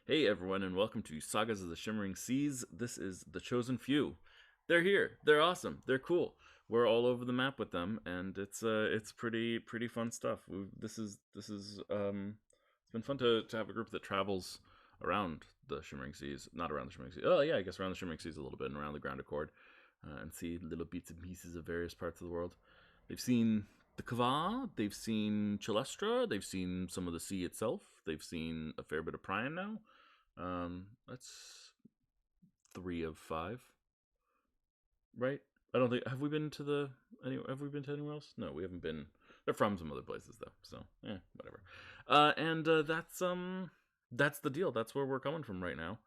Hey everyone, and welcome to Sagas of the Shimmering Seas. This is the Chosen Few. They're here. They're awesome. They're cool. We're all over the map with them, and it's pretty fun stuff. It's been fun to have a group that travels around the Shimmering Seas, not around the Shimmering Seas. Oh yeah, I guess around the Shimmering Seas a little bit and around the Ground Accord, and see little bits and pieces of various parts of the world. They've seen the Kava, they've seen Chalestra, they've seen some of the sea itself, they've seen a fair bit of Prion now. That's 3 of 5, right? I don't think have we been to have we been to anywhere else? No, we haven't been. They're from some other places though, so whatever. And that's the deal. That's where we're coming from right now.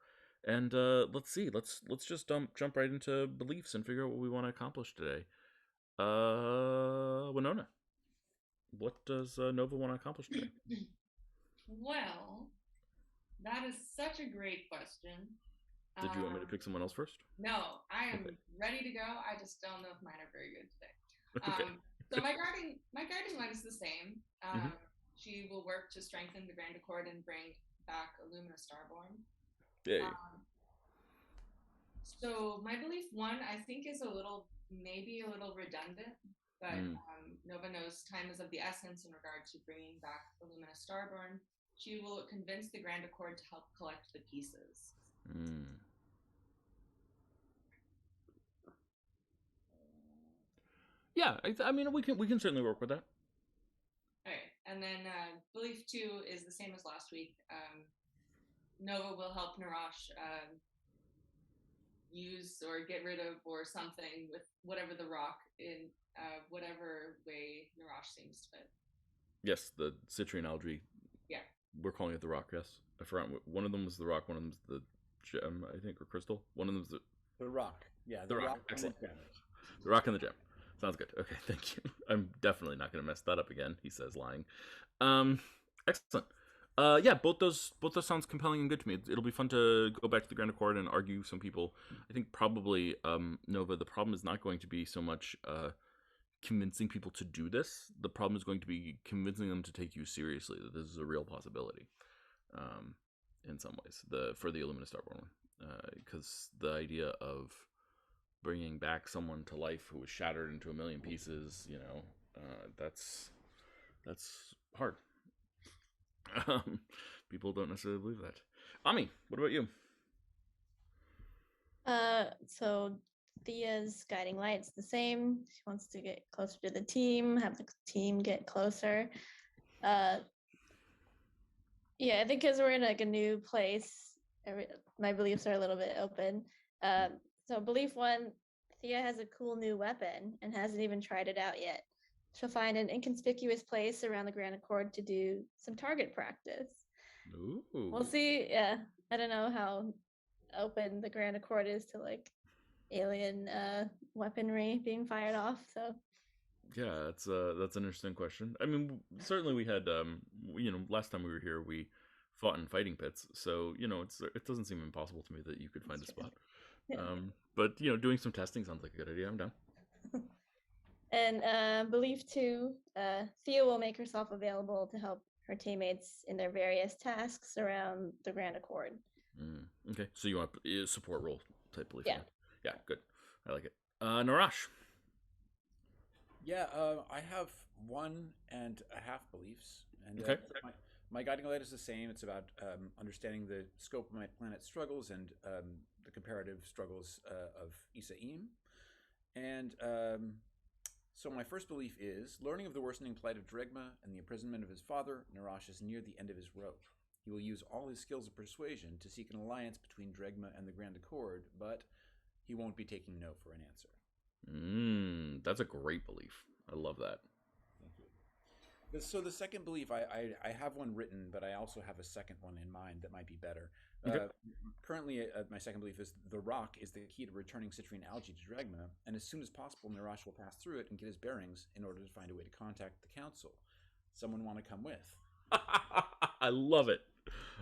And let's see. Let's just jump right into beliefs and figure out what we want to accomplish today. Winona, what does Nova want to accomplish today? Well, that is such a great question. Did you want me to Um, pick someone else first? no, I Okay. am ready to go. I just don't know if mine are very good today. Okay. So my guiding light is the same. Hmm. She will work to strengthen the Grand Accord and bring back Illumina Starborn. Yay. Um, so my belief one, I think, is maybe a little redundant, but Mm. Nova knows time is of the essence in regard to bringing back Illumina Starborn. She will convince the Grand Accord to help collect the pieces. Mm. Yeah, I mean we can certainly work with that. All right, and then belief two is the same as last week. Nova will help Narash use or get rid of or something with whatever the rock in whatever way Narash seems fit. Yes, the citrine algae. Yeah, We're calling it the rock. Yes, I forgot. One of them was the rock. One of them's the gem, I think, or crystal. One of them's The Rock. Yeah, the the rock. Rock and the Excellent. Gem. The rock and the gem. Sounds good. Okay, thank you. I'm definitely not going to mess that up again. He says, lying. Um, excellent. Yeah, both those sounds compelling and good to me. It'll be fun to go back to the Grand Accord and argue some people. I think probably Nova. The problem is not going to be so much convincing people to do this. The problem is going to be convincing them to take you seriously, that this is a real possibility. Um, in some ways, for the Illumina Starborn one, because the idea of bringing back someone to life who was shattered into a million pieces, that's hard. Um, People don't necessarily believe that. Ami, what about you? So Thea's guiding light's the same. She wants to get closer to the team, have the team get closer. Uh, yeah, I think because we're in like a new place, my beliefs are a little bit open. So belief one, Thea has a cool new weapon and hasn't even tried it out yet. She'll find an inconspicuous place around the Grand Accord to do some target practice. We'll Ooh, see. Yeah, I don't know how open the Grand Accord is to like alien weaponry being fired off. So yeah, that's an interesting question. I mean, certainly we had last time we were here we fought in fighting pits, so it doesn't seem impossible to me that you could find that's a true. spot. Yeah. But doing some testing sounds like a good idea. I'm down. And belief two, Thea will make herself available to help her teammates in their various tasks around the Grand Accord. Okay, so you want a support role type belief Yeah. then? Yeah, good. I like it. Narash. Yeah, I have 1.5 beliefs, and Okay. my guiding light is the same. It's about understanding the scope of my planet's struggles and the comparative struggles of Isaim. And so my first belief is, learning of the worsening plight of Dregma and the imprisonment of his father, Narash is near the end of his rope. He will use all his skills of persuasion to seek an alliance between Dregma and the Grand Accord, but he won't be taking no for an answer. That's a great belief. I love that. Thank you. So the second belief, I have one written, but I also have a second one in mind that might be better. Okay. Uh, Currently, my second belief is the rock is the key to returning citrine algae to Dragma, and as soon as possible, Narash will pass through it and get his bearings in order to find a way to contact the council. Someone want to come with? I love it.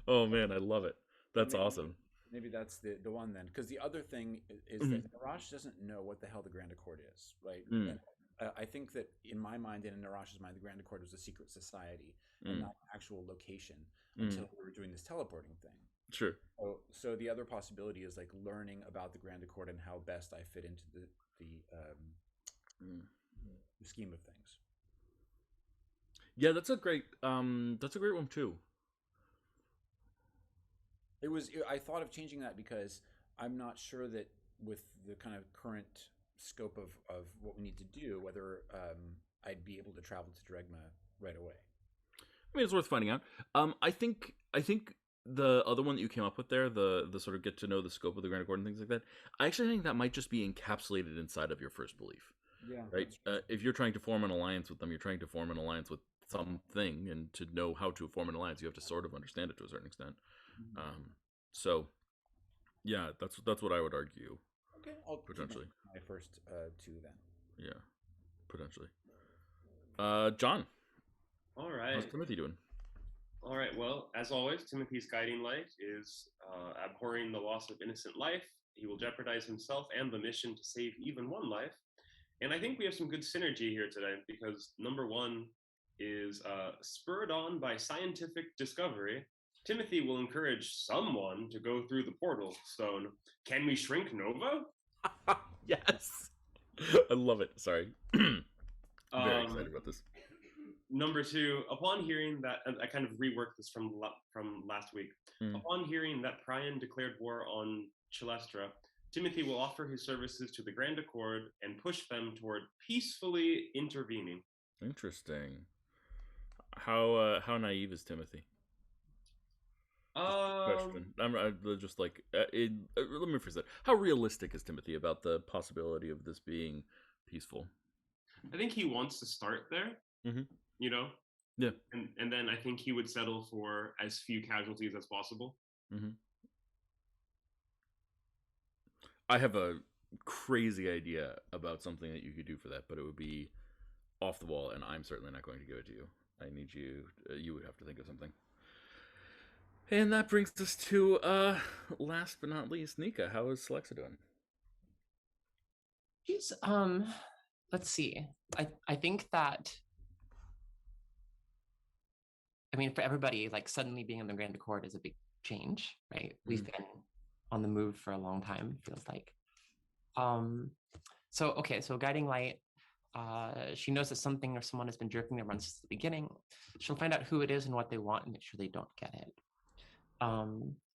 Oh man, I love it. So That's awesome. maybe that's the one then, because the other thing is Mhm. that Narash doesn't know what the hell the Grand Accord is, right? Mm, And I think that in my mind and in Narash's mind, the Grand Accord was a secret society and mm, not an actual location mm. until we were doing this teleporting thing. Sure. So the other possibility is like learning about the Grand Accord and how best I fit into the scheme of things. Yeah, that's a great one too. I thought of changing that because I'm not sure that with the kind of current scope of what we need to do, whether I'd be able to travel to Dregma right away. I mean, it's worth finding out. I think the other one that you came up with there, the sort of get to know the scope of the Grand Accord and things like that. I actually think that might just be encapsulated inside of your first belief. Yeah. Right. If you're trying to form an alliance with them, you're trying to form an alliance with something, and to know how to form an alliance, you have to sort of understand it to a certain extent. So, yeah, that's what I would argue. Okay, I'll potentially my first two then. Yeah, potentially. John. All right. How's Timothy doing? All right. Well, as always, Timothy's guiding light is abhorring the loss of innocent life. He will jeopardize himself and the mission to save even one life. And I think we have some good synergy here today because number one is spurred on by scientific discovery. Timothy will encourage someone to go through the portal stone. Can we shrink Nova? Yes. I love it. Sorry. Very excited about this. Number two, upon hearing that, I kind of reworked this from last week. Upon hearing that Prion declared war on Chelestra, Timothy will offer his services to the Grand Accord and push them toward peacefully intervening. Interesting. How naive is Timothy? Question. I'm just like let me rephrase that. How realistic is Timothy about the possibility of this being peaceful? I think he wants to start there. You know. Yeah. And then I think he would settle for as few casualties as possible. I have a crazy idea about something that you could do for that, but it would be off the wall, and I'm certainly not going to give it to you. I need you. You would have to think of something. And that brings us to last but not least, Nika. How is Celexa doing? She's let's see. I think that, I mean, for everybody, like suddenly being in the Grand Accord is a big change, right? We've been on the move for a long time, feels like. So guiding light, she knows that something or someone has been jerking their runs since the beginning. She'll find out who it is and what they want and make sure they don't get it.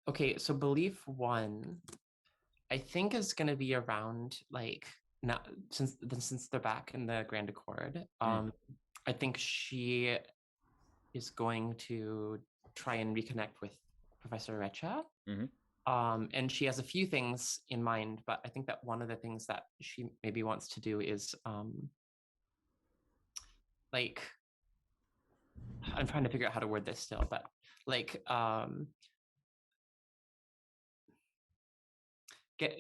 Okay, so belief one, I think is going to be around like now since they're back in the Grand Accord. I think she is going to try and reconnect with Professor Recha. And she has a few things in mind, but I think that one of the things that she maybe wants to do is like, I'm trying to figure out how to word this still, but like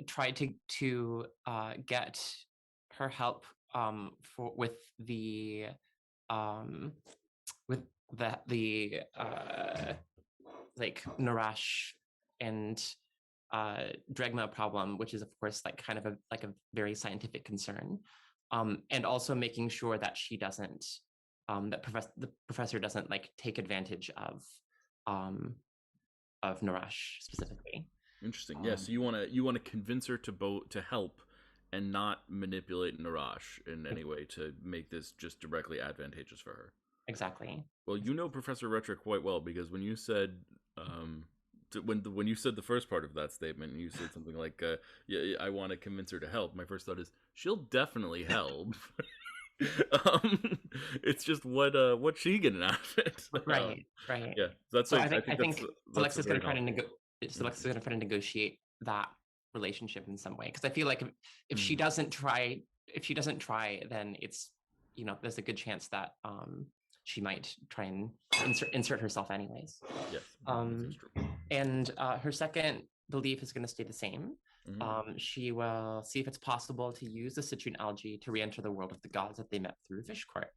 try to get her help with the like Narash and Dregma problem, which is of course like kind of a very scientific concern, and also making sure that she doesn't that the professor doesn't like take advantage of Narash specifically. Interesting. Yeah, so you want to convince her to help and not manipulate Narash in any way to make this just directly advantageous for her. Exactly. Well, you know Professor Retra quite well, because when you said when you said the first part of that statement, you said something like, "Yeah, I want to convince her to help." My first thought is she'll definitely help. It's just what's she getting out of it? Right. Yeah, that's. So I think Alexa's going to try to Alexa's going to try to negotiate that relationship in some way, because I feel like if she doesn't try, then it's, there's a good chance that she might try and insert herself anyways. Yes. And her second belief is going to stay the same. She will see if it's possible to use the citrine algae to re-enter the world of the gods that they met through Fish Court.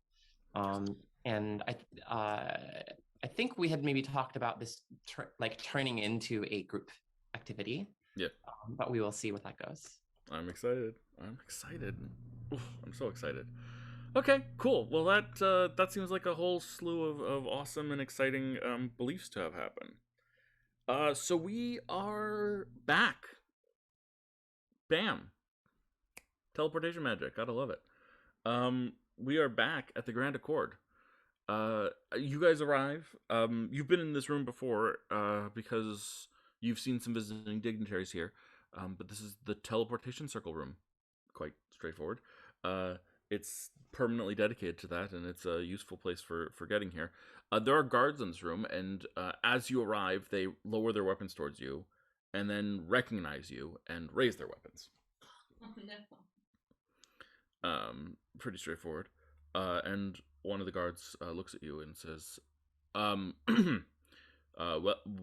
And I think we had maybe talked about this turning into a group activity. Yeah. But we will see what that goes. I'm excited. Oof, I'm so excited. Okay, cool. Well, that seems like a whole slew of awesome and exciting beliefs to have happen. So we are back. Bam. Teleportation magic. Gotta love it. We are back at the Grand Accord. You guys arrive. You've been in this room before, because you've seen some visiting dignitaries here. But this is the teleportation circle room. Quite straightforward. It's permanently dedicated to that, and it's a useful place for getting here. There are guards in this room, and as you arrive, they lower their weapons towards you, and then recognize you and raise their weapons. Oh no. Pretty straightforward. And one of the guards looks at you and says,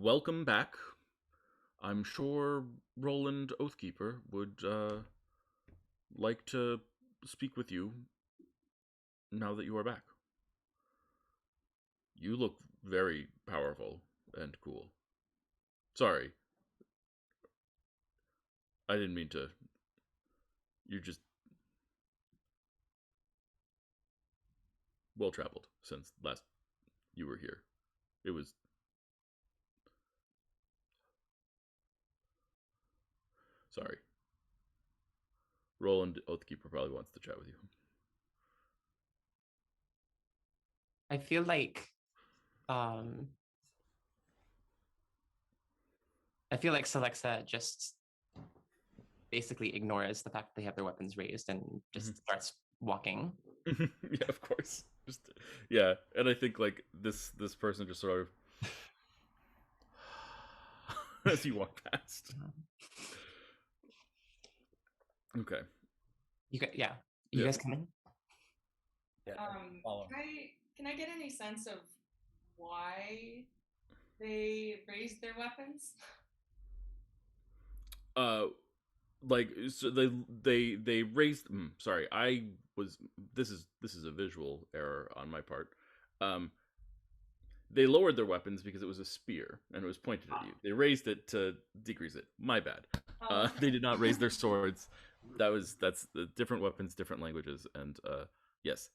welcome back. I'm sure Roland Oathkeeper would like to speak with you now that you are back. You look very powerful and cool. Sorry. I didn't mean to. You're just well traveled since last you were here. It was. Sorry. Roland Oathkeeper probably wants to chat with you. I feel like um Celexa just basically ignores the fact that they have their weapons raised and just starts walking. Yeah, of course. Just yeah, and I think like this person just sort of as you walk past. Okay. You guys coming? Yeah. Follow. Can I get any sense of why they raised their weapons? Like so they raised. Sorry, I was. This is a visual error on my part. They lowered their weapons because it was a spear and it was pointed at you. They raised it to decrease it. My bad. They did not raise their swords. That's the different weapons, different languages, and yes.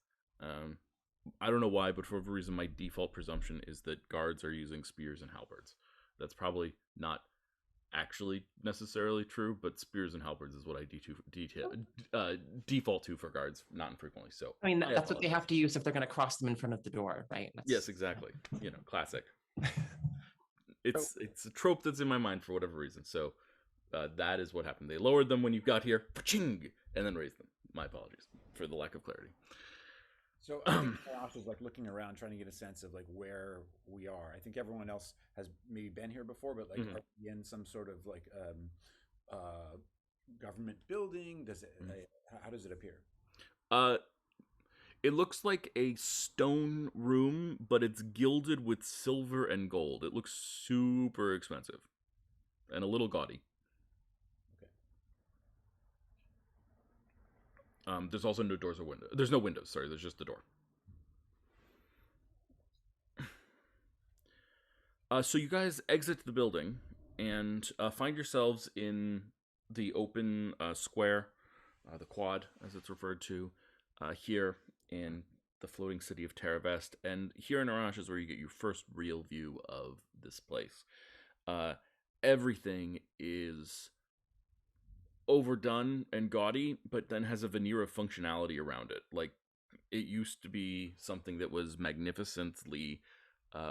I don't know why, but for whatever reason, my default presumption is that guards are using spears and halberds. That's probably not actually necessarily true, but spears and halberds is what I default to for guards, not infrequently. So I mean, that's what they have to use if they're going to cross them in front of the door, right? Yes, exactly. You know, classic. It's a trope that's in my mind for whatever reason. So that is what happened. They lowered them when you got here, and then raised them. My apologies for the lack of clarity. So I think Josh is like looking around, trying to get a sense of like where we are. I think everyone else has maybe been here before, but like are we in some sort of like government building? Does it? How does it appear? It looks like a stone room, but it's gilded with silver and gold. It looks super expensive and a little gaudy. Okay. There's also no doors or windows. There's no windows. Sorry, there's just the door. So you guys exit the building and find yourselves in the open square, the quad, as it's referred to, here in the floating city of Terravest. And here in Orange is where you get your first real view of this place. Everything is overdone and gaudy, but then has a veneer of functionality around it. Like, it used to be something that was magnificently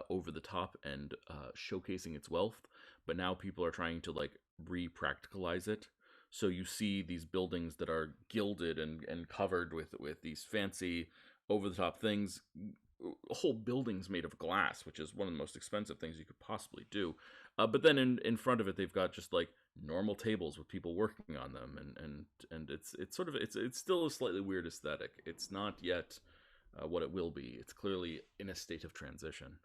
over the top and showcasing its wealth, but now people are trying to like re-practicalize it. So you see these buildings that are gilded and covered with these fancy over the top things. Whole buildings made of glass, which is one of the most expensive things you could possibly do. But then in front of it, they've got just like normal tables with people working on them, and it's sort of it's still a slightly weird aesthetic. It's not yet what it will be. It's clearly in a state of transition.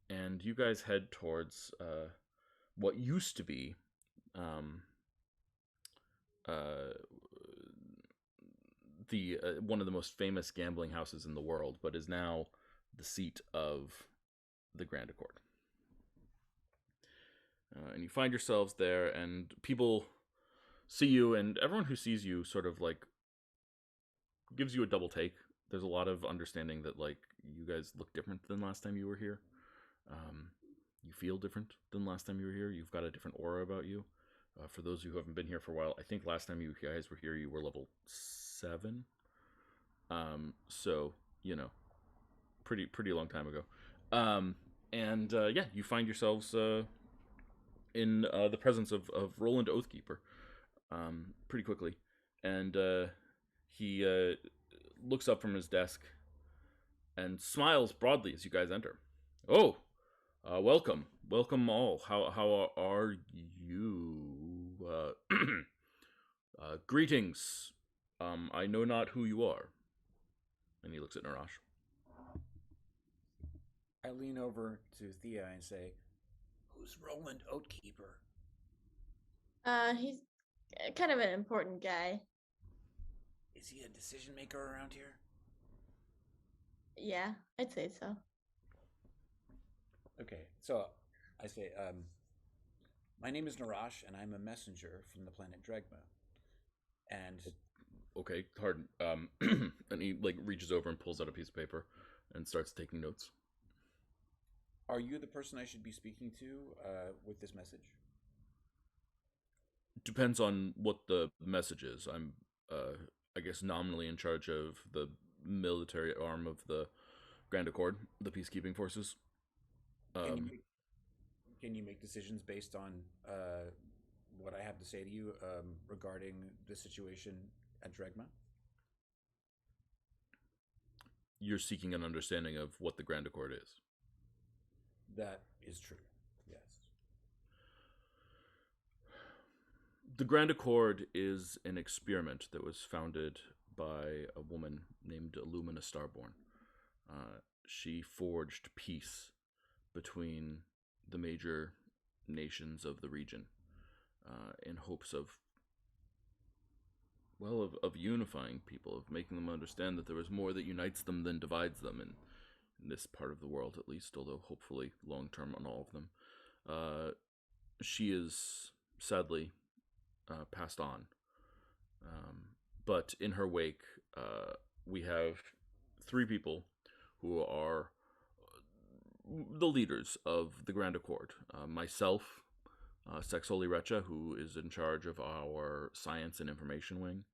And you guys head towards what used to be the one of the most famous gambling houses in the world, but is now the seat of the Grand Accord. And you find yourselves there, and people see you, and everyone who sees you sort of like gives you a double take. There's a lot of understanding that like you guys look different than last time you were here. You feel different than last time you were here. You've got a different aura about you. For those who haven't been here for a while, I think last time you guys were here, you were level 7. So pretty long time ago. And yeah, you find yourselves in the presence of Roland Oathkeeper pretty quickly, and he looks up from his desk and smiles broadly as you guys enter. Oh, welcome all. How are you? Greetings. I know not who you are. And he looks at Narash. I lean over to Thea and say, "Who's Roland Oatkeeper?" He's kind of an important guy. Is he a decision maker around here? Yeah, I'd say so. Okay, so I say, my name is Narash, and I'm a messenger from the planet Dregma. And Okay, hard. And he reaches over and pulls out a piece of paper and starts taking notes. are you the person I should be speaking to with this message? Depends on what the message is. I'm, I guess, nominally in charge of the military arm of the Grand Accord, the peacekeeping forces. Can you make decisions based on what I have to say to you regarding the situation at Dregma? You're seeking an understanding of what the Grand Accord is. That is true, yes. The Grand Accord is an experiment that was founded by a woman named Illumina Starborn. She forged peace between the major nations of the region in hopes of unifying people, of making them understand that there is more that unites them than divides them in this part of the world, at least, although hopefully long-term on all of them. She is sadly passed on. But in her wake, we have 3 people who are the leaders of the Grand Accord. Myself, Sexoli Recha, who is in charge of our science and information wing,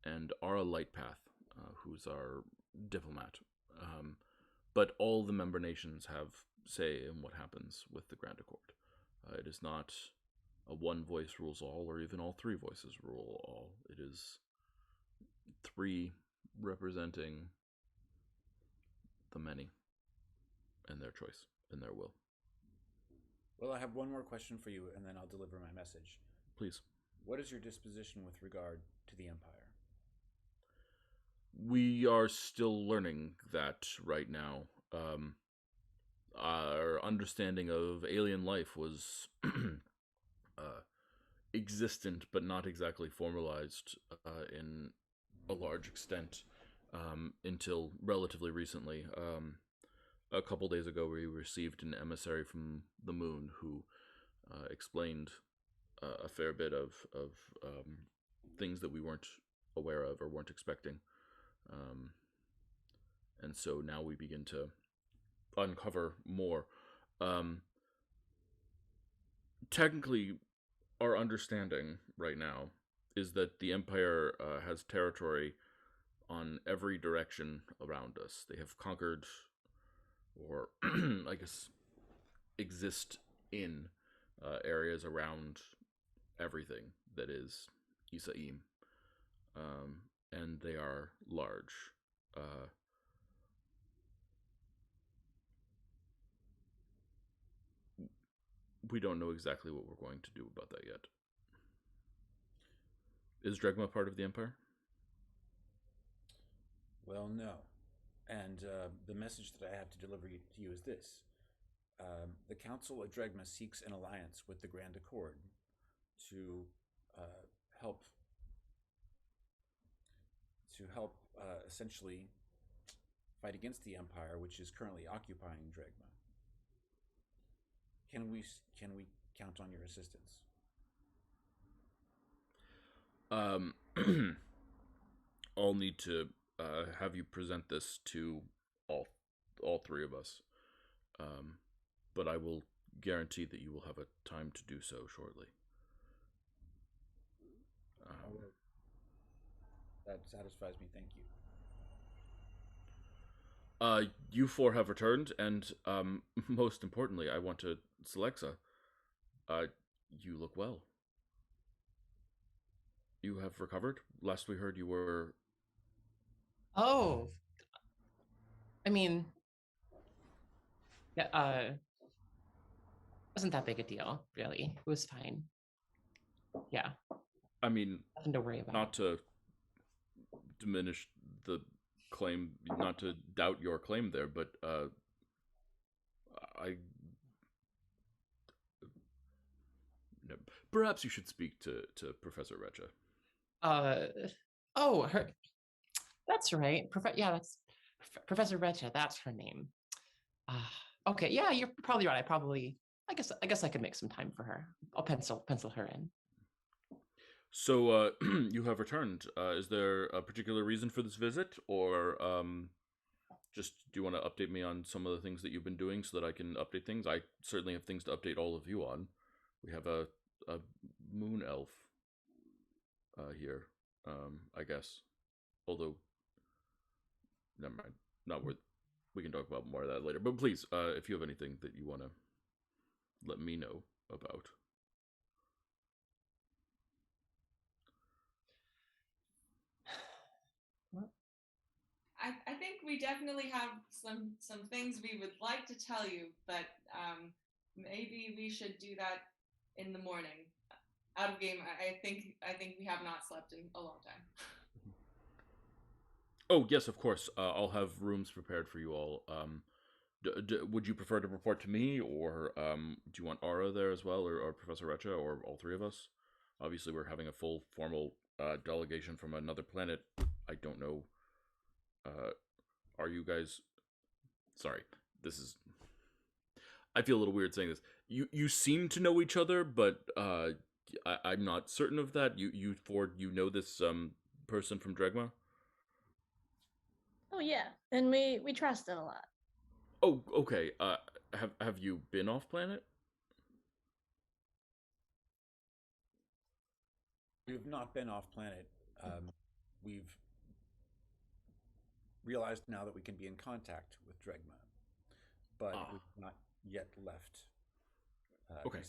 and Ara Lightpath, who's our diplomat. But all the member nations have say in what happens with the Grand Accord. It is not a one voice rules all, or even all 3 voices rule all. It is 3 representing the many and their choice and their will. Well, I have one more question for you, and then I'll deliver my message. Please. What is your disposition with regard to the Empire? We are still learning that right now. Our understanding of alien life was existent, but not exactly formalized in a large extent until relatively recently. A couple days ago, we received an emissary from the moon who explained a fair bit of things that we weren't aware of or weren't expecting. And so now we begin to uncover more. Technically, our understanding right now is that the Empire has territory on every direction around us. They have conquered, or I guess, exist in areas around everything that is Isaim. And they are large. We don't know exactly what we're going to do about that yet. Is Dregma part of the Empire? Well, no. And the message that I have to deliver to you is this. The Council of Dregma seeks an alliance with the Grand Accord to help essentially fight against the Empire, which is currently occupying Dregma. Can we count on your assistance? I'll need to have you present this to all 3 of us. But I will guarantee that you will have a time to do so shortly. That satisfies me. Thank you. You four have returned, and most importantly, I want to Celexa. You look well. You have recovered. Last we heard, you were. Oh, I mean, yeah, wasn't that big a deal, really. It was fine. Yeah, I mean, nothing to worry about. not to diminish the claim, not to doubt your claim there, but I. No, perhaps you should speak to Professor Recha. Oh, her. That's right. That's Professor Recha. That's her name. Okay, yeah, you're probably right. I guess I could make some time for her. I'll pencil her in. So you have returned. Is there a particular reason for this visit, or just do you want to update me on some of the things that you've been doing so that I can update things? I certainly have things to update all of you on. We have a moon elf here, I guess. Although, never mind. Not worth. We can talk about more of that later. But please, if you have anything that you want to let me know about. I think we definitely have some things we would like to tell you, but maybe we should do that in the morning. Out of game, I think we have not slept in a long time. Oh yes, of course. I'll have rooms prepared for you all. Would you prefer to report to me, or do you want Ara there as well, or Professor Recha, or all three of us? Obviously, we're having a full formal delegation from another planet. I don't know. Are you guys? Sorry, this is. I feel a little weird saying this. You seem to know each other, but I'm not certain of that. You Ford, you know this person from Dregma? Oh yeah, and we trust it a lot. Oh, okay. Have you been off planet? We've not been off planet. We've realized now that we can be in contact with Dregma, but we've not yet left. Okay.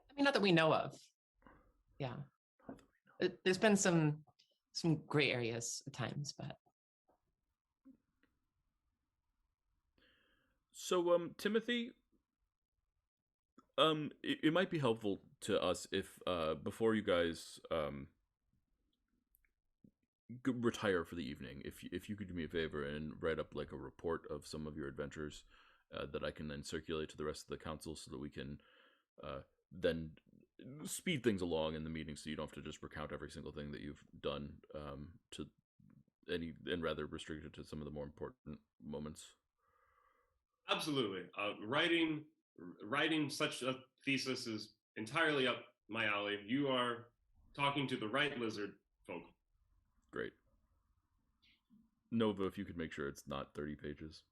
I mean, not that we know of. Yeah, there's been some gray areas at times, but. So, Timothy, it might be helpful to us if, before you guys, retire for the evening, if you could do me a favor and write up like a report of some of your adventures, that I can then circulate to the rest of the council so that we can, then speed things along in the meeting so you don't have to just recount every single thing that you've done, to any, and rather restrict it to some of the more important moments. Absolutely. Writing such a thesis is entirely up my alley. You are talking to the right lizard folk. Great. Nova, if you could make sure it's not 30 pages.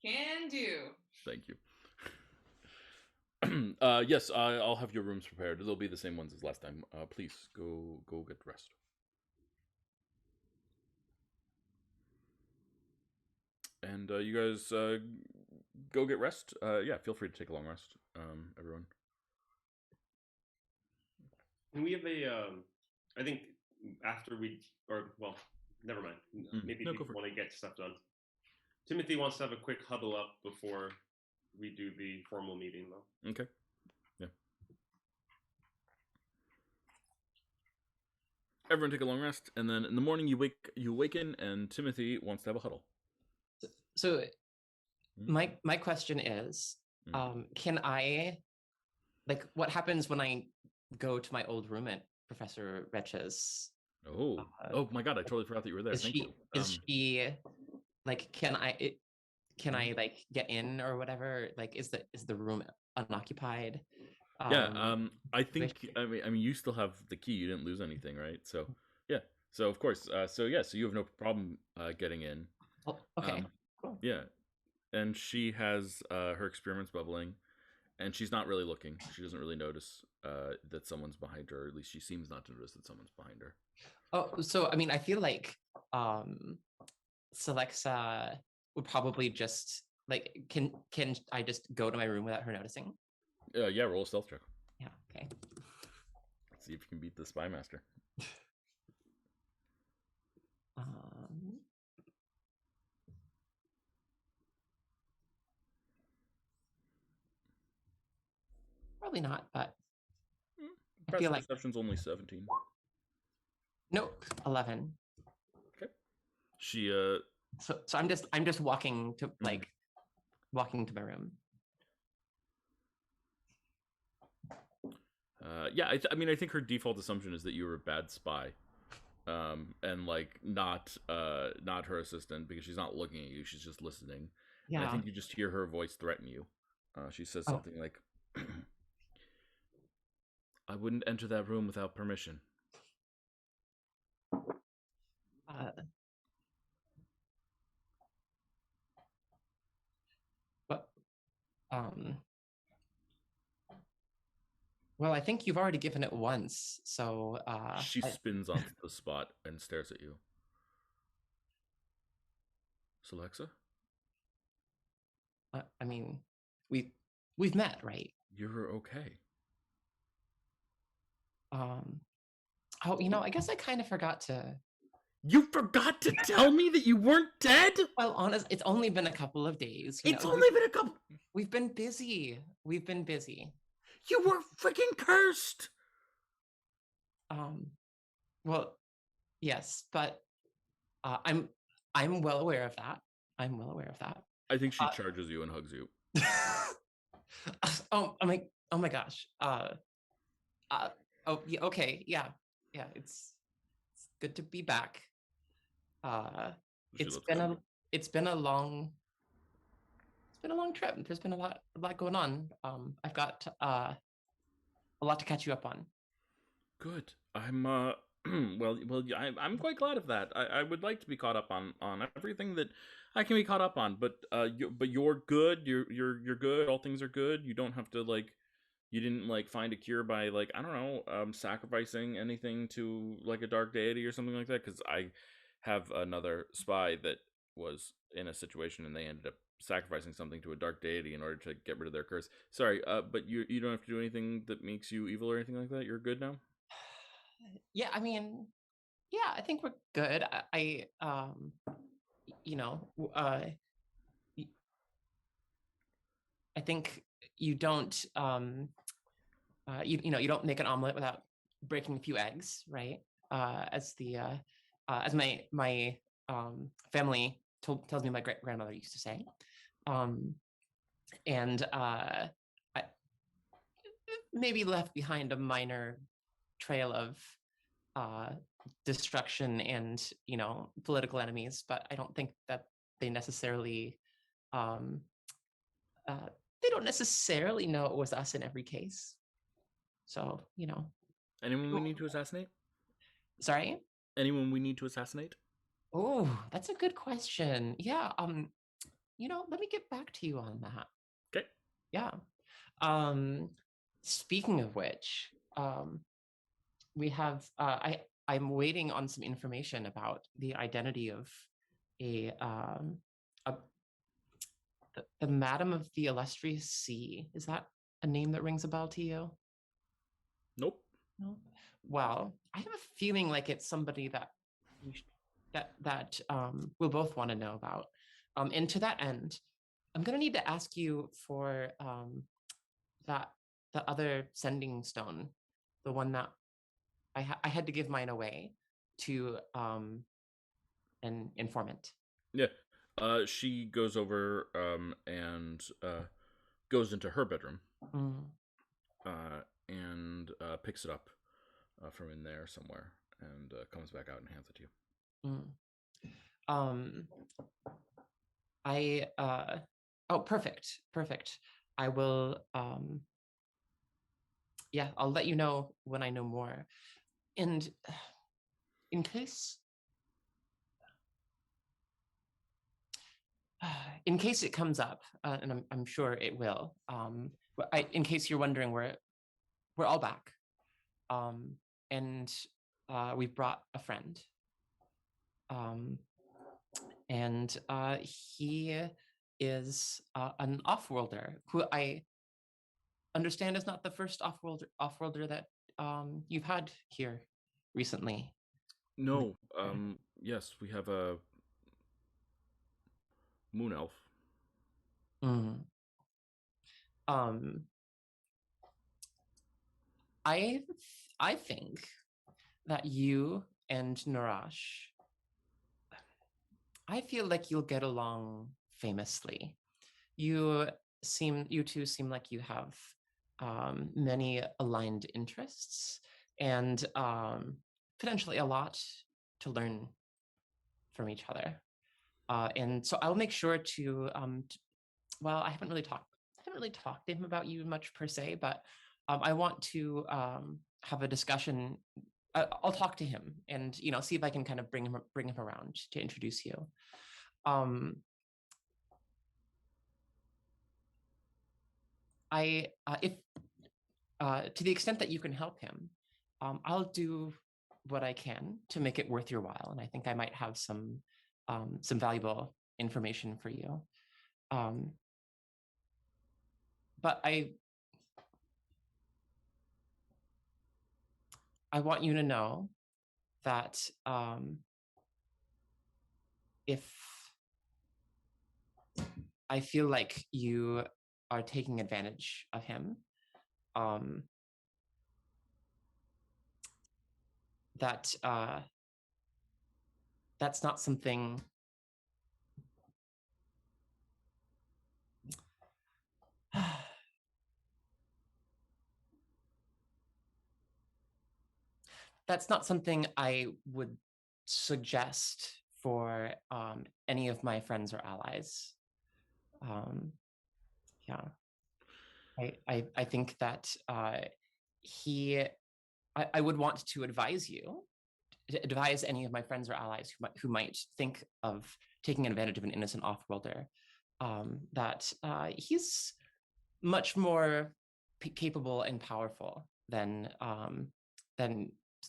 Can do. Thank you. Yes, I'll have your rooms prepared. They'll be the same ones as last time. Please go get rest. And you guys go get rest. Yeah, feel free to take a long rest, everyone. Can we have I think after never mind. Maybe No, people want to get stuff done. Timothy wants to have a quick huddle up before we do the formal meeting, though. Okay. Yeah. Everyone take a long rest, and then in the morning you awaken, and Timothy wants to have a huddle. So, my question is, can I, like, what happens when I go to my old room at Professor Recha's? Oh my God! I totally forgot that you were there. Thank you. Is she, like, can I like get in or whatever? Like, is the room unoccupied? Yeah. I think. I mean, you still have the key. You didn't lose anything, right? So, yeah. So of course. So you have no problem getting in. Oh, okay. Cool. Yeah. and she has her experiments bubbling, and she's not really looking. She doesn't really notice that someone's behind her, or at least she seems not to notice that someone's behind her. Oh, so I mean, I feel like Celexa would probably just like can I just go to my room without her noticing? Yeah, roll a stealth check. Yeah. Okay. Let's see if you can beat the spy master. Probably not, but I Passive feel like perception's only 17. nope, 11. Okay. She So I'm just walking to walking to my room. yeah, I mean, I think her default assumption is that you were a bad spy, and like not her assistant, because she's not looking at you; she's just listening. Yeah. And I think you just hear her voice threaten you. She says something like, "I wouldn't enter that room without permission." But well, I think you've already given it once, so she spins onto the spot and stares at you. Celexa? I mean, we've met, right? You're okay. Oh, I guess I kind of forgot to. You forgot to tell me that you weren't dead? Well, honest, it's only been a couple of days. It's only been a couple. We've been busy. We've been busy. You were freaking cursed. Well, yes, but I'm well aware of that. I'm well aware of that. I think she charges you and hugs you. Oh my gosh. Oh yeah, okay, yeah. It's good to be back. It's been a long trip. There's been a lot going on. I've got a lot to catch you up on. Good. I'm well, I'm quite glad of that. I would like to be caught up on everything that I can be caught up on, but you're good. You're good. All things are good. You don't have to you didn't find a cure by I don't know, sacrificing anything to a dark deity or something like that, cuz I have another spy that was in a situation and they ended up sacrificing something to a dark deity in order to get rid of their curse. Sorry, but you don't have to do anything that makes you evil or anything like that. You're good now? Yeah, I mean, yeah, I think we're good. I I think you don't you don't make an omelet without breaking a few eggs, right? As my family tells me my great grandmother used to say, and I maybe left behind a minor trail of destruction and political enemies, but I don't think that they necessarily they don't necessarily know it was us in every case. So Anyone we need to assassinate? Sorry? Anyone we need to assassinate? Oh, that's a good question. Yeah. Let me get back to you on that. Okay. Yeah. Speaking of which, we have I'm waiting on some information about the identity of the Madam of the Illustrious Sea. Is that a name that rings a bell to you? Nope. No. Well, I have a feeling like it's somebody that we'll both want to know about. And to that end, I'm gonna need to ask you for the other sending stone, the one that I had to give mine away to an informant. Yeah. She goes over and goes into her bedroom and picks it up from in there somewhere and comes back out and hands it to you. Oh, perfect. I will yeah, I'll let you know when I know more. And in case in case it comes up, and I'm sure it will. In case you're wondering, we're all back, and we've brought a friend, and he is an off-worlder who I understand is not the first off-worlder that you've had here recently. No. Yes, we have a moon elf. Mm. I think that you and Narash, I feel like you'll get along famously. You two seem like you have many aligned interests and potentially a lot to learn from each other. And so I'll make sure to, well, I haven't really talked to him about you much per se, but I want to have a discussion. I'll talk to him and see if I can kind of bring him around to introduce you. If to the extent that you can help him, I'll do what I can to make it worth your while, and I think I might have some valuable information for you. But I want you to know that if I feel like you are taking advantage of him, that that's not something that's not something I would suggest for any of my friends or allies. Yeah, I think that I would want to advise you, to advise any of my friends or allies who might think of taking advantage of an innocent off-worlder, that he's much more capable and powerful than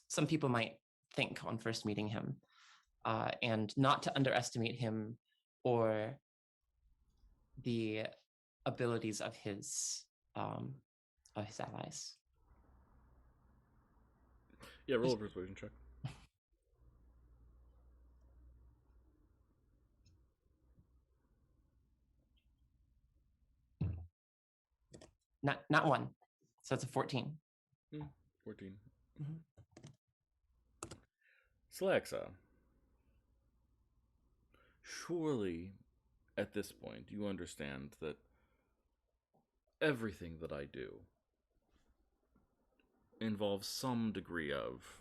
some people might think on first meeting him, and not to underestimate him or the abilities of his allies. Yeah, roll a persuasion check. Not one, so it's a 14. 14. Mm-hmm. Slaxa, surely at this point you understand that everything that I do involves some degree of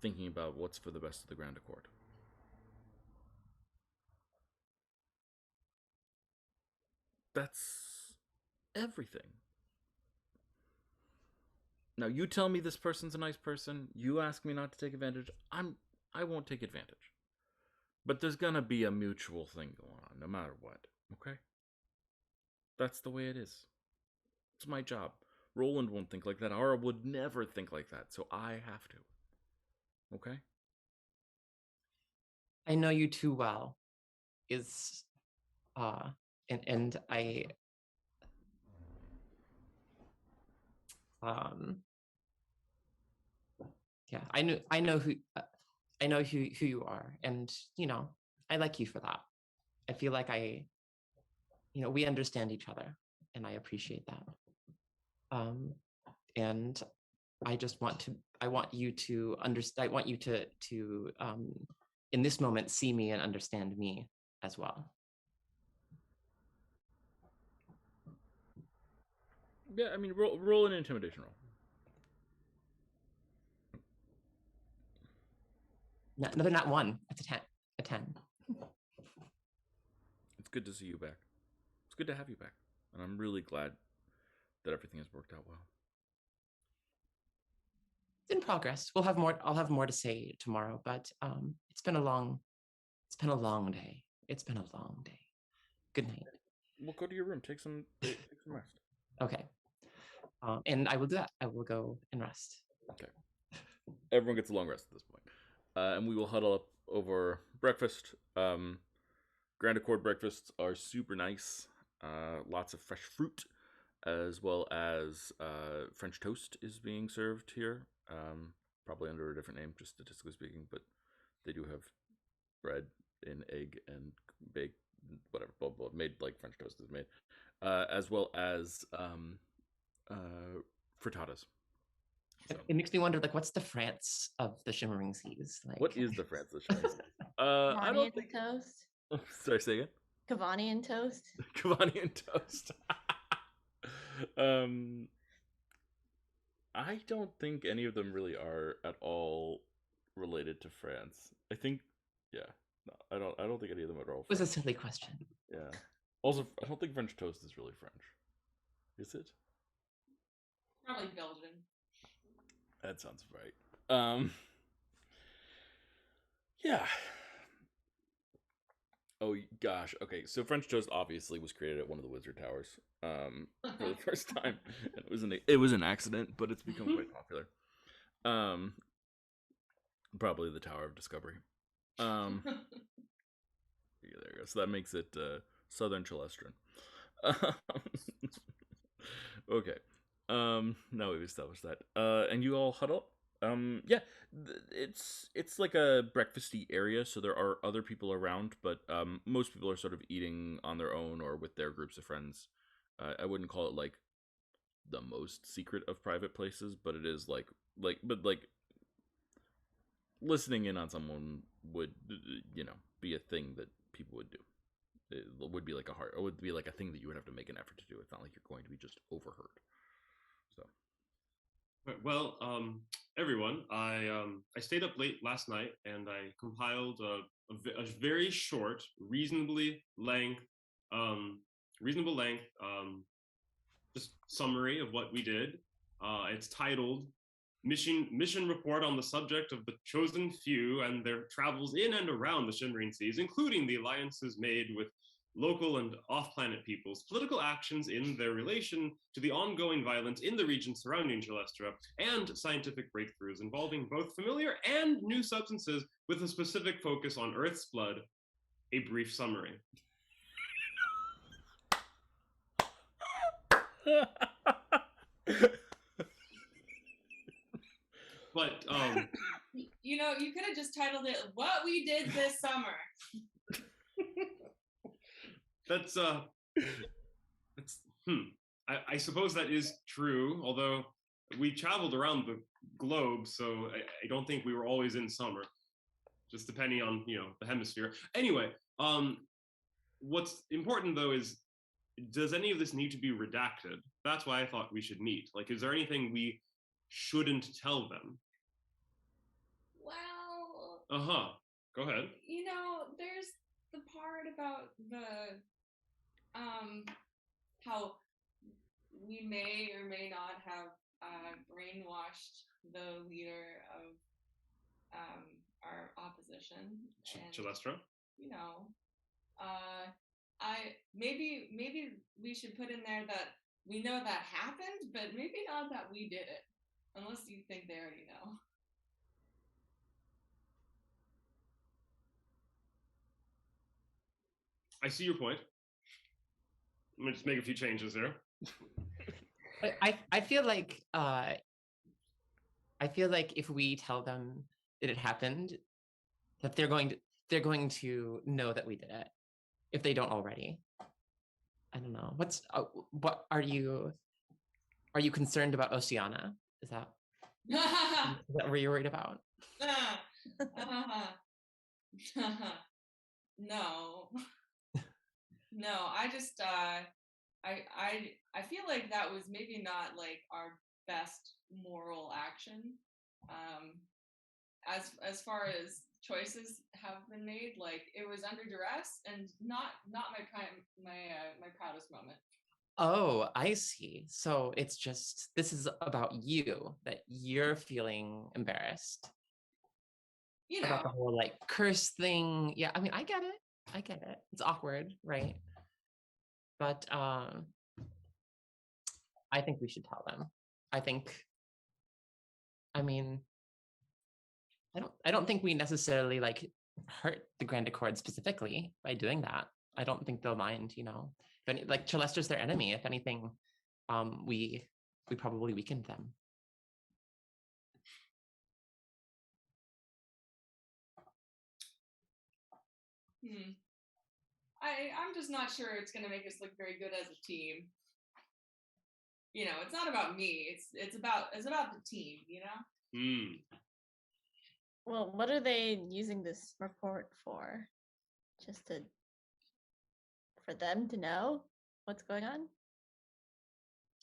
thinking about what's for the best of the Grand Accord. That's everything. Now you tell me this person's a nice person, you ask me not to take advantage, I won't take advantage. But there's gonna be a mutual thing going on, no matter what, okay? That's the way it is. It's my job. Roland won't think like that. Ara would never think like that, so I have to. Okay? I know you too well. And I yeah, I know who you are, and I like you for that. I feel like we understand each other, and I appreciate that. And I want you to understand. I want you to in this moment see me and understand me as well. Yeah, I mean, roll an intimidation roll. Another not one. It's a 10. It's good to see you back. It's good to have you back. And I'm really glad that everything has worked out well. It's in progress. I'll have more to say tomorrow, but it's been a long day. It's been a long day. Good night. Well, go to your room. Take some rest. Okay. And I will do that. I will go and rest. Okay. Everyone gets a long rest at this point. And we will huddle up over breakfast. Grand Accord breakfasts are super nice. Lots of fresh fruit, as well as French toast is being served here. Probably under a different name, just statistically speaking, but they do have bread and egg and baked, whatever, blah, blah, made like French toast is made, as well as frittatas. So, It makes me wonder, like, what's the France of the Shimmering Seas? Like, what is the France of the Shimmering Seas? I Cavani don't and think. toast. Sorry, say again. Cavani and toast. Cavani and toast. I don't think any of them really are at all related to France. I think, yeah, no, I don't think any of them are all. it was a French. silly question. Yeah. Also, I don't think French toast is really French. Is it? Probably Belgian. That sounds right. Yeah. Oh gosh. Okay. So French toast obviously was created at one of the Wizard Towers. For the first time. It was an accident, but it's become quite popular. Probably the Tower of Discovery. Yeah, there you go. So that makes it Southern Chalestrin. Okay. Now we've established that. And you all huddle. Yeah, it's like a breakfasty area, so there are other people around, but most people are sort of eating on their own or with their groups of friends. I wouldn't call it like the most secret of private places, but it is like listening in on someone would be a thing that people would do. It would be like it would be like a thing that you would have to make an effort to do. It's not like you're going to be just overheard. So Well, everyone, I stayed up late last night and I compiled a very short, reasonable length, just summary of what we did. It's titled Mission Report on the subject of the Chosen Few and their travels in and around the Shimmering Seas, including the alliances made with local and off-planet peoples, political actions in their relation to the ongoing violence in the region surrounding Chalestra, and scientific breakthroughs involving both familiar and new substances with a specific focus on Earth's blood. A brief summary. But you could have just titled it "What We Did This Summer." that's I suppose that is true, although we traveled around the globe, so I don't think we were always in summer, just depending on the hemisphere. Anyway, what's important though is, does any of this need to be redacted? That's why I thought we should meet. Like, is there anything we shouldn't tell them? Well, Go ahead. There's the part about the how we may or may not have brainwashed the leader of our opposition. Chalestra? Maybe we should put in there that we know that happened, but maybe not that we did it, unless you think they already know. I see your point. I'm gonna just make a few changes there. I feel like if we tell them that it happened, that they're going to know that we did it, if they don't already. I don't know. What are you concerned about Oceana? Is that what you're worried about? No, I just I feel like that was maybe not like our best moral action. As far as choices have been made, like it was under duress and not my proudest moment. Oh, I see. So it's just, this is about you, that you're feeling embarrassed about the whole like curse thing. Yeah, I mean, I get it. It's awkward, right? but I think we should tell them. I mean, I don't think we necessarily like hurt the Grand Accord specifically by doing that. I don't think they'll mind, you know. If any, like Chelester's their enemy. If anything, we probably weakened them. I'm just not sure it's gonna make us look very good as a team. You know, it's not about me. It's about the team. You know. Well, what are they using this report for? Just for them to know what's going on?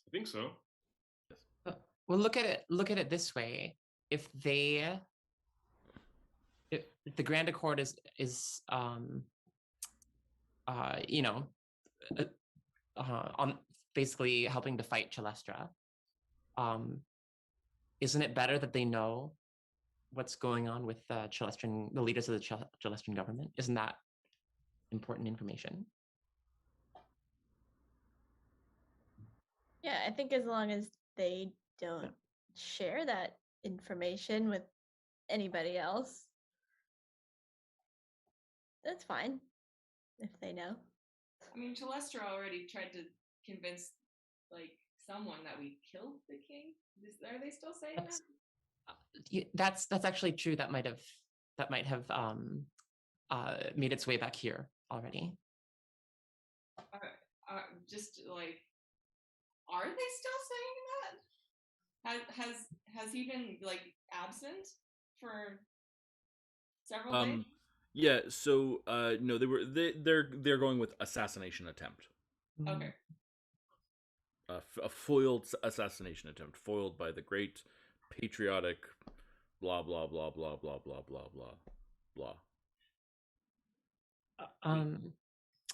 I think so. Well, look at it this way. If the Grand Accord is you know, on basically helping to fight Chelestra, isn't it better that they know what's going on with the leaders of the Chelestran government? Isn't that important information? Yeah, I think as long as they don't share that information with anybody else, that's fine if they know. I mean, Chelestra already tried to convince like someone that we killed the king. Are they still saying that? That's actually true. That might have made its way back here already. Just like, are they still saying that? Has he been like absent for several days? Yeah. So no, they're going with assassination attempt. Okay. A foiled assassination attempt, foiled by the great patriotic blah blah blah blah blah blah blah blah blah.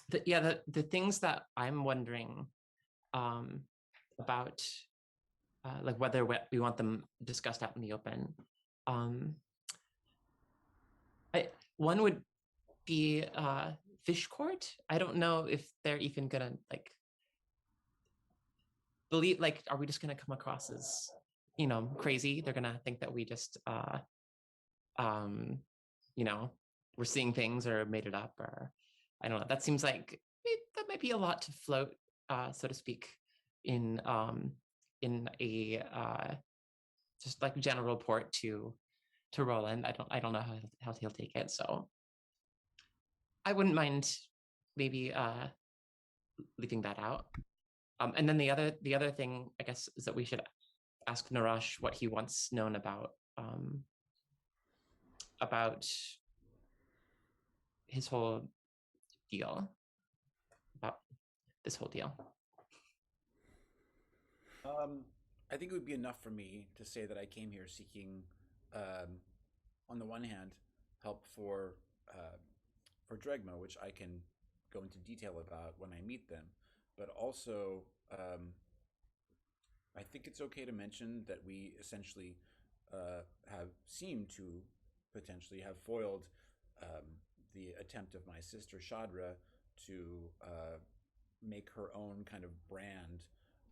The things that I'm wondering about, like whether we want them discussed out in the open. One would be Fish Court. I don't know if they're even gonna like believe. Like, are we just gonna come across as, you know, crazy? They're gonna think that we just you know, we're seeing things or made it up, or I don't know. That seems like that might be a lot to float, so to speak, in a just like general report to Roland. I don't know how he'll take it. So I wouldn't mind maybe leaving that out. And then the other thing, I guess, is that we should ask Naresh what he wants known about his whole deal, about this whole deal. I think it would be enough for me to say that I came here seeking, on the one hand, help for Dregma, which I can go into detail about when I meet them, but also I think it's okay to mention that we essentially have seemed to potentially have foiled the attempt of my sister Shadra to make her own kind of brand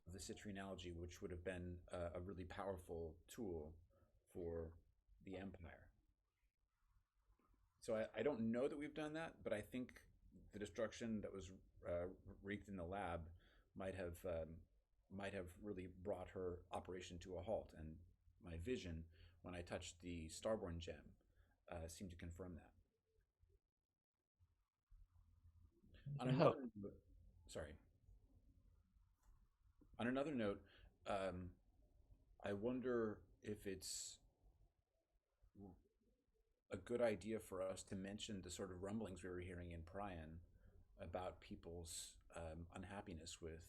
of the citrine algae, which would have been a really powerful tool for the Empire. So I don't know that we've done that, but I think the destruction that was wreaked in the lab might have really brought her operation to a halt. And my vision, when I touched the Starborn gem, seemed to confirm that. On another note, sorry. On another note, I wonder if it's a good idea for us to mention the sort of rumblings we were hearing in Prion about people's unhappiness with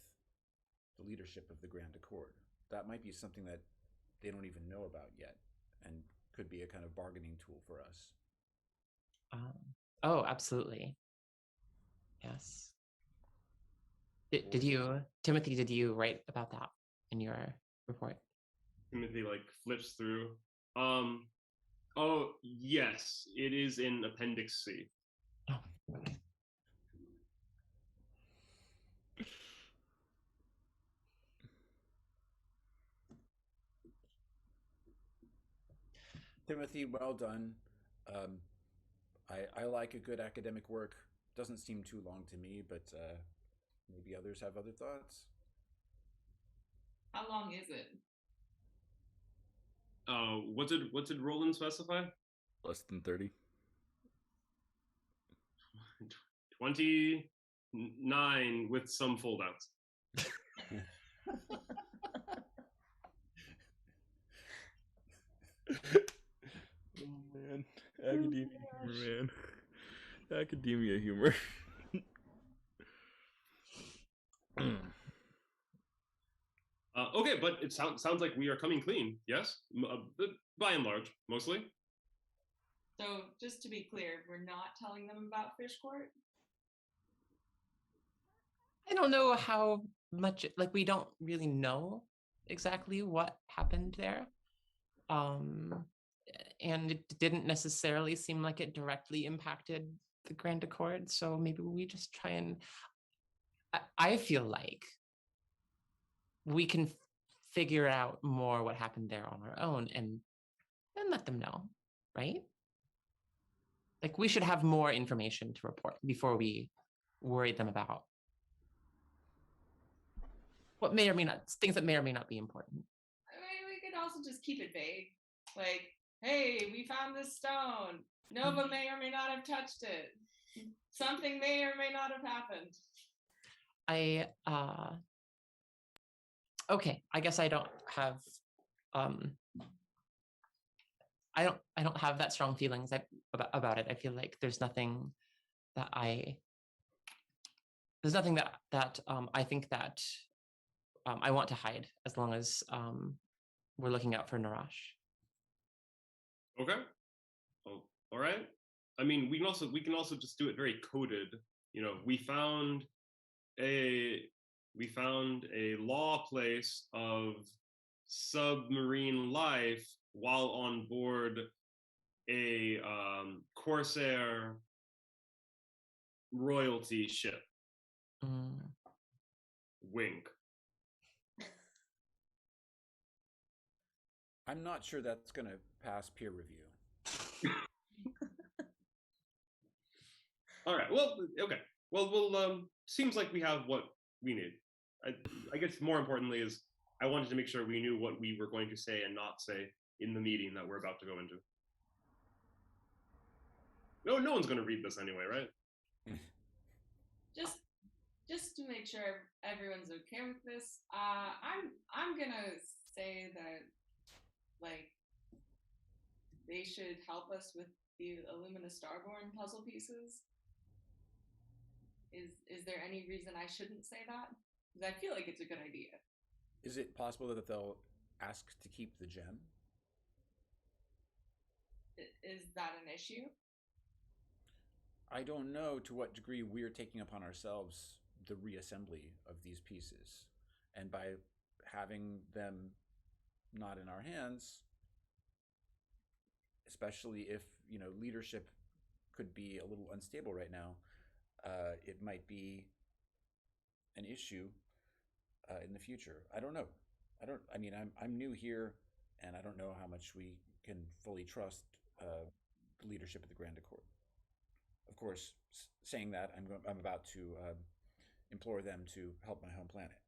the leadership of the Grand Accord. That might be something that they don't even know about yet, and could be a kind of bargaining tool for us. Oh, absolutely. Yes. Did you, Timothy, did you write about that in your report? Timothy like flips through. Oh, yes, it is in Appendix C. Oh, okay. Timothy, well done. Um, I like a good academic work. Doesn't seem too long to me, but maybe others have other thoughts. How long is it? What did Roland specify? Less than 30. 29 with some foldouts. Oh man, academia humor, man. Academia humor. Okay, but it sounds like we are coming clean. Yes, by and large, mostly. So just to be clear, we're not telling them about Fish Court? I don't know how much, like, we don't really know exactly what happened there. And it didn't necessarily seem like it directly impacted the Grand Accord. So maybe we just try and, I feel like we can figure out more what happened there on our own and let them know, right? Like, we should have more information to report before we worry them about what may or may not, things that may or may not be important. I mean, we could also just keep it vague. Like, hey, we found this stone. Nova may or may not have touched it. Something may or may not have happened. Okay, I guess I don't have I don't have that strong feelings about it. I feel like there's nothing that I I think that I want to hide, as long as we're looking out for Narash. Okay. Oh, all right. I mean, we can also just do it very coded. You know, we found a law place of submarine life while on board a Corsair royalty ship. Wink. I'm not sure that's going to pass peer review. All right. Well, okay. Well, we'll. Seems like we have what we need. I guess more importantly is I wanted to make sure we knew what we were going to say and not say in the meeting that we're about to go into. No one's going to read this anyway, right? Just to make sure everyone's okay with this, I'm gonna say that, like, they should help us with the Illumina Starborn puzzle pieces. Is there any reason I shouldn't say that? Because I feel like it's a good idea. Is it possible that they'll ask to keep the gem? Is that an issue? I don't know to what degree we're taking upon ourselves the reassembly of these pieces. And by having them not in our hands, especially if, leadership could be a little unstable right now, it might be an issue in the future. I don't know. I'm new here, and I don't know how much we can fully trust the leadership of the Grand Accord. Of course, saying that, I'm about to implore them to help my home planet.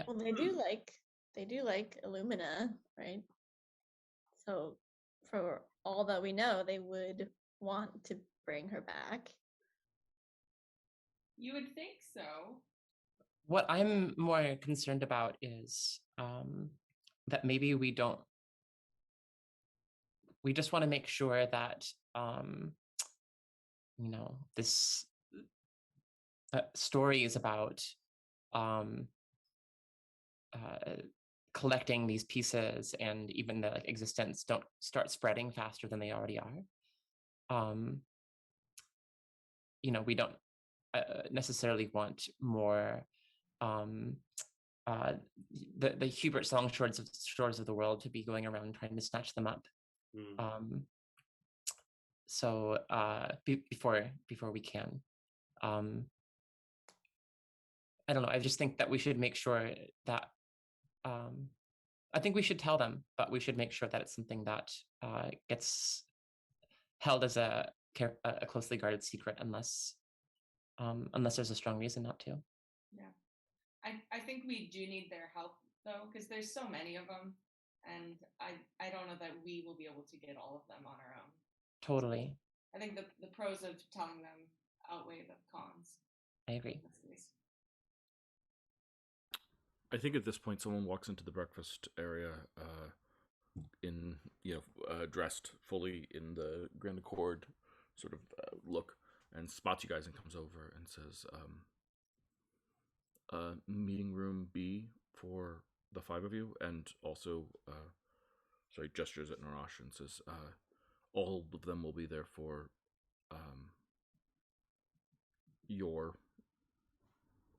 Well, they do like Illumina, right? So, for all that we know, they would want to bring her back. You would think so. What I'm more concerned about is that maybe we just want to make sure that this story is about collecting these pieces, and even the existence don't start spreading faster than they already are. We don't necessarily want more the Hubert song shores of the world to be going around trying to snatch them up. So before we can, I don't know. I just think that we should make sure that I think we should tell them, but we should make sure that it's something that gets held as a closely guarded secret, unless there's a strong reason not to. Yeah, I think we do need their help though, because there's so many of them, and I don't know that we will be able to get all of them on our own. Totally. I think the pros of telling them outweigh the cons. I agree. I think at this point, someone walks into the breakfast area, in dressed fully in the Grand Accord sort of look, and spots you guys and comes over and says, "Meeting room B for the 5 of you," and also, gestures at Narash and says, "All of them will be there for your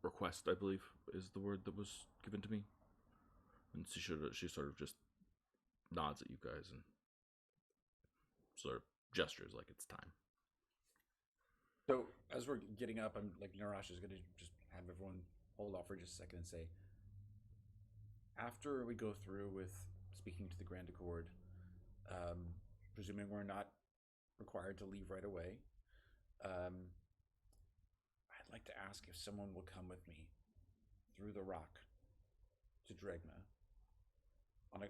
request, I believe, is the word that was given to me." And she sort of just nods at you guys and sort of gestures like it's time. So as we're getting up, I'm like, Narash is going to just have everyone hold off for just a second and say, after we go through with speaking to the Grand Accord, presuming we're not required to leave right away, I'd like to ask if someone will come with me through the rock to Dregma on a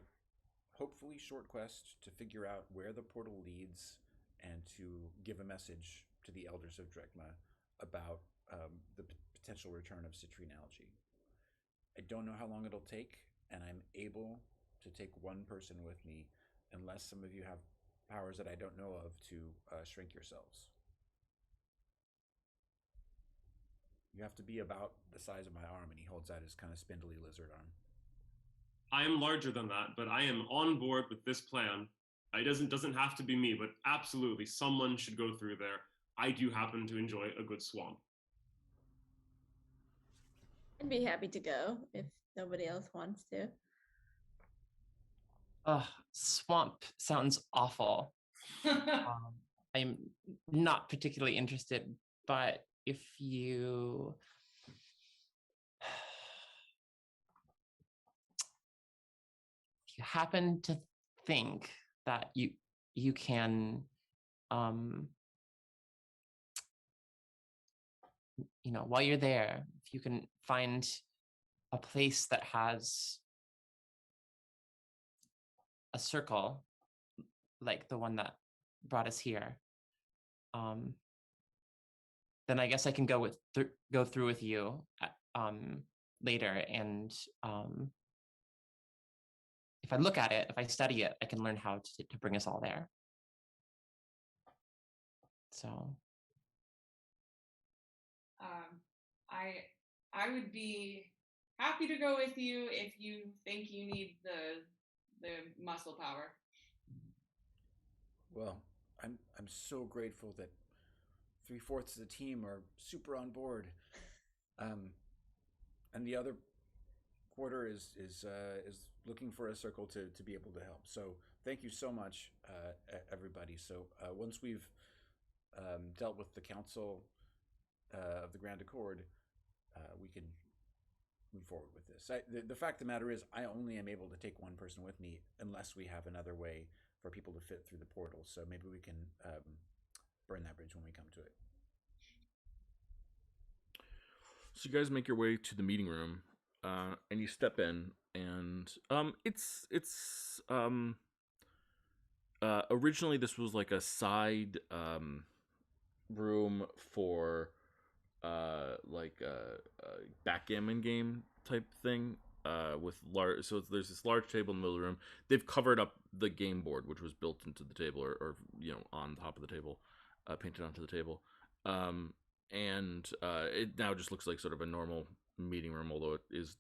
hopefully short quest to figure out where the portal leads and to give a message to the elders of Dregma about the potential return of citrine algae. I don't know how long it'll take, and I'm able to take one person with me unless some of you have powers that I don't know of to shrink yourselves. You have to be about the size of my arm, and he holds out his kind of spindly lizard arm. I am larger than that, but I am on board with this plan. It doesn't have to be me, but absolutely someone should go through there. I do happen to enjoy a good swamp. I'd be happy to go if nobody else wants to. Swamp sounds awful. I'm not particularly interested, but if you happen to think that you can while you're there, if you can find a place that has a circle like the one that brought us here, then I guess I can go through with you later, and if I look at it, if I study it, I can learn how to bring us all there. So I would be happy to go with you if you think you need the muscle power. Well, I'm so grateful that 3/4 of the team are super on board, and the other quarter is looking for a circle to be able to help. So thank you so much, everybody. So once we've dealt with the council of the Grand Accord, we can move forward with this. The fact of the matter is, I only am able to take one person with me unless we have another way for people to fit through the portal. So maybe we can burn that bridge when we come to it. So you guys make your way to the meeting room, and you step in, and it's originally this was like a side room for like a backgammon game type thing, with large. So there's this large table in the middle of the room. They've covered up the game board, which was built into the table, or on top of the table, painted onto the table. And it now just looks like sort of a normal meeting room, although it is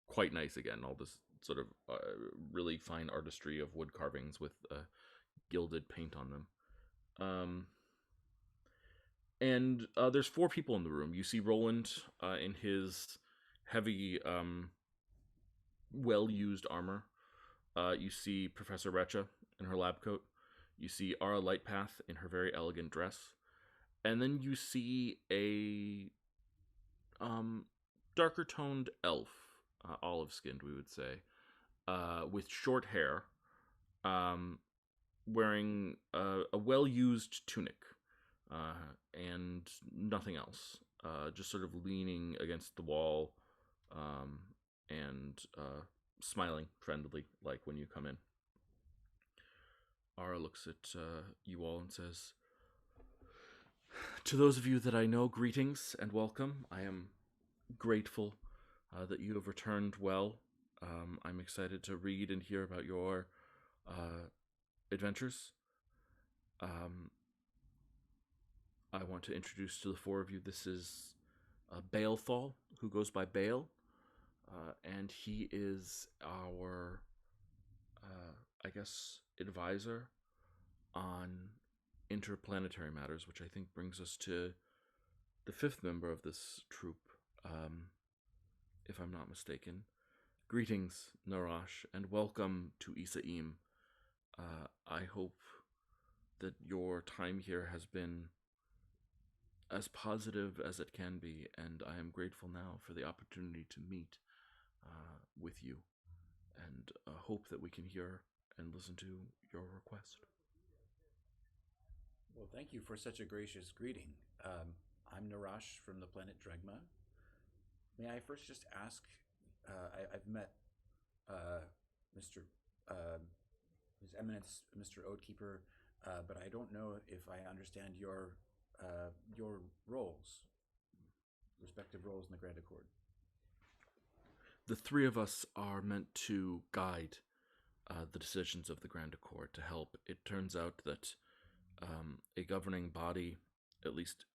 quite nice again. All this sort of really fine artistry of wood carvings with gilded paint on them. And there's 4 people in the room. You see Roland in his heavy, well-used armor. You see Professor Recha in her lab coat. You see Ara Lightpath in her very elegant dress. And then you see a darker toned elf, olive skinned, we would say, with short hair, wearing a well-used tunic, and nothing else. Just sort of leaning against the wall, and smiling friendly, like when you come in. Ara looks at you all and says, "To those of you that I know, greetings and welcome. I am grateful that you have returned well. I'm excited to read and hear about your adventures. I want to introduce to the four of you, this is Balefall, who goes by Bale, and he is our, I guess, advisor on interplanetary matters, which I think brings us to the fifth member of this troop, if I'm not mistaken. Greetings, Narash, and welcome to Isaim. I hope that your time here has been as positive as it can be, and I am grateful now for the opportunity to meet with you, and hope that we can hear and listen to your request." Well, thank you for such a gracious greeting. I'm Narash from the planet Dregma. May I first just ask? I've met Mr. His Eminence, Mr. Oathkeeper, but I don't know if I understand your roles, respective roles in the Grand Accord. The three of us are meant to guide the decisions of the Grand Accord, to help. It turns out that a governing body, at least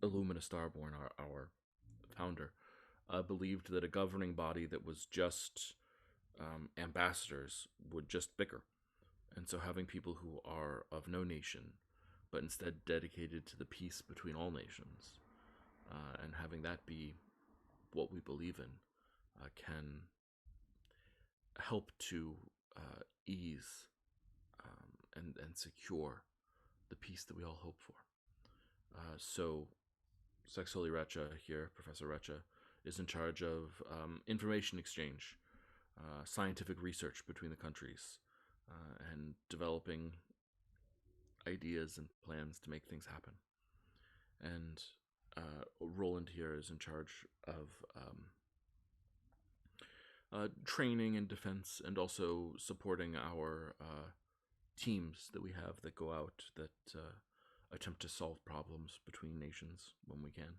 Illumina Starborn, our founder, believed that a governing body that was just ambassadors would just bicker. And so having people who are of no nation, but instead dedicated to the peace between all nations, and having that be what we believe in, can help to ease and secure the peace that we all hope for. So Sexoli Recha here, Professor Recha, is in charge of information exchange, scientific research between the countries, and developing ideas and plans to make things happen. And Roland here is in charge of training and defense, and also supporting our teams that we have that go out, that attempt to solve problems between nations when we can.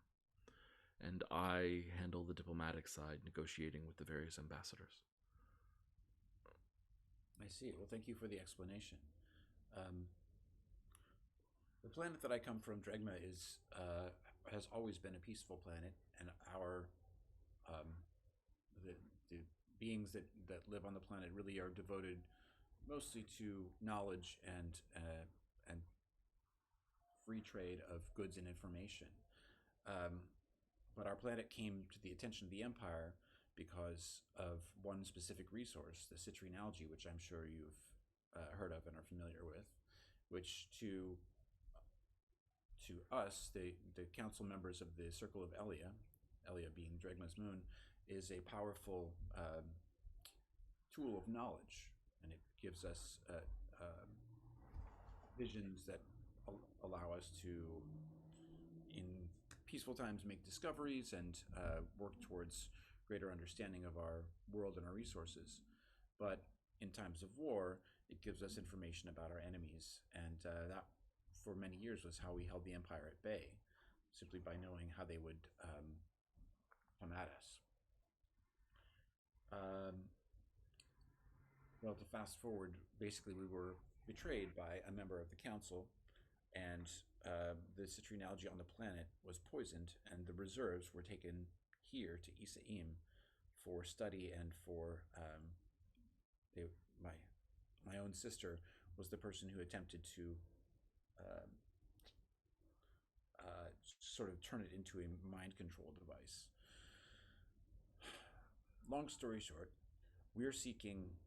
And I handle the diplomatic side, negotiating with the various ambassadors. I see. Well, thank you for the explanation. The planet that I come from, Dregma, has always been a peaceful planet, and our the beings that live on the planet really are devoted mostly to knowledge and free trade of goods and information. But our planet came to the attention of the Empire because of one specific resource, the citrine algae, which I'm sure you've heard of and are familiar with, which to us, the council members of the Circle of Elia, Elia being Dregma's moon, is a powerful tool of knowledge, and it gives us visions that allow us to, in peaceful times, make discoveries and work towards greater understanding of our world and our resources. But in times of war, it gives us information about our enemies, and that for many years was how we held the Empire at bay, simply by knowing how they would come at us. Well, to fast forward, basically we were betrayed by a member of the council, and the citrine algae on the planet was poisoned, and the reserves were taken here to Isaim for study, and for my own sister was the person who attempted to sort of turn it into a mind control device. Long story short, we're seeking,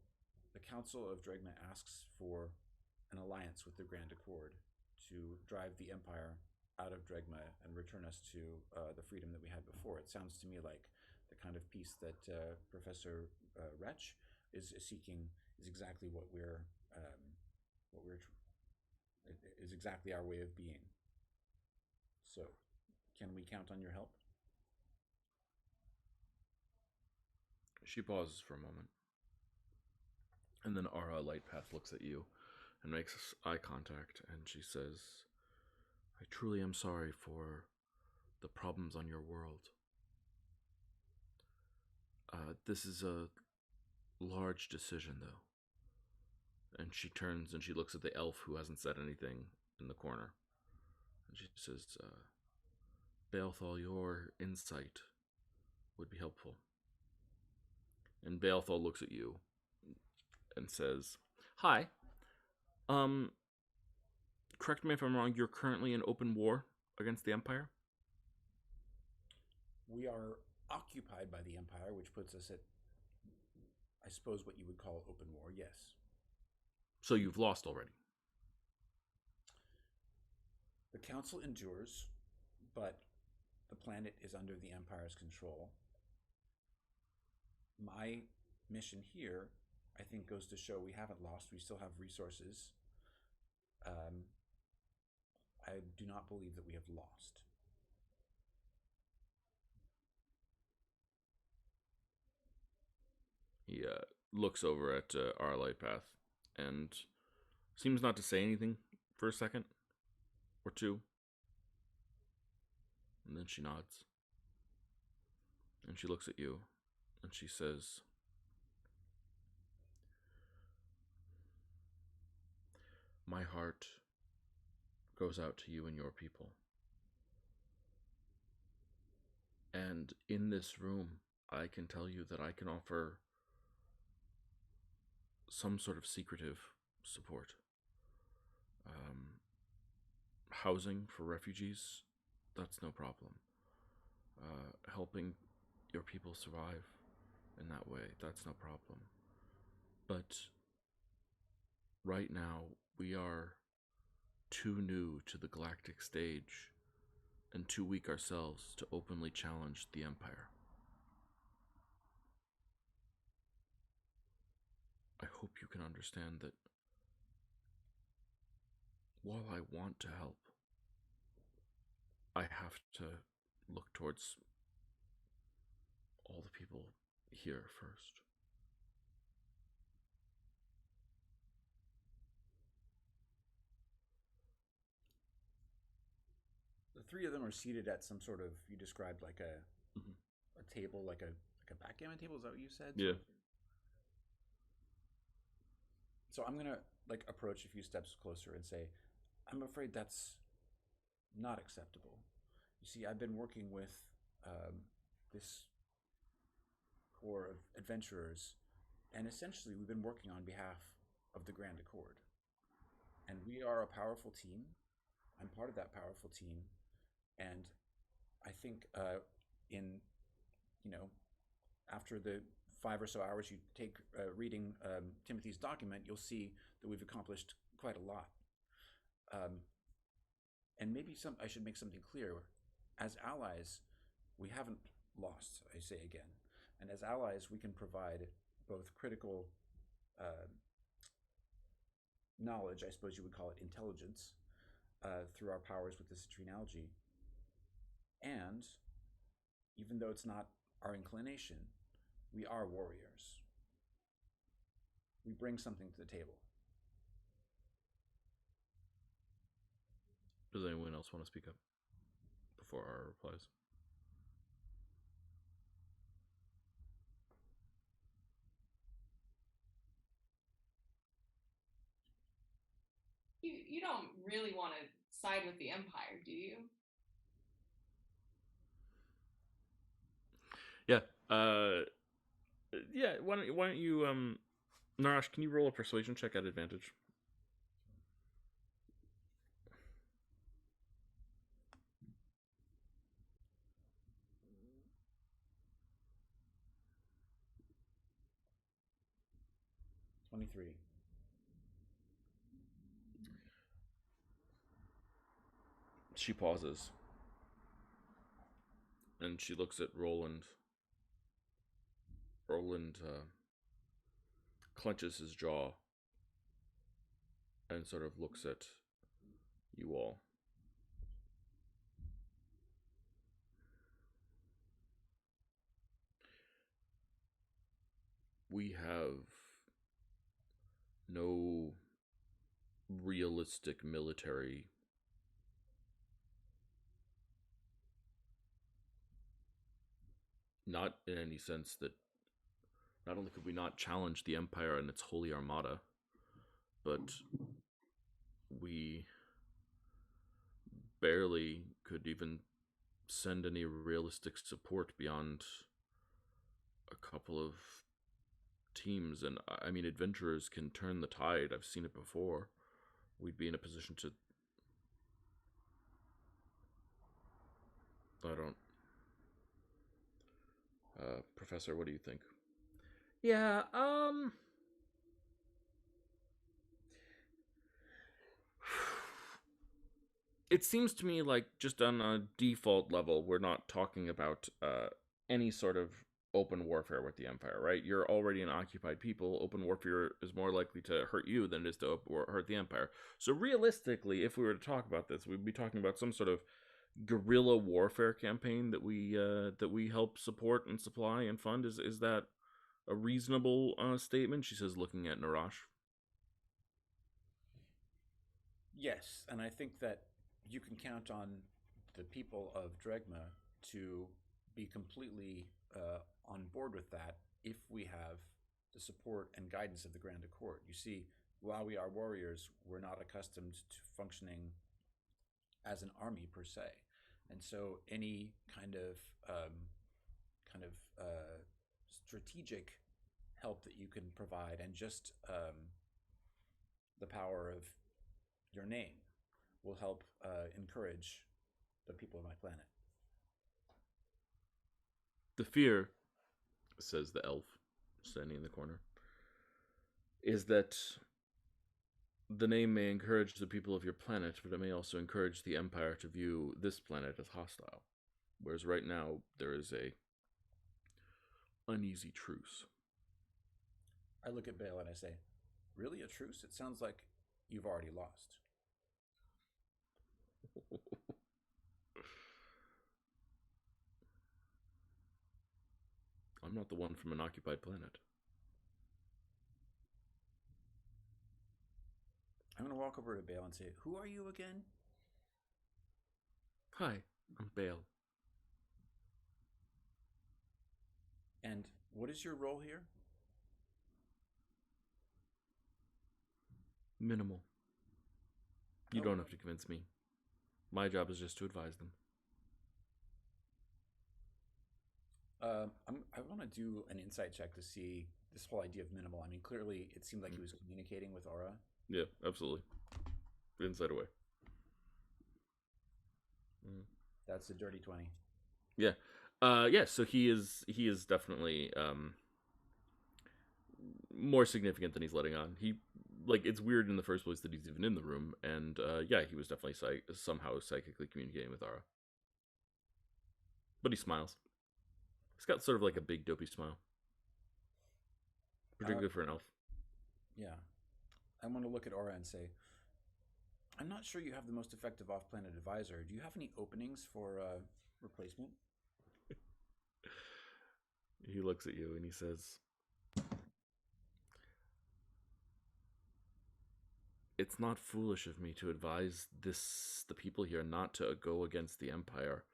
the Council of Dregma asks for an alliance with the Grand Accord to drive the Empire out of Dregma and return us to the freedom that we had before. It sounds to me like the kind of peace that Professor Wretch is seeking is exactly what we're is exactly our way of being. So, can we count on your help? She pauses for a moment. And then Ara Lightpath looks at you and makes eye contact, and she says, I truly am sorry for the problems on your world. This is a large decision, though. And she turns and she looks at the elf who hasn't said anything in the corner. And she says, Balthal, your insight would be helpful. And Balthal looks at you and says, Hi. Correct me if I'm wrong, you're currently in open war against the Empire? We are occupied by the Empire, which puts us at, I suppose, what you would call open war, yes. So you've lost already? The Council endures, but the planet is under the Empire's control. My mission here, I think, goes to show we haven't lost. We still have resources. I do not believe that we have lost. He looks over at our Lightpath and seems not to say anything for a second or two. And then she nods. And she looks at you and she says, My heart goes out to you and your people. And in this room, I can tell you that I can offer some sort of secretive support. Housing for refugees, that's no problem. Helping your people survive in that way, that's no problem. But right now, we are too new to the galactic stage and too weak ourselves to openly challenge the Empire. I hope you can understand that while I want to help, I have to look towards all the people here first. The three of them are seated at some sort of, you described like a table, like a backgammon table. Is that what you said? Yeah. So I'm gonna approach a few steps closer and say, I'm afraid that's not acceptable. You see, I've been working with this corps of adventurers, and essentially we've been working on behalf of the Grand Accord. And we are a powerful team. I'm part of that powerful team. And I think after the 5 or so hours you take reading Timothy's document, you'll see that we've accomplished quite a lot. And maybe I should make something clear. As allies, we haven't lost, I say again. And as allies, we can provide both critical knowledge, I suppose you would call it intelligence, through our powers with the citrine algae. And even though it's not our inclination, we are warriors. We bring something to the table. Does anyone else want to speak up before our replies? You don't really want to side with the Empire, do you? Yeah. Yeah. Why don't you, Narash? Can you roll a persuasion check at advantage? $23. She pauses. And she looks at Roland. Roland clenches his jaw and sort of looks at you all. We have no realistic military not in any sense that not only could we not challenge the Empire and its holy armada, but we barely could even send any realistic support beyond a couple of teams. And I mean, adventurers can turn the tide. I've seen it before. We'd be in a position to... I don't... Professor, what do you think? Yeah, It seems to me like just on a default level, we're not talking about any sort of open warfare with the Empire, right? You're already an occupied people. Open warfare is more likely to hurt you than it is to hurt the Empire. So realistically, if we were to talk about this, we'd be talking about some sort of guerrilla warfare campaign that we help support and supply and fund. Is that a reasonable statement? She says, looking at Narash. yes, and I think that you can count on the people of Dregma to be completely on board with that if we have the support and guidance of the Grand Accord. You see, while we are warriors, we're not accustomed to functioning as an army per se, and so any kind of strategic help that you can provide, and just the power of your name will help encourage the people of my planet. The fear, says the elf standing in the corner, is that the name may encourage the people of your planet, but it may also encourage the Empire to view this planet as hostile. Whereas right now, there is a uneasy truce. I look at Bale and I say, really, a truce? It sounds like you've already lost. I'm not the one from an occupied planet. I'm going to walk over to Bale and say, who are you again? Hi, I'm Bale. And what is your role here? Minimal. You Oh. don't have to convince me. My job is just to advise them. I want to do an insight check to see this whole idea of minimal. I mean, clearly it seemed like he was communicating with Aura. Yeah, absolutely. Inside away. That's a dirty 20. Yeah. So he is definitely more significant than he's letting on. It's weird in the first place that he's even in the room, and he was definitely somehow psychically communicating with Aura. But he smiles. He's got sort of like a big dopey smile. Pretty good for an elf. Yeah. I want to look at Aura and say, I'm not sure you have the most effective off-planet advisor. Do you have any openings for replacement? He looks at you and he says, it's not foolish of me to advise the people here not to go against the Empire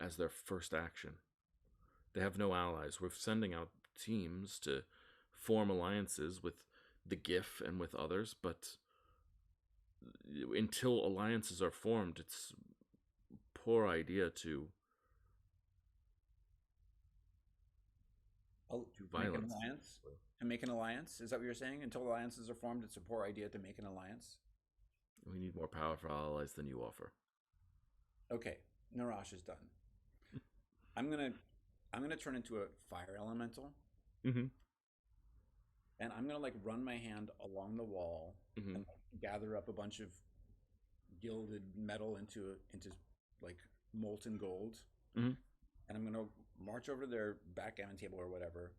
as their first action. They have no allies. We're sending out teams to form alliances with the GIF and with others, but until alliances are formed, it's a poor idea to do violence. Make an alliance? To make an alliance? Is that what you're saying? Until alliances are formed, it's a poor idea to make an alliance? We need more powerful allies than you offer. Okay, Narash is done. I'm gonna turn into a fire elemental. Mm-hmm. And I'm gonna run my hand along the wall and gather up a bunch of gilded metal into molten gold. Mm-hmm. And I'm gonna march over to their backgammon table or whatever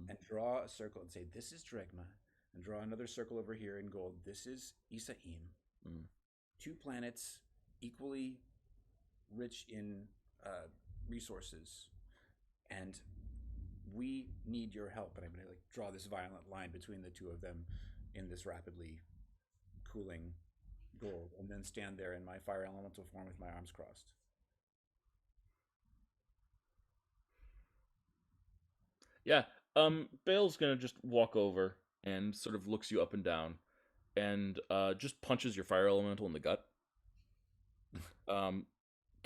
and draw a circle and say, this is Dregma. and draw another circle over here in gold. This is Isaim. Mm. 2 planets equally rich in resources, and we need your help. And I'm going to like draw this violent line between the 2 of them in this rapidly cooling gold, and then stand there in my fire elemental form with my arms crossed. Yeah. Bale's gonna just walk over and sort of looks you up and down, and just punches your fire elemental in the gut. Can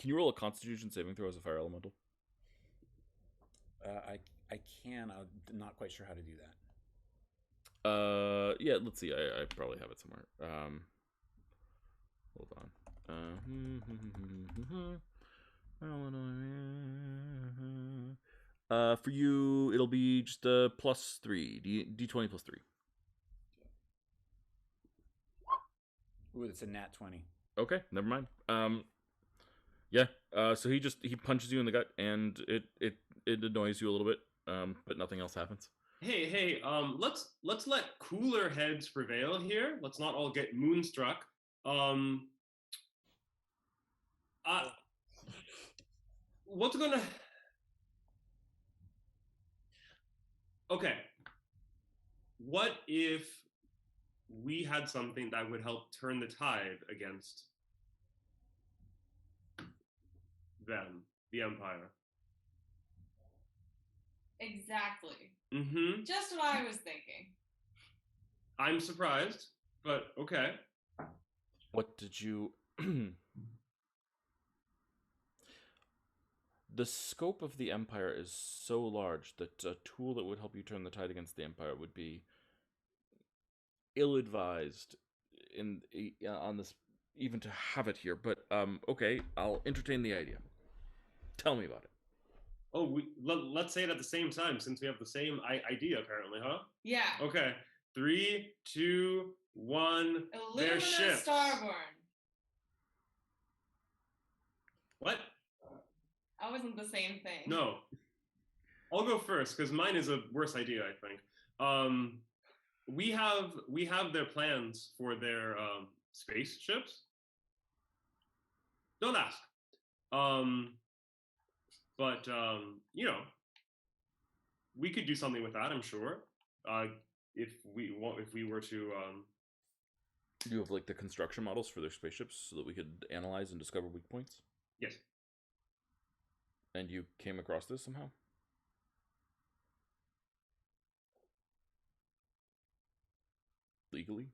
you roll a Constitution saving throw as a fire elemental? I can. I'm not quite sure how to do that. Yeah. Let's see. I probably have it somewhere. Hold on. For you, it'll be just a +3. D20 +3. Ooh, it's a nat 20. Okay, never mind. Yeah. So he punches you in the gut, and it annoys you a little bit. But nothing else happens. Hey, let's let cooler heads prevail here. Let's not all get moonstruck. What's gonna... Okay. What if we had something that would help turn the tide against them, the Empire? Exactly. Mm-hmm. Just what I was thinking. I'm surprised, but okay. What did you... The scope of the Empire is so large that a tool that would help you turn the tide against the Empire would be ill-advised on this, even to have it here. But okay, I'll entertain the idea. Tell me about it. Oh, let's say it at the same time, since we have the same idea, apparently, huh? Yeah. Okay. 3, 2, 1. Their Illumina ships. Starborn. What? That wasn't the same thing. No. I'll go first because mine is a worse idea, I think. We have their plans for their spaceships. Don't ask. But you know, we could do something with that, I'm sure. If we were to Do you have like the construction models for their spaceships so that we could analyze and discover weak points? Yes. And you came across this somehow? Legally?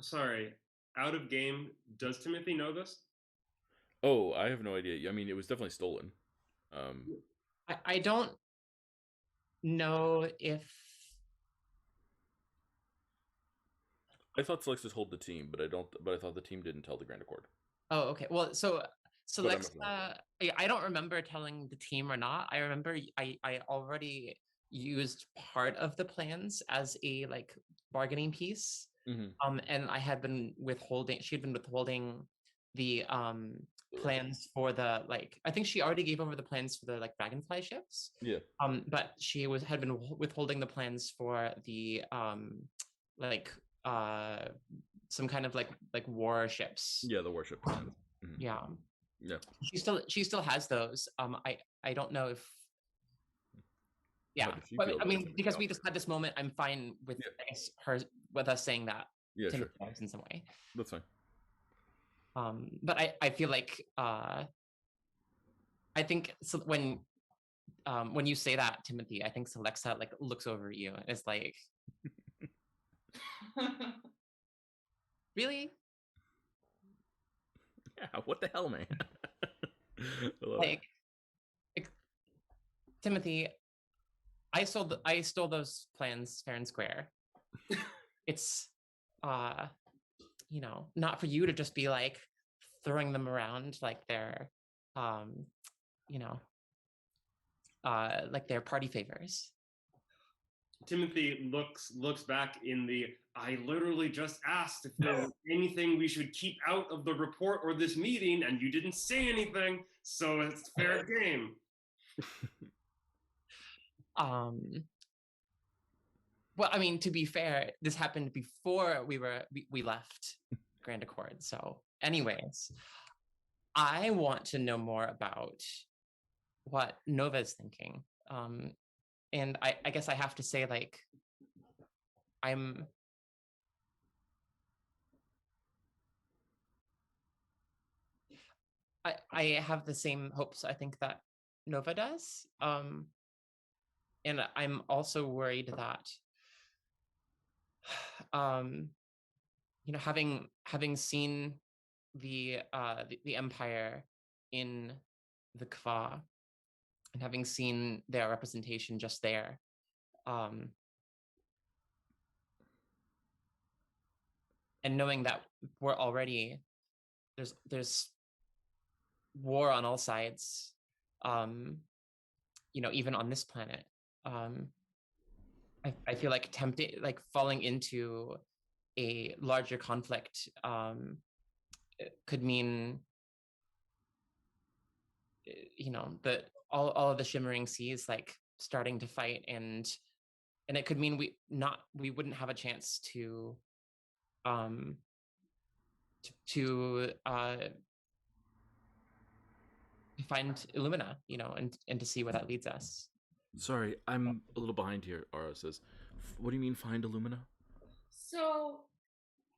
Sorry, out of game. Does Timothy know this? Oh, I have no idea. I mean, it was definitely stolen. I don't know if... I thought Celexis told the team, but I thought the team didn't tell the Grand Accord. Oh, okay. Well, so But I'm Lexa, I don't remember telling the team or not. I remember I already used part of the plans as a like bargaining piece. Mm-hmm. And I had been withholding. She had been withholding the plans for the like. I think she already gave over the plans for the like dragonfly ships. Yeah. But she had been withholding the plans for the like some kind of like warships. Yeah, the warship. Mm-hmm. Yeah. Yeah. She still has those. I don't know if... Yeah, But I mean, because we just had this moment, I'm fine with with us saying that. Yeah, to sure. in some way. That's fine. But I feel like I think so when you say that, Timothy, I think Celexa like looks over at you and is like, really? Yeah, what the hell, man? like, Timothy, I stole those plans fair and square. It's you know, not for you to just be like throwing them around like they're you know, like they're party favors. Timothy looks back in the... I literally just asked if there was anything we should keep out of the report or this meeting, and you didn't say anything, so it's fair game. Well, I mean, to be fair, this happened before we left Grand Accord. So, anyways, I want to know more about what Nova's thinking. And I guess I have to say, like, I'm I have the same hopes I think that Nova does. And I'm also worried that you know, having seen the Empire in the Kva and having seen their representation just there, and knowing that we're already there's war on all sides, you know, even on this planet. I feel like tempted, like falling into a larger conflict could mean, you know, that all of the shimmering seas like starting to fight, and it could mean we wouldn't have a chance to um to find Illumina, you know, and to see where that leads us. Sorry, I'm a little behind here, Ara says. What do you mean find Illumina? So,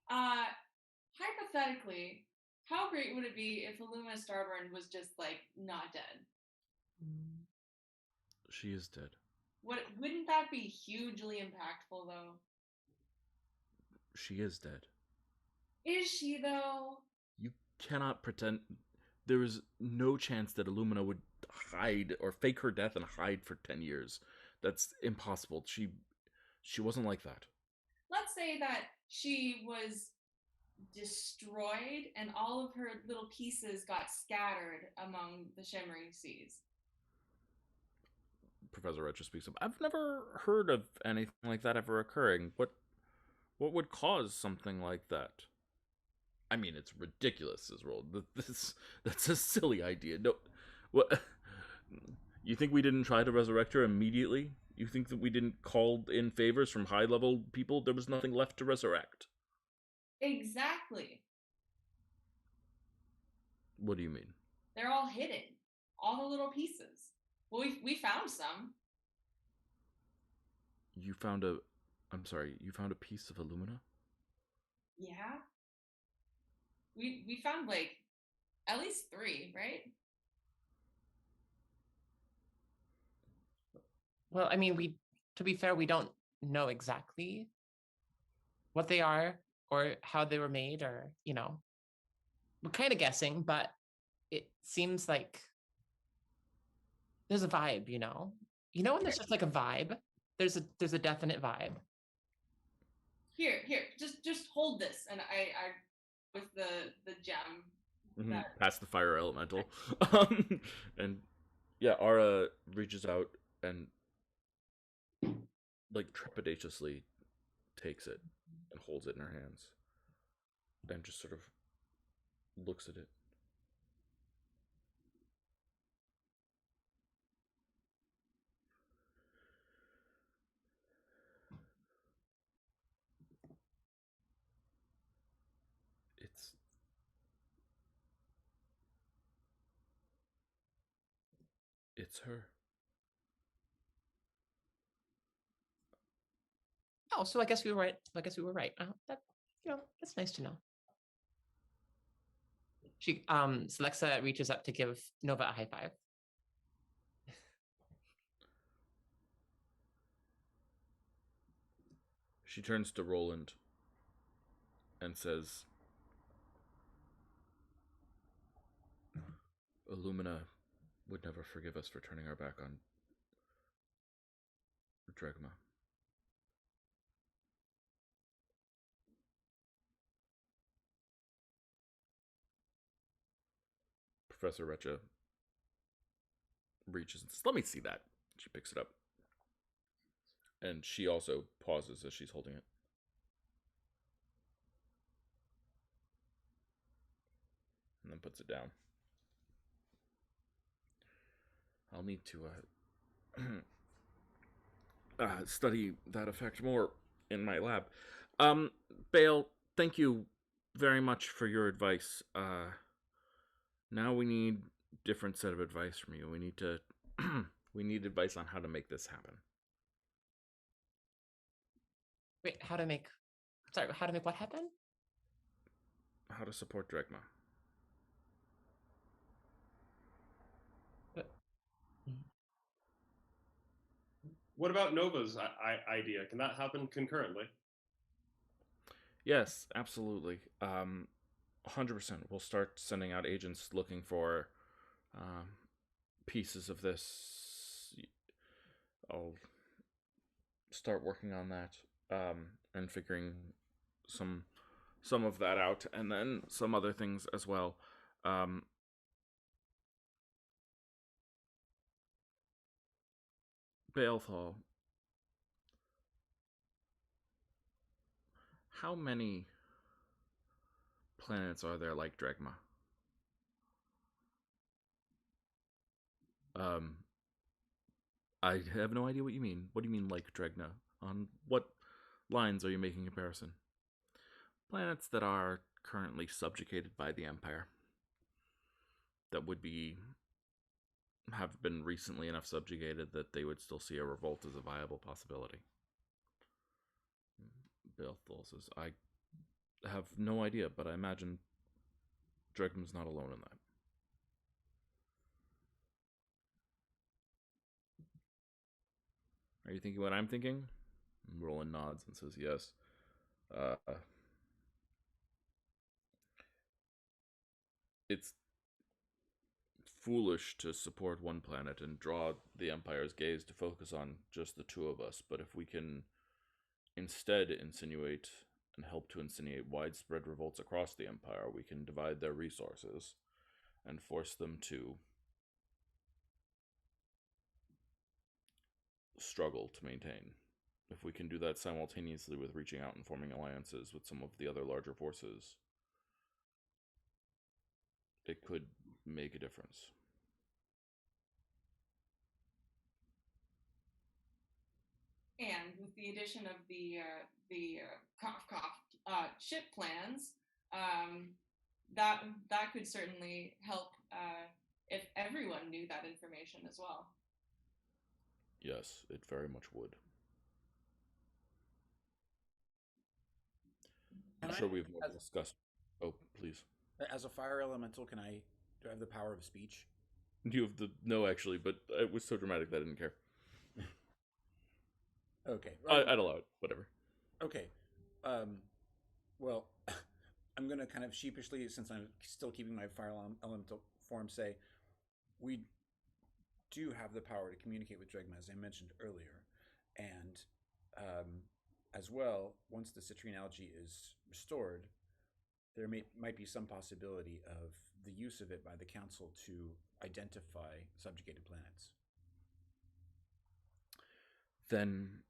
hypothetically, how great would it be if Illumina Starburn was just like not dead? She is dead. Wouldn't that be hugely impactful though? She is dead. Is she though? You cannot pretend. There is no chance that Illumina would hide or fake her death and hide for 10 years. That's impossible. She wasn't like that. Let's say that she was destroyed and all of her little pieces got scattered among the shimmering seas. Professor Retro speaks up. I've never heard of anything like that ever occurring. What would cause something like that? I mean, it's ridiculous, as well. That's a silly idea. No, what? You think we didn't try to resurrect her immediately? You think that we didn't call in favors from high-level people? There was nothing left to resurrect. Exactly. What do you mean? They're all hidden. All the little pieces. Well, we found some. You found a... I'm sorry, you found a piece of Illumina? Yeah. We found like at least 3, right? Well, I mean, to be fair, we don't know exactly what they are or how they were made, or, you know, we're kind of guessing, but it seems like there's a vibe, you know, when there's just like a vibe, there's a definite vibe. Here, just hold this, and I with the gem. Mm-hmm. Past the fire elemental. And yeah, Ara reaches out and like trepidatiously takes it and holds it in her hands and just sort of looks at it. It's her. Oh, so I guess we were right. That, that's nice to know. She Celexa reaches up to give Nova a high five. She turns to Roland and says, Illumina would never forgive us for turning our back on Dregma. Professor Recha reaches and says, let me see that. She picks it up. And she also pauses as she's holding it. And then puts it down. I'll need to study that effect more in my lab. Um, Bale, thank you very much for your advice. Now we need different set of advice from you. We need to we need advice on how to make this happen. Wait, how to make what happen? How to support Dregma. What about Nova's idea? Can that happen concurrently? Yes, absolutely. 100%. We'll start sending out agents looking for pieces of this. I'll start working on that and figuring some of that out, and then some other things as well. Balethal, how many planets are there like Dregma? I have no idea what you mean. What do you mean like Dregna? On what lines are you making comparison? Planets that are currently subjugated by the Empire. That would have been recently enough subjugated that they would still see a revolt as a viable possibility. Balethal says, I have no idea, but I imagine Dregma's not alone in that. Are you thinking what I'm thinking? Roland nods and says yes. It's foolish to support one planet and draw the Empire's gaze to focus on just the two of us, but if we can instead insinuate and help to insinuate widespread revolts across the Empire, we can divide their resources and force them to struggle to maintain. If we can do that simultaneously with reaching out and forming alliances with some of the other larger forces, it could make a difference. And with the addition of the ship plans, that could certainly help if everyone knew that information as well. Yes, it very much would. I'm sure we've discussed. Oh, please. As a fire elemental, do I have the power of speech? You have the no, actually, but it was so dramatic that I didn't care. Okay, I'd allow it. Whatever. Okay, well, I'm gonna kind of sheepishly, since I'm still keeping my fire elemental form, say we do have the power to communicate with Dregma, as I mentioned earlier, and as well, once the citrine algae is restored, there might be some possibility of the use of it by the council to identify subjugated planets. Then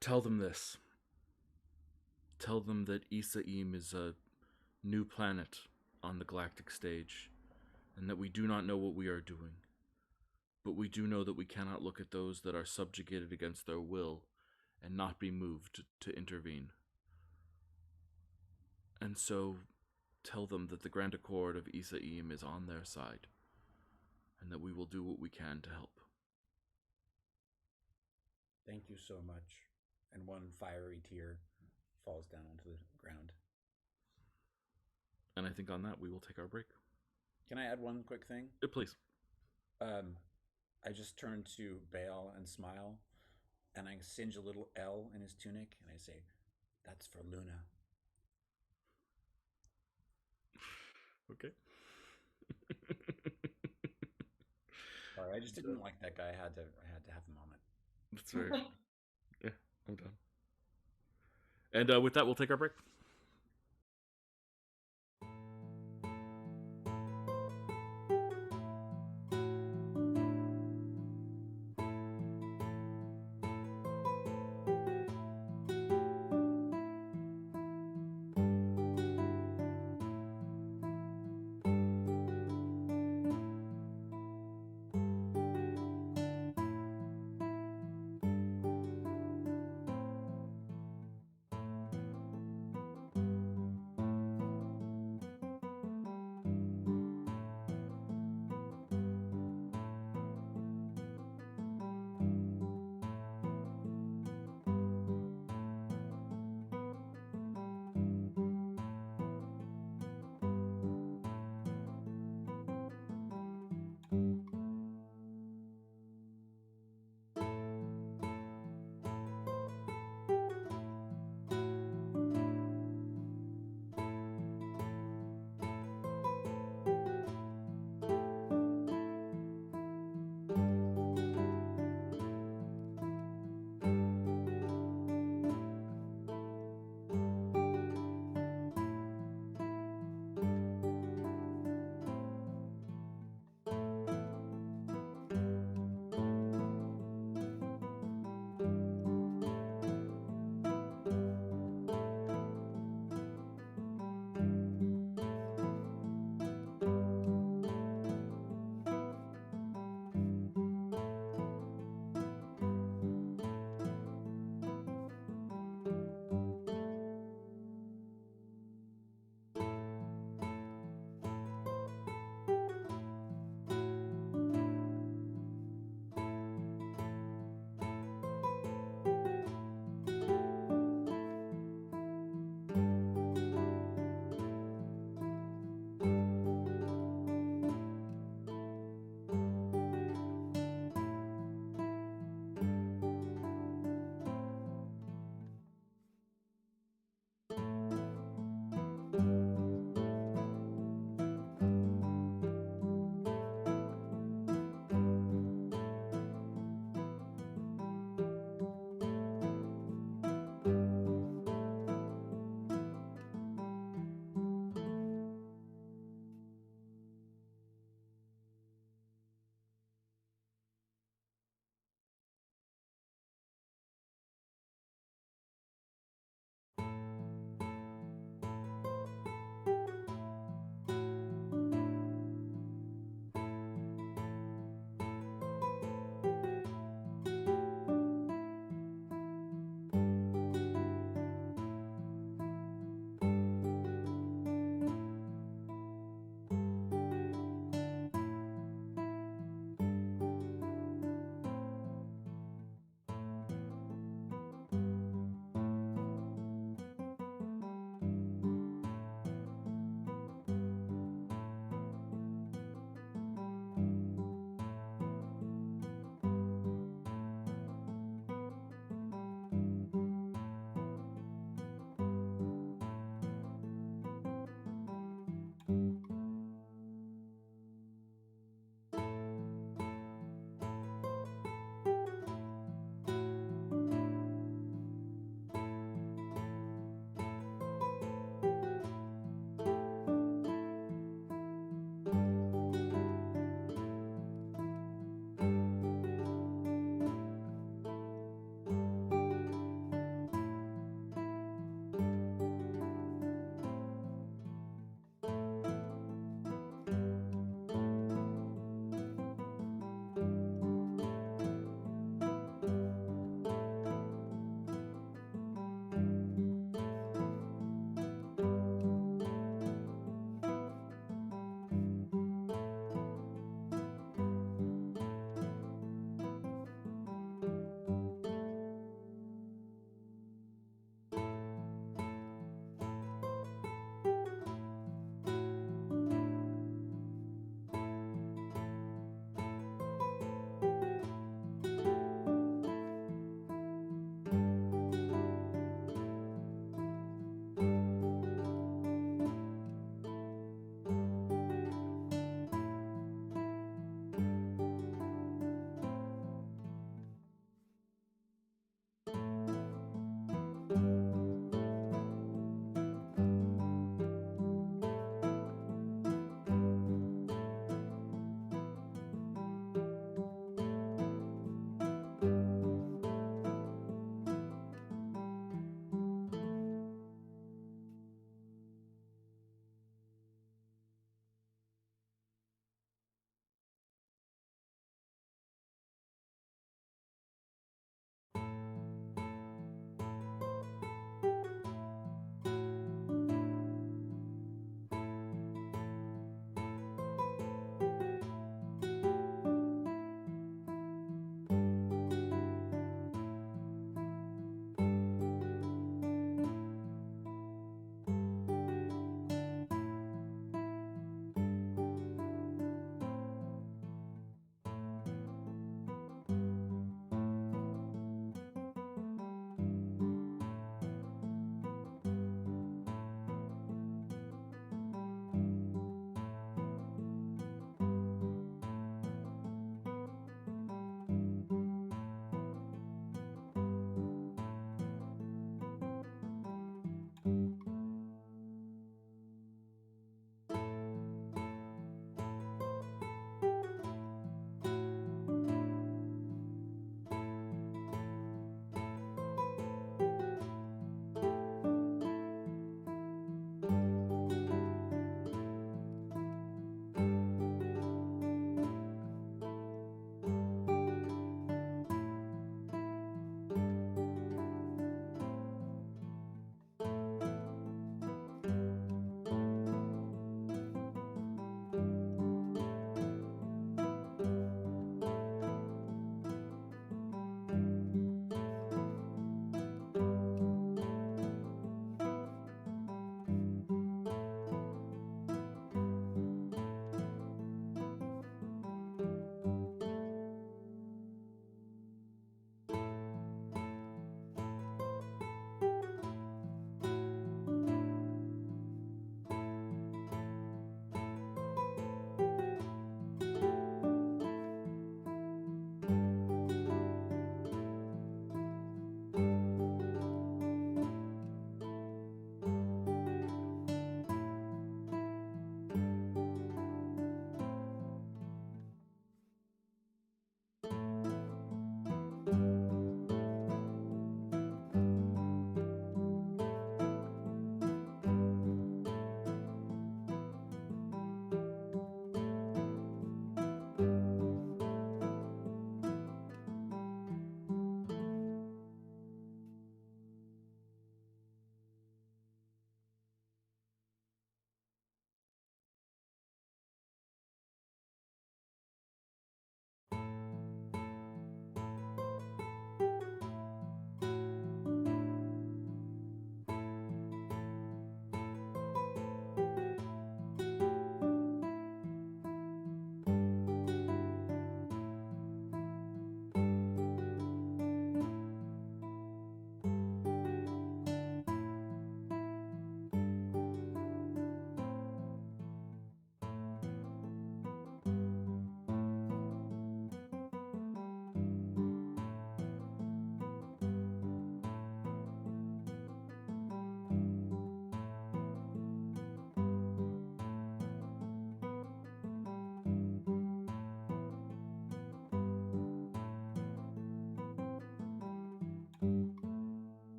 tell them this. Tell them that Isaim is a new planet on the galactic stage, and that we do not know what we are doing. But we do know that we cannot look at those that are subjugated against their will and not be moved to intervene. And so tell them that the Grand Accord of Isaim is on their side, and that we will do what we can to help. Thank you so much. And one fiery tear falls down onto the ground. And I think on that we will take our break. Can I add one quick thing? Please. I just turn to Baal and smile, and I singe a little L in his tunic, and I say, "That's for Luna." Okay. Sorry, I just didn't like that guy. I had to have the moment. That's very. Yeah, I'm done. And with that, we'll take our break.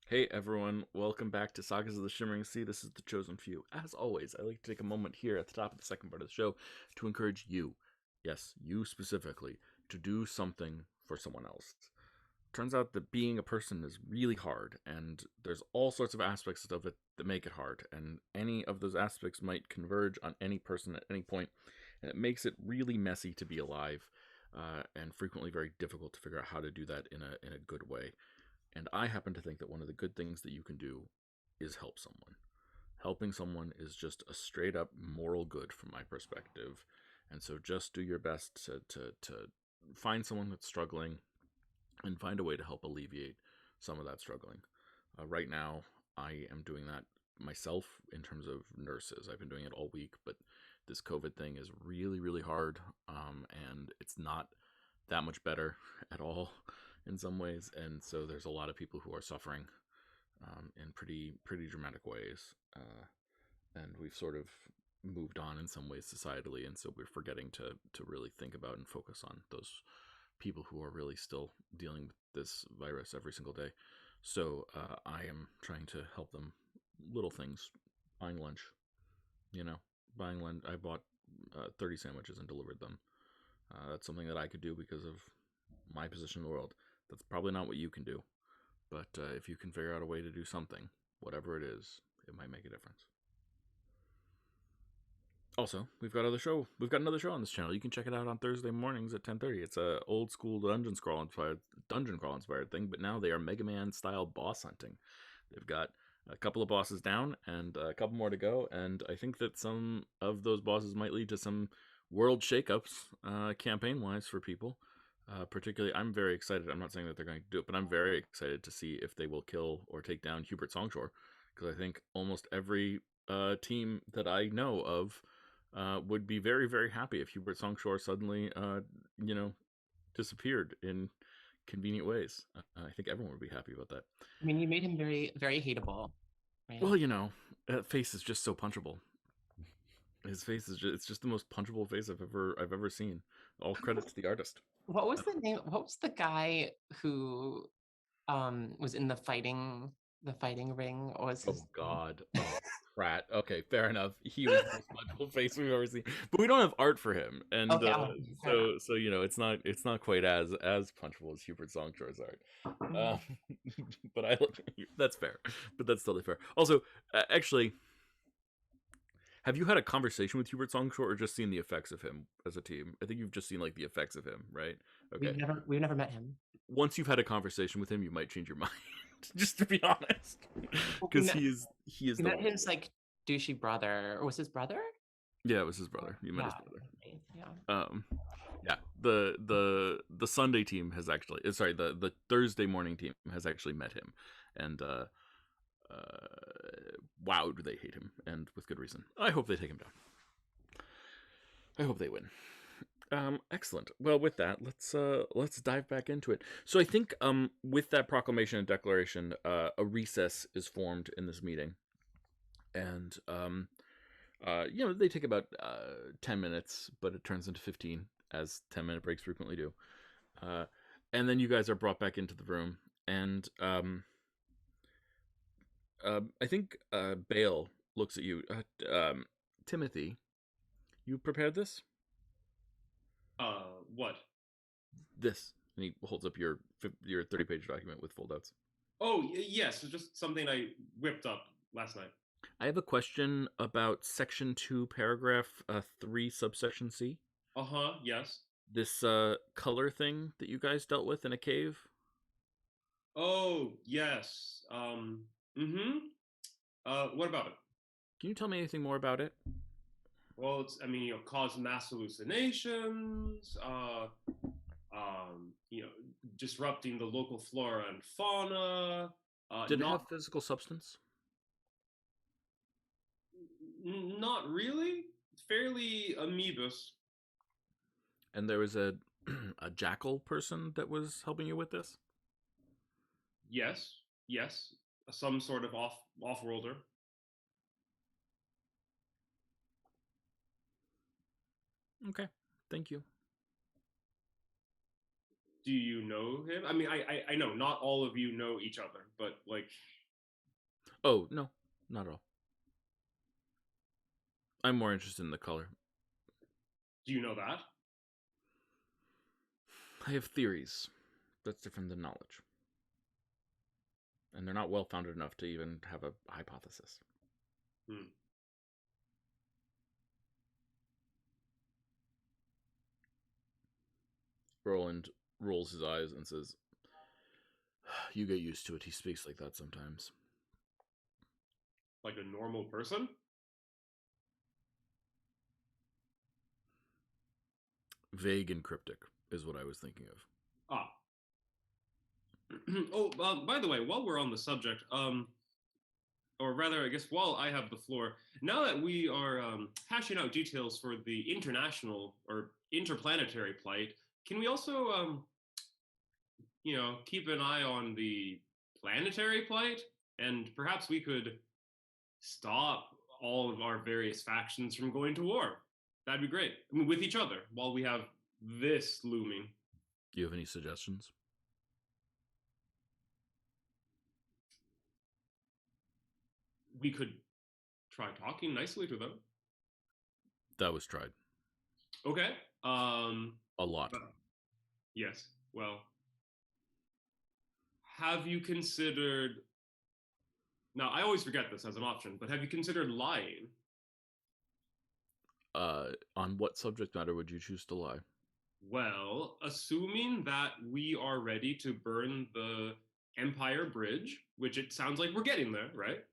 Hey everyone, welcome back to Sagas of the Shimmering Sea. This is the Chosen Few. As always, I like to take a moment here at the top of the second part of the show to encourage you, yes, you specifically, to do something for someone else. Turns out that being a person is really hard, and there's all sorts of aspects of it that make it hard, and any of those aspects might converge on any person at any point, and it makes it really messy to be alive, and frequently very difficult to figure out how to do that in a good way. And I happen to think that one of the good things that you can do is help someone. Helping someone is just a straight up moral good from my perspective. And so just do your best to find someone that's struggling and find a way to help alleviate some of that struggling. Right now, I am doing that myself in terms of nurses. I've been doing it all week, but this COVID thing is really, really hard, and it's not that much better at all in some ways. And so there's a lot of people who are suffering in pretty dramatic ways, and we've sort of moved on in some ways societally, and so we're forgetting to really think about and focus on those people who are really still dealing with this virus every single day. So I am trying to help them. Little things, buying lunch, you know, buying lunch. I bought 30 sandwiches and delivered them. That's something that I could do because of my position in the world. That's probably not what you can do, but if you can figure out a way to do something, whatever it is, it might make a difference. Also, we've got another show on this channel. You can check it out on Thursday mornings at 10:30. It's a old school dungeon crawl inspired thing, but now they are Mega Man style boss hunting. They've got a couple of bosses down and a couple more to go, and I think that some of those bosses might lead to some world shakeups campaign wise for people. Particularly, I'm very excited. I'm not saying that they're going to do it, but I'm very excited to see if they will kill or take down Hubert Songshore, because I think almost every team that I know of would be very, very happy if Hubert Songshore suddenly, disappeared in convenient ways. I think everyone would be happy about that. I mean, you made him very, very hateable, right? Well, that face is just so punchable. His face is just—it's just the most punchable face I've ever seen. All credit to the artist. What was the name? What was the guy who was in the fighting ring? What was Oh his name? God. Oh, Pratt. Okay, fair enough. He was the most punchable face we've ever seen, but we don't have art for him, and Okay, fair enough. so it's not quite as punchable as Hubert Songshaw's art. Um, but that's fair, but that's totally fair. Also, actually, have you had a conversation with Hubert Songshore or just seen the effects of him as a team? I think you've just seen like the effects of him, right? Okay. We've never met him. Once you've had a conversation with him, you might change your mind. Just to be honest, Well, because he is we the met one. his like douchey brother, or was his brother? Yeah, it was his brother. You met his Yeah, brother. yeah. Yeah. The Sunday team has actually, sorry, the Thursday morning team has actually met him, and wow, do they hate him, and with good reason. I hope they take him down. I hope they win. Excellent. Well, with that, let's dive back into it. So I think with that proclamation and declaration, a recess is formed in this meeting, and they take about 10 minutes, but it turns into 15, as 10-minute breaks frequently do. And then you guys are brought back into the room, and I think Bale looks at you. Timothy, you prepared this? What? This. And he holds up your 30-page document with foldouts. Oh, yes, it's just something I whipped up last night. I have a question about Section 2, Paragraph 3, Subsection C. Yes. This color thing that you guys dealt with in a cave. Oh, yes. What about it? Can you tell me anything more about it? Well, cause mass hallucinations, disrupting the local flora and fauna. Did it have physical substance? Not really. Fairly amoebus. And there was a jackal person that was helping you with this? Yes. Some sort of off-worlder. Okay, thank you. Do you know him? I mean, I know not all of you know each other, but like, Oh, no, not at all. I'm more interested in the color. Do you know that? I have theories. That's different than knowledge. And they're not well founded enough to even have a hypothesis. Hmm. Roland rolls his eyes and says, "You get used to it. He speaks like that sometimes." Like a normal person? Vague and cryptic is what I was thinking of. Ah. Oh, by the way, while we're on the subject, or rather, I guess while I have the floor, now that we are hashing out details for the international or interplanetary flight, can we also, keep an eye on the planetary flight? And perhaps we could stop all of our various factions from going to war. That'd be great. I mean, with each other while we have this looming. Do you have any suggestions? We could try talking nicely to them. That was tried. Okay. A lot. Yes. Well, have you considered? Now, I always forget this as an option, but have you considered lying? On what subject matter would you choose to lie? Well, assuming that we are ready to burn the Empire Bridge, which it sounds like we're getting there, right?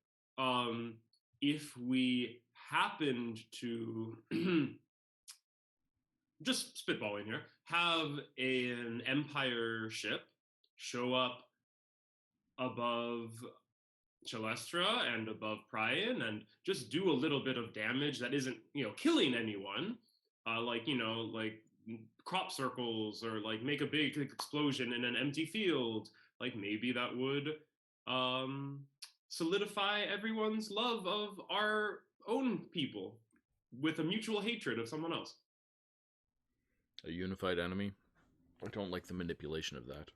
If we happened to just spitballing here, have an Empire ship show up above Chalestra and above Prion and just do a little bit of damage that isn't, killing anyone, like crop circles or like make a big explosion in an empty field, like maybe that would solidify everyone's love of our own people with a mutual hatred of someone else. A unified enemy? I don't like the manipulation of that.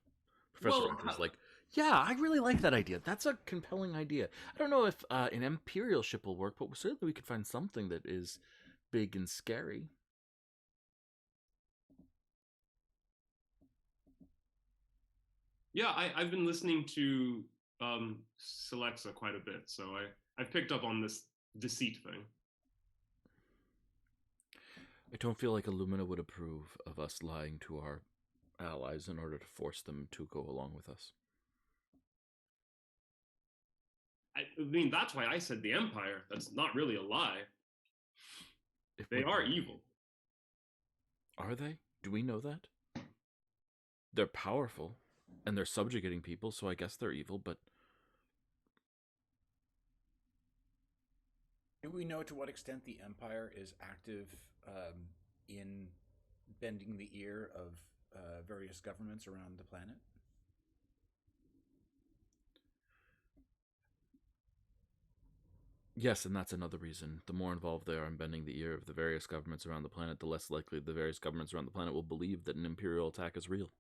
Professor Well, Hunter's like, yeah, I really like that idea. That's a compelling idea. I don't know if an Imperial ship will work, but certainly we could find something that is big and scary. yeah, I've been listening to Celexa quite a bit, so I've picked up on this deceit thing. I don't feel like Illumina would approve of us lying to our allies in order to force them to go along with us. I mean, that's why I said the Empire. That's not really a lie. They are evil. Are they? Do we know that? They're powerful, and they're subjugating people, so I guess they're evil, but... Do we know to what extent the Empire is active in bending the ear of various governments around the planet? Yes, and that's another reason. The more involved they are in bending the ear of the various governments around the planet, the less likely the various governments around the planet will believe that an Imperial attack is real.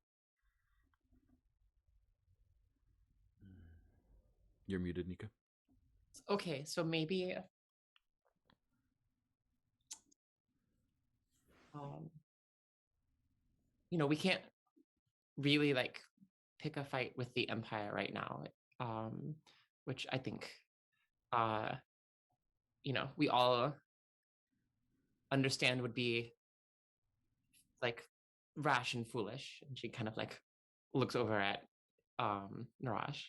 You're muted, Nika. Okay, so maybe we can't really like pick a fight with the Empire right now, which I think we all understand would be like rash and foolish. And she kind of like looks over at Narash.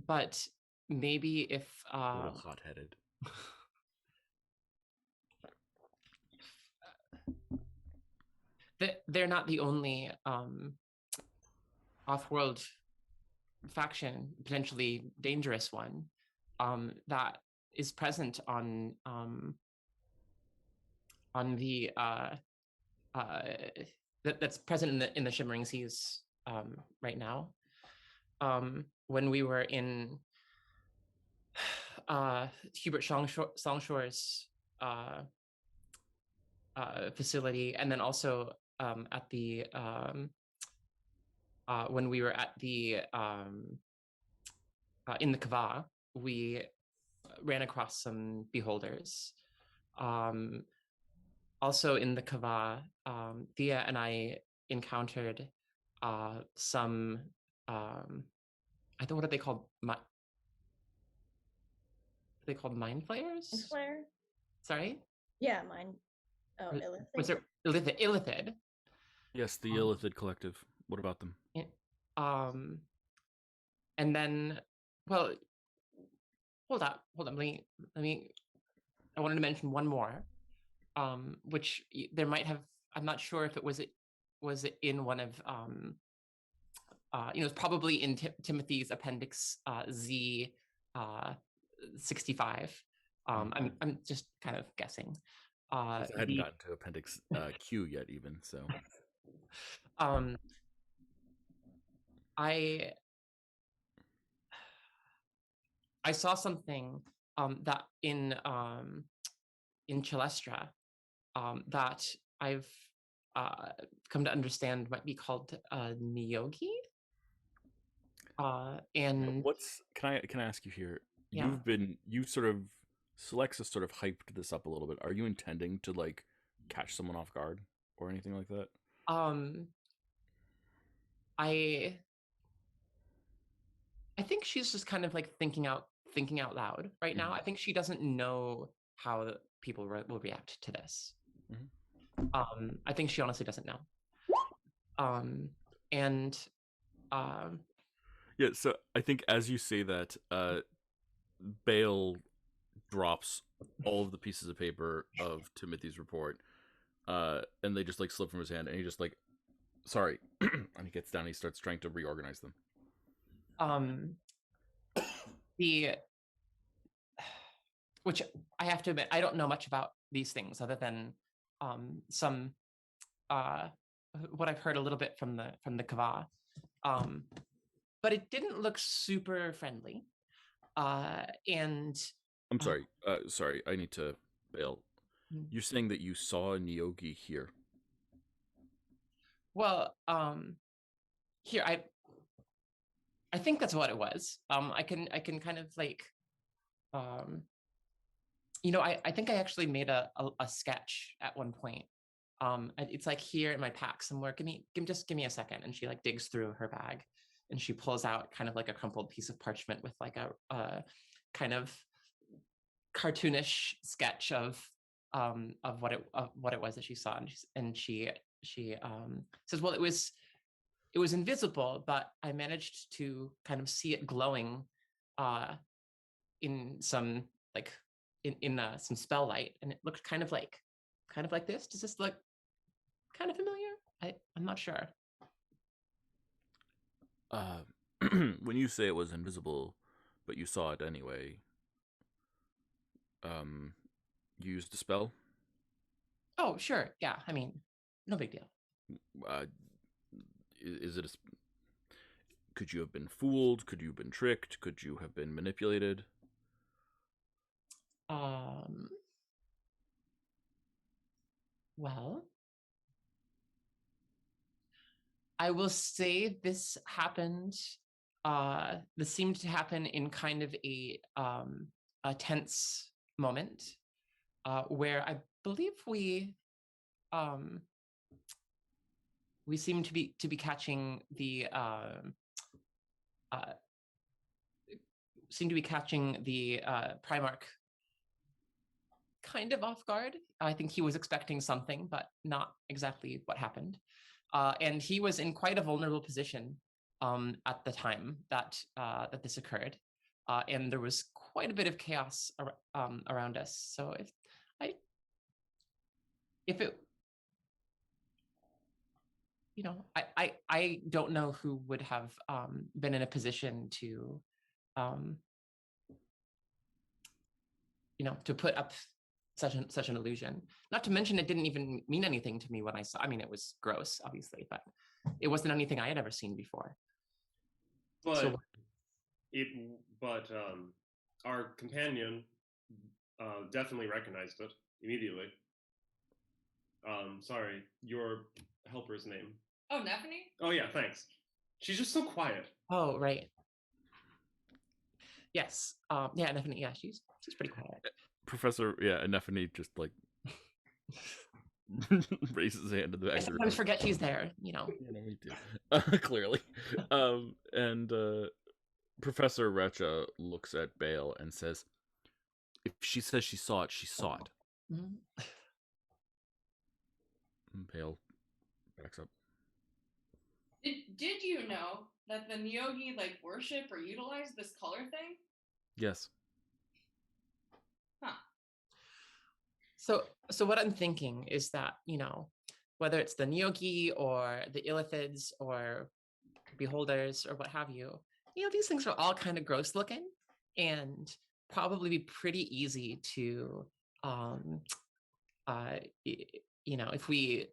But maybe if A little hot-headed. they're not the only off-world faction, potentially dangerous one, that is present on the that's present in the Shimmering Seas right now. When we were in Hubert Songshore's facility, and then also at the when we were at the in the Kava, we ran across some beholders. Also in the Kava, Thea and I encountered some, I think, what are they called? Are they called mind flayers? Flare? Sorry? Yeah, mine. Oh, illithid. Was it illithid? Yes, the Illithid Collective. What about them? And then, well, hold up. Let me. I wanted to mention one more, which there might have. I'm not sure if it was in one of it's probably in Timothy's Appendix Z 65. I'm just kind of guessing. I hadn't gotten to Appendix Q yet, even so. I saw something that in Chalestra that I've come to understand might be called Niyogi. And can I ask you here? Yeah. Selexa sort of hyped this up a little bit. Are you intending to like catch someone off guard or anything like that? I think she's just kind of like thinking out loud right now. I think she doesn't know how people will react to this. I think she honestly doesn't know. Yeah, so I think as you say that, Bale drops all of the pieces of paper of Timothy's report, and they just like slip from his hand, and he just like, sorry, and he gets down, and he starts trying to reorganize them. Which I have to admit, I don't know much about these things other than some what I've heard a little bit from the Kava, but it didn't look super friendly. And I'm sorry, I need to bail. You're saying that you saw a Niyogi here? Well, here I think that's what it was. I can kind of like, I think I actually made a sketch at one point. It's like here in my pack somewhere. Give me a second. And she like digs through her bag, and she pulls out kind of like a crumpled piece of parchment with like a kind of cartoonish sketch of what it was that she saw, and she says, well, it was invisible, but I managed to kind of see it glowing in some like in some spell light, and it looked kind of like this. Does this look kind of familiar? I'm not sure. When you say it was invisible, but you saw it anyway, you used a spell? Oh, sure. Yeah, I mean, no big deal. Is it could you have been fooled? Could you have been tricked? Could you have been manipulated? Well, I will say this happened. This seemed to happen in kind of a tense moment, where I believe we seem to be catching the Primarch kind of off guard. I think he was expecting something, but not exactly what happened. And he was in quite a vulnerable position at the time that this occurred, and there was quite a bit of chaos around us. So if it, I don't know who would have been in a position to, to put up such an illusion. Not to mention, it didn't even mean anything to me when I saw. I mean, it was gross, obviously, but it wasn't anything I had ever seen before. But our companion definitely recognized it immediately. Sorry, your helper's name. Oh, Nephany? Oh yeah, thanks. She's just so quiet. Oh, right. Yes. Yeah, definitely. Yeah, she's pretty quiet. Professor, Anephany just like raises his hand in the back I of the sometimes room. forget she's there, you know. Me too. Clearly. And Professor Recha looks at Bale and says, if she says she saw it, she saw it. Mhm. And Bale backs up. Did you know that the Nyogi like worship or utilize this color thing? Yes. Huh. So what I'm thinking is that, you know, whether it's the Nyogi or the Illithids or beholders or what have you, these things are all kind of gross looking and probably be pretty easy to, if we,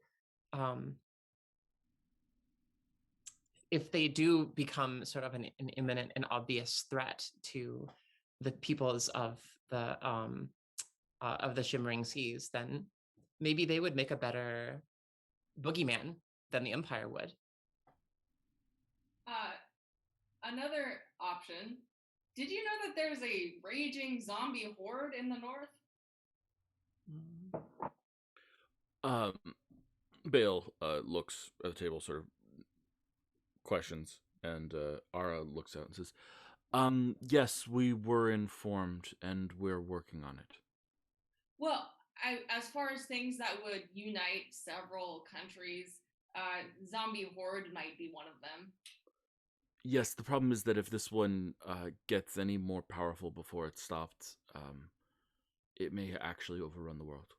if they do become sort of an imminent and obvious threat to the peoples of the Shimmering Seas, then maybe they would make a better boogeyman than the Empire would. Another option. Did you know that there's a raging zombie horde in the north? Bale looks at the table, sort of questions, and Ara looks out and says, yes, we were informed, and we're working on it. Well, as far as things that would unite several countries, zombie horde might be one of them. Yes, the problem is that if this one gets any more powerful before it's stopped, it may actually overrun the world.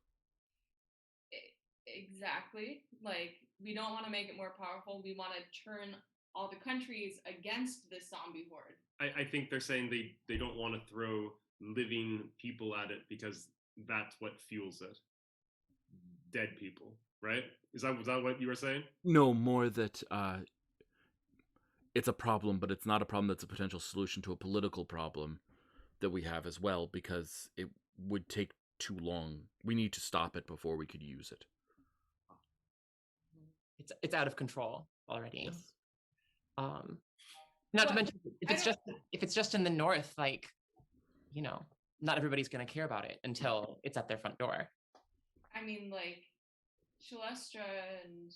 Exactly. Like, we don't want to make it more powerful. We want to turn all the countries against this zombie horde. I think they're saying they don't want to throw living people at it because that's what fuels it. Dead people, right? Was that what you were saying? No, more that it's a problem, but it's not a problem that's a potential solution to a political problem that we have as well, because it would take too long. We need to stop it before we could use it. It's out of control already. Yes. Not to mention, if it's just in the north, like, not everybody's going to care about it until it's at their front door. I mean, like, Celestra and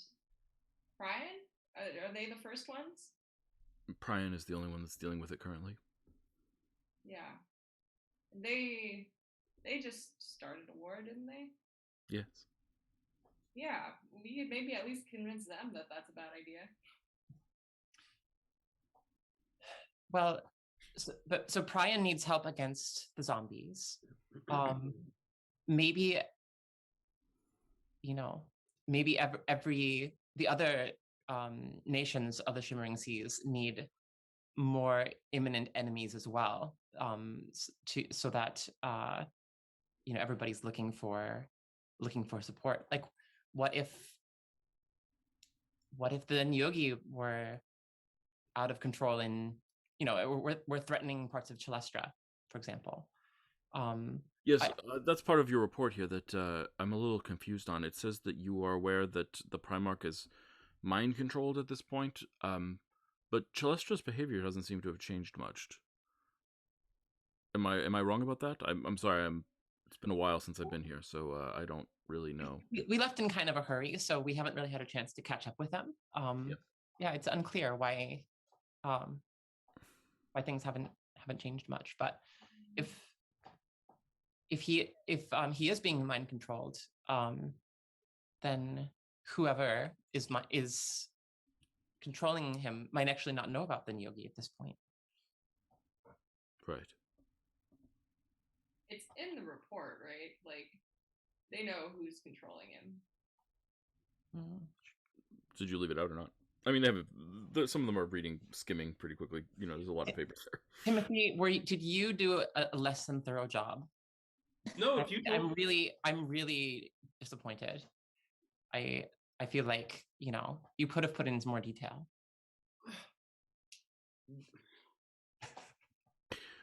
Brian, are they the first ones? Prion is the only one that's dealing with it currently. Yeah. They just started a war, didn't they? Yes. Yeah, we could maybe at least convince them that that's a bad idea. Well, so Prion needs help against the zombies. Maybe, every the other nations of the Shimmering Seas need more imminent enemies as well, so that everybody's looking for support. Like, what if the Nyogi were out of control and we're threatening parts of Chelestra, for example? Yes, that's part of your report here that I'm a little confused on. It says that you are aware that the Primarch is mind controlled at this point, but Celestra's behavior doesn't seem to have changed much. Am I wrong about that? I'm sorry. It's been a while since I've been here, so I don't really know. We left in kind of a hurry, so we haven't really had a chance to catch up with them. Yeah, it's unclear why things haven't changed much. But if he is being mind controlled, then whoever is controlling him might actually not know about the Nyogi at this point. Right. It's in the report, right? Like, they know who's controlling him. Did you leave it out or not? I mean, some of them are skimming pretty quickly. There's a lot of papers there. Timothy, did you do a less than thorough job? No, if you I'm really disappointed. I feel like, you could have put in some more detail.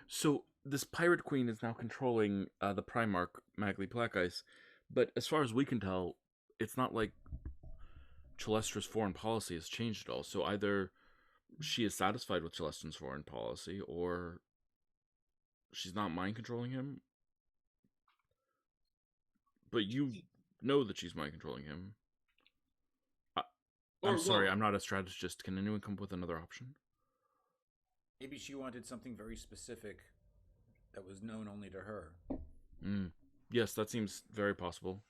So this pirate queen is now controlling the Primarch, Magli Black Ice, but as far as we can tell, it's not like Celestra's foreign policy has changed at all. So either she is satisfied with Celestian's foreign policy, or she's not mind controlling him. But you know that she's mind controlling him. I'm sorry, I'm not a strategist. Can anyone come up with another option? Maybe she wanted something very specific that was known only to her. Yes, that seems very possible.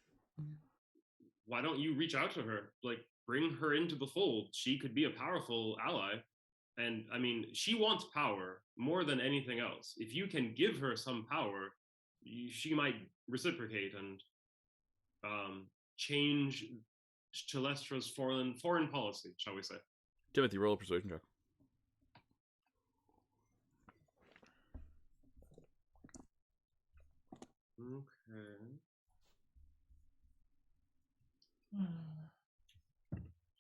Why don't you reach out to her? Like, bring her into the fold. She could be a powerful ally. And I mean, she wants power more than anything else. If you can give her some power, she might reciprocate and change Chalestra's foreign policy, shall we say. Timothy, roll a persuasion check. Okay.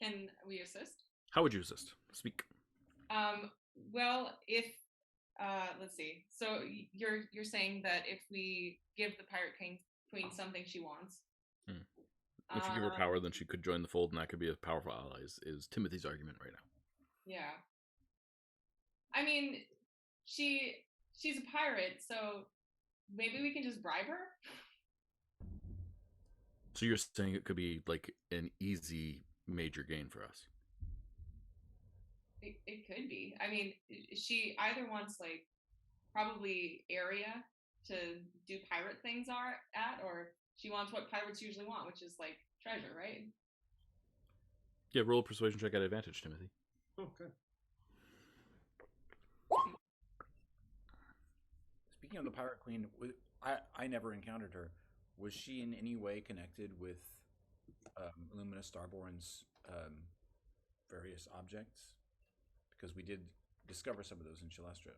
Can we assist? How would you assist? Speak. Well, if let's see. So you're saying that if we give the Pirate Queen something she wants, if you give her power, then she could join the fold, and that could be a powerful ally. Is Timothy's argument right now? Yeah. I mean, she's a pirate, so maybe we can just bribe her. So you're saying it could be like an easy major gain for us? It could be. I mean, she either wants like probably area to do pirate things at, or she wants what pirates usually want, which is like treasure, right? Yeah, roll a persuasion check at advantage, Timothy. Okay. Speaking of the Pirate Queen, I never encountered her. Was she in any way connected with Luminous Starborn's various objects? Because we did discover some of those in Shalestra.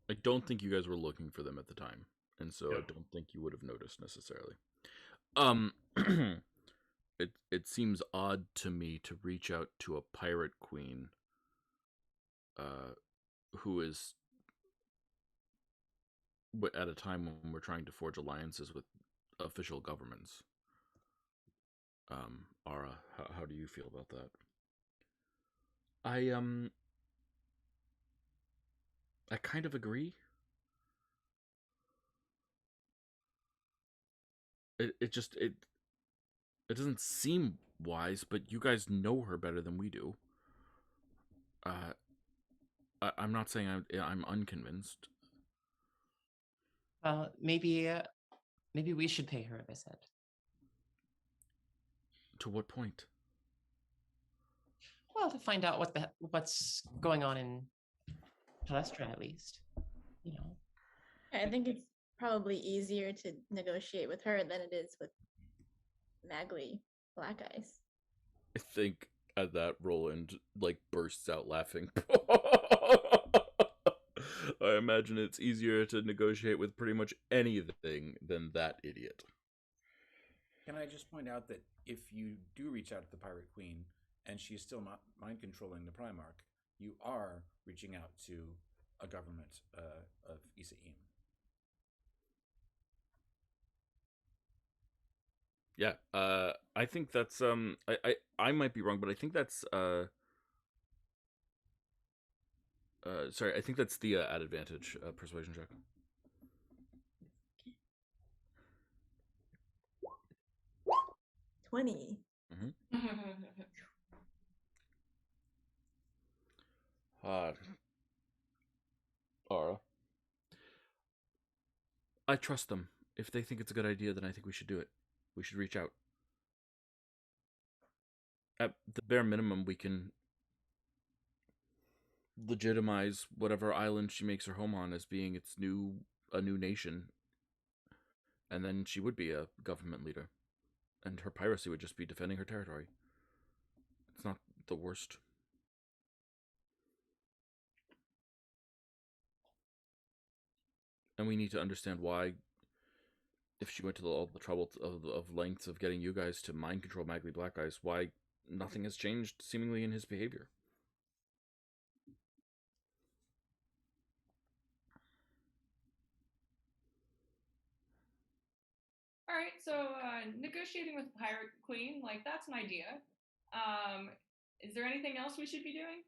I don't think you guys were looking for them at the time, and so Yep. I don't think you would have noticed necessarily. It seems odd to me to reach out to a pirate queen who is at a time when we're trying to forge alliances with official governments. Ara, how do you feel about that? I kind of agree. It doesn't seem wise, but you guys know her better than we do. I'm not saying I'm unconvinced. Maybe we should pay her a visit. To what point? Well, to find out what's going on in Palestra, at least. You know. I think it's probably easier to negotiate with her than it is with Magli Black Eyes. I think at that, Roland like bursts out laughing. I imagine it's easier to negotiate with pretty much anything than that idiot. Can I just point out that if you do reach out to the Pirate Queen and she's still not mind controlling the Primarch, you are reaching out to a government of Isaim. Yeah, I think that's I might be wrong, but I think that's sorry, I think that's the at advantage persuasion check. 20. Ara, I trust them. If they think it's a good idea, then I think we should do it. We should reach out. At the bare minimum, we can legitimize whatever island she makes her home on as being a new nation, and then she would be a government leader, and her piracy would just be defending her territory. It's not the worst. And we need to understand why, if she went to all the trouble of lengths of getting you guys to mind control Magli Black Eyes, why nothing has changed seemingly in his behavior. All right, so negotiating with Pirate Queen, like that's an idea. Is there anything else we should be doing?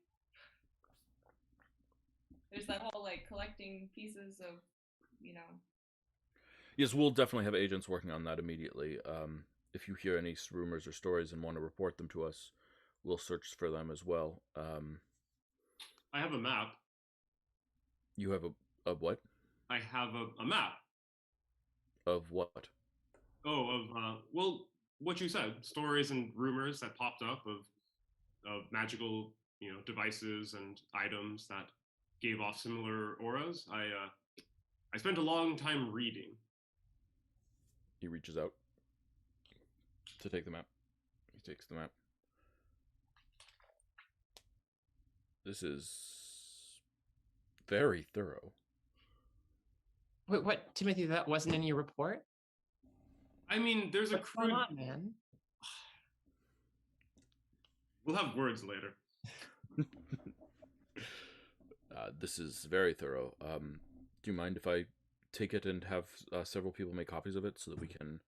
there's that whole like collecting pieces of, you know. Yes, we'll definitely have agents working on that immediately. If you hear any rumors or stories and want to report them to us, we'll search for them as well. I have a map. You have a what? I have a map. Of what? Oh, of well, what you said, stories and rumors that popped up of magical, devices and items that gave off similar auras. I spent a long time reading. He reaches out to take the map. He takes the map. This is very thorough. Wait, what, Timothy? That wasn't in your report? I mean, there's a What's going crude. on, man? We'll have words later. This is very thorough. Do you mind if I take it and have several people make copies of it so that we can...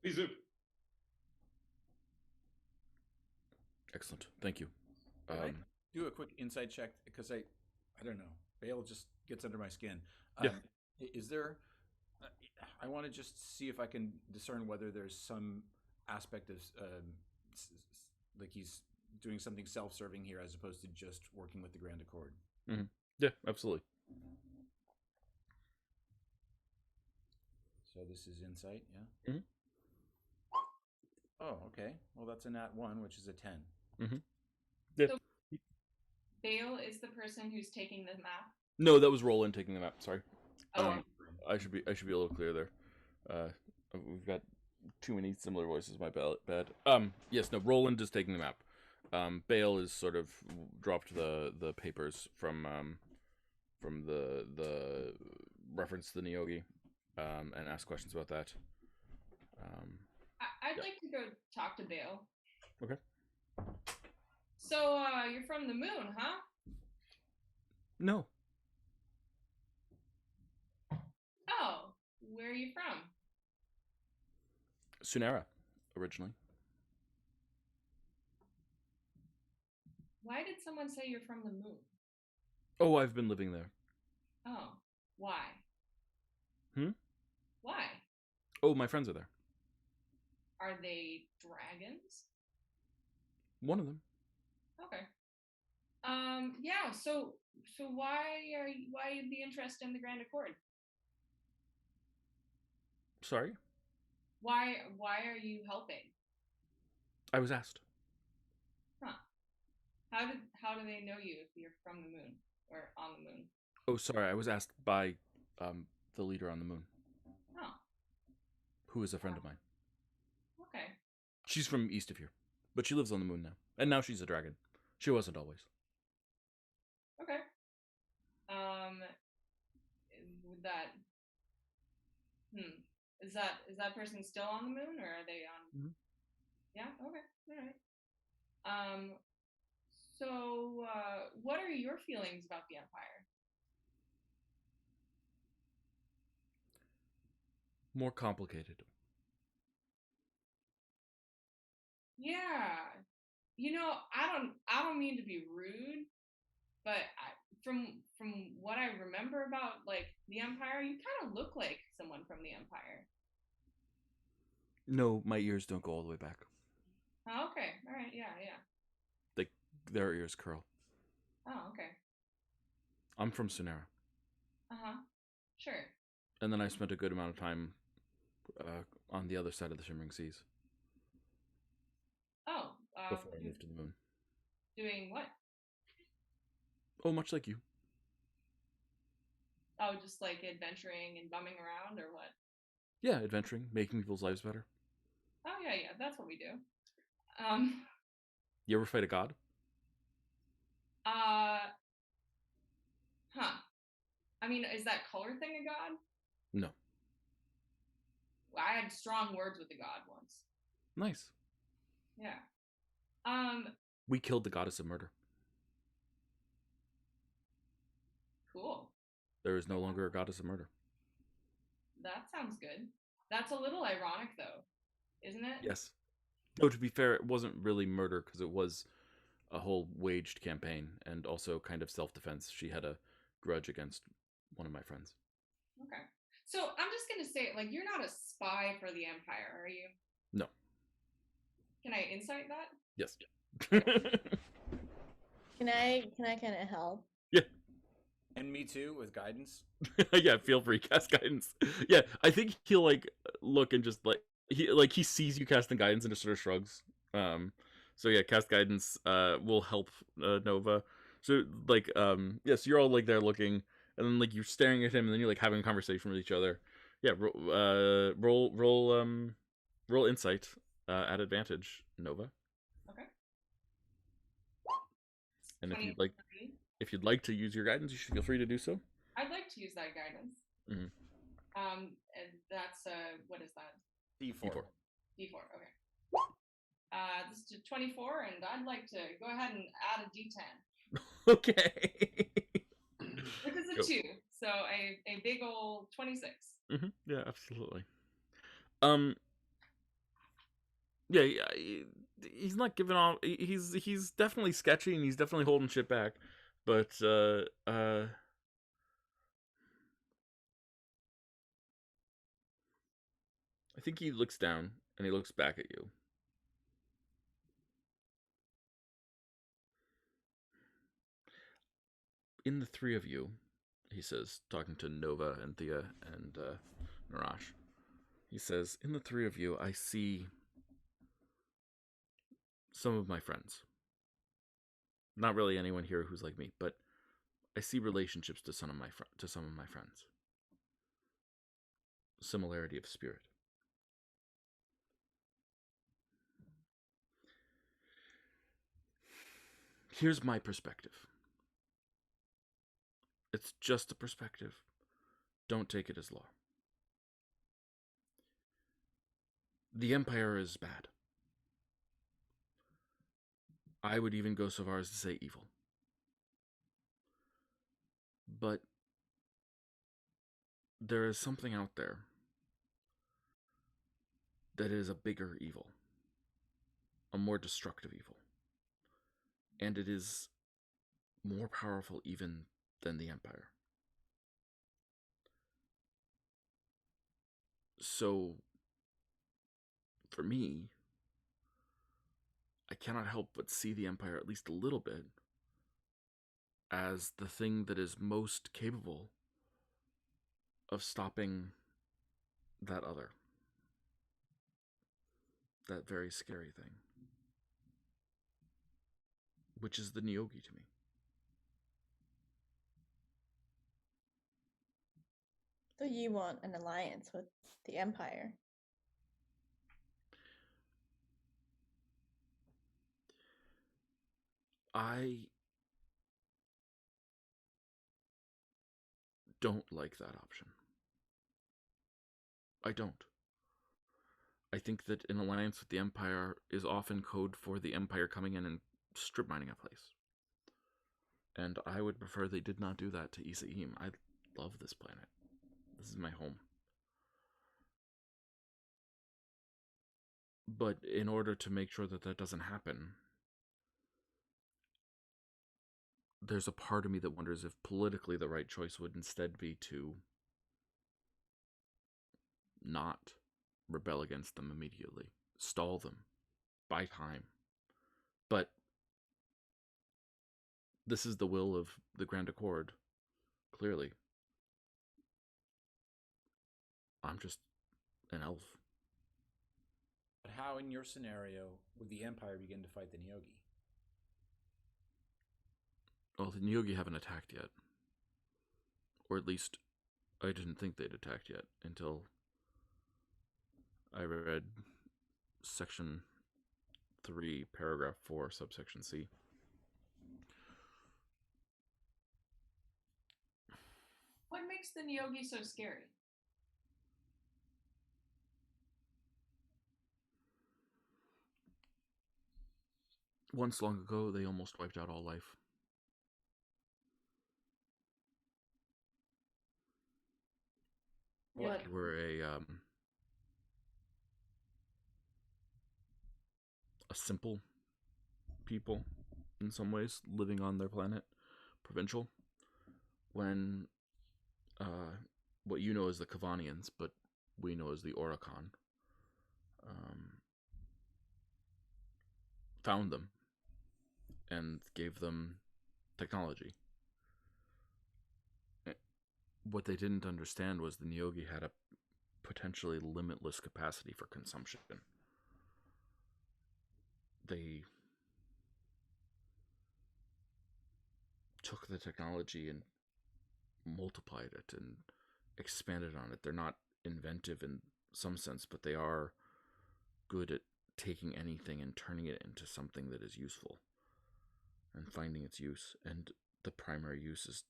Please do. Excellent. Thank you. Can I do a quick insight check? Because I don't know. Bale just gets under my skin. Yeah. Is there... I want to just see if I can discern whether there's some aspect of... like he's doing something self-serving here as opposed to just working with the Grand Accord. Mm-hmm. Yeah, absolutely. So this is insight, yeah? Mm-hmm. Oh, okay. Well, that's a nat 1, which is a 10. Mm-hmm. Yeah. So Bale is the person who's taking the map. No, that was Roland taking the map. Sorry. Oh, I should be a little clear there. We've got too many similar voices. My bad. Yes, no. Roland is taking the map. Bale is sort of dropped the papers from the reference to the Neogi, and asked questions about that. I'd like to go talk to Bale. Okay. So, you're from the moon, huh? No. Oh, where are you from? Sunera, originally. Why did someone say you're from the moon? Oh, I've been living there. Oh, why? Hmm? Why? Oh, my friends are there. Are they dragons? One of them. Okay. Yeah, so why the interest in the Grand Accord? Sorry? Why are you helping? I was asked. Huh. How do they know you if you're from the moon or on the moon? Oh, sorry. I was asked by the leader on the moon, Oh, who is a friend of mine. okay. She's from east of here, but she lives on the moon now. And now she's a dragon. She wasn't always. Okay. Would that is that person still on the moon or are they on? Mm-hmm. Yeah. Okay. All right. So what are your feelings about the Empire? More complicated. Yeah. I don't mean to be rude, but from what I remember about like the Empire, you kind of look like someone from the Empire. No, my ears don't go all the way back. Oh, okay. All right. Yeah. Their ears curl. Oh, okay. I'm from Sunera. Uh-huh. Sure. And then I spent a good amount of time on the other side of the Shimmering Seas. Oh, Before I moved to the moon. doing what? Oh, much like you. Oh, just like adventuring and bumming around or what? Yeah, adventuring, making people's lives better. Oh, yeah, that's what we do. You ever fight a god? Huh. I mean, is that color thing a god? No. I had strong words with a god once. Nice. Yeah. We killed the goddess of murder. Cool. There is no longer a goddess of murder. That sounds good. That's a little ironic, though, isn't it? Yes. No, to be fair, it wasn't really murder because it was a whole waged campaign and also kind of self-defense. She had a grudge against one of my friends. Okay. So I'm just gonna say, like, you're not a spy for the Empire, are you? No. Can I insight that? Yes. Can I kind of help? Yeah. And me too, with guidance. Yeah, feel free, cast guidance. Yeah, I think he'll like look and just he sees you casting guidance and just sort of shrugs. So yeah, cast guidance will help Nova. So like yeah, so you're all like there looking, and then like you're staring at him, and then you're like having a conversation with each other. Yeah, roll insight at advantage, Nova. Okay. And if you'd 23. like to use your guidance, you should feel free to do so. I'd like to use that guidance. Mhm. And that's what is that? D4. D4. D4. Okay. This is 24, and I'd like to go ahead and add a D10. Okay. This is a Go. 2, so a big old 26. Yeah, absolutely. Yeah, he's not giving off. He's definitely sketchy and he's definitely holding shit back, but I think he looks down and he looks back at you. In the three of you, he says, talking to Nova and Thea and Narash, he says, in the three of you, I see some of my friends. Not really anyone here who's like me, but I see relationships to some of my friends. Similarity of spirit. Here's my perspective. It's just a perspective. Don't take it as law. The Empire is bad. I would even go so far as to say evil. But there is something out there that is a bigger evil, a more destructive evil. And it is more powerful even than the Empire. So, for me, I cannot help but see the Empire at least a little bit as the thing that is most capable of stopping that other. That very scary thing. Which is the Nyogi to me. So you want an alliance with the Empire? I don't like that option. I don't. I think that an alliance with the Empire is often code for the Empire coming in and strip mining a place. And I would prefer they did not do that to Isaim. I love this planet. This is my home. But in order to make sure that that doesn't happen, there's a part of me that wonders if politically the right choice would instead be to not rebel against them immediately, stall them, buy time. But this is the will of the Grand Accord, clearly. I'm just an elf. But how, in your scenario, would the Empire begin to fight the Nyogi? Well, the Nyogi haven't attacked yet. Or at least, I didn't think they'd attacked yet until I read Section 3, Paragraph 4, Subsection C. What makes the Nyogi so scary? Once long ago, they almost wiped out all life. What? They were a simple people in some ways, living on their planet, provincial, when what you know as the Kavanians, but we know as the Oricon, found them and gave them technology. What they didn't understand was the Nyogi had a potentially limitless capacity for consumption. They took the technology and multiplied it and expanded on it. They're not inventive in some sense, but they are good at taking anything and turning it into something that is useful and finding its use. And the primary use is,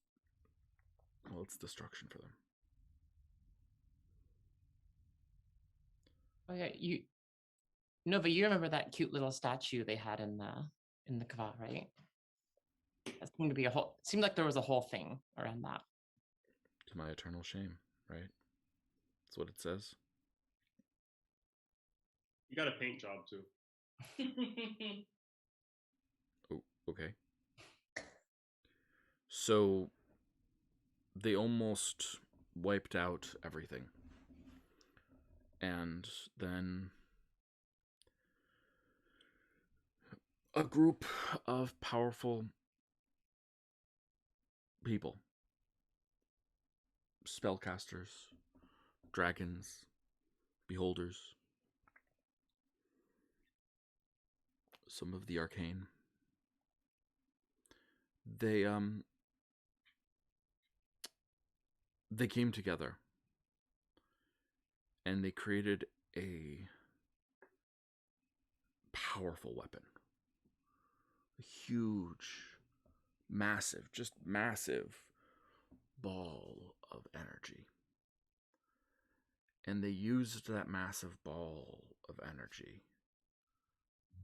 well, it's destruction for them. Oh yeah, Nova, you remember that cute little statue they had in the Kava, right? That seemed to be seemed like there was a whole thing around that. To my eternal shame, right? That's what it says. You got a paint job too. Oh, okay. So they almost wiped out everything. And then a group of powerful people, spellcasters, dragons, beholders, some of the arcane, they came together and they created a powerful weapon. A huge, massive, just massive ball of energy. And they used that massive ball of energy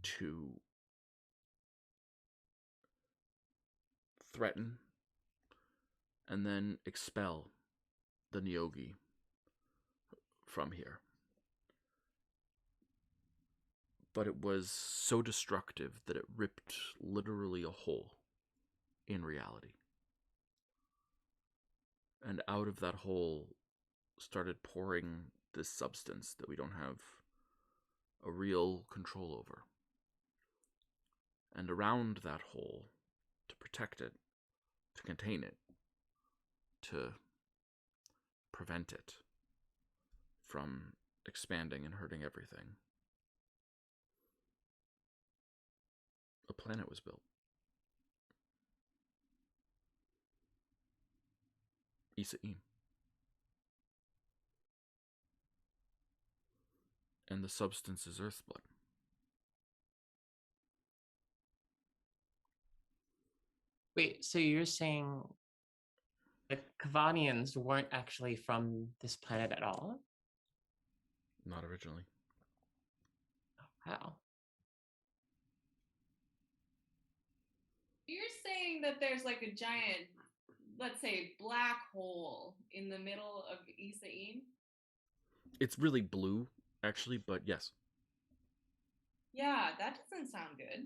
to threaten and then expel the Nyogi from here. But it was so destructive that it ripped literally a hole in reality. And out of that hole started pouring this substance that we don't have a real control over. And around that hole, to protect it, to contain it, to prevent it from expanding and hurting everything, a planet was built. Isaim. And the substance is Earth's blood. Wait, so you're saying the Kavanians weren't actually from this planet at all? Not originally. Oh, wow. You're saying that there's like a giant, let's say, black hole in the middle of Isaim? It's really blue, actually, but yes. Yeah, that doesn't sound good.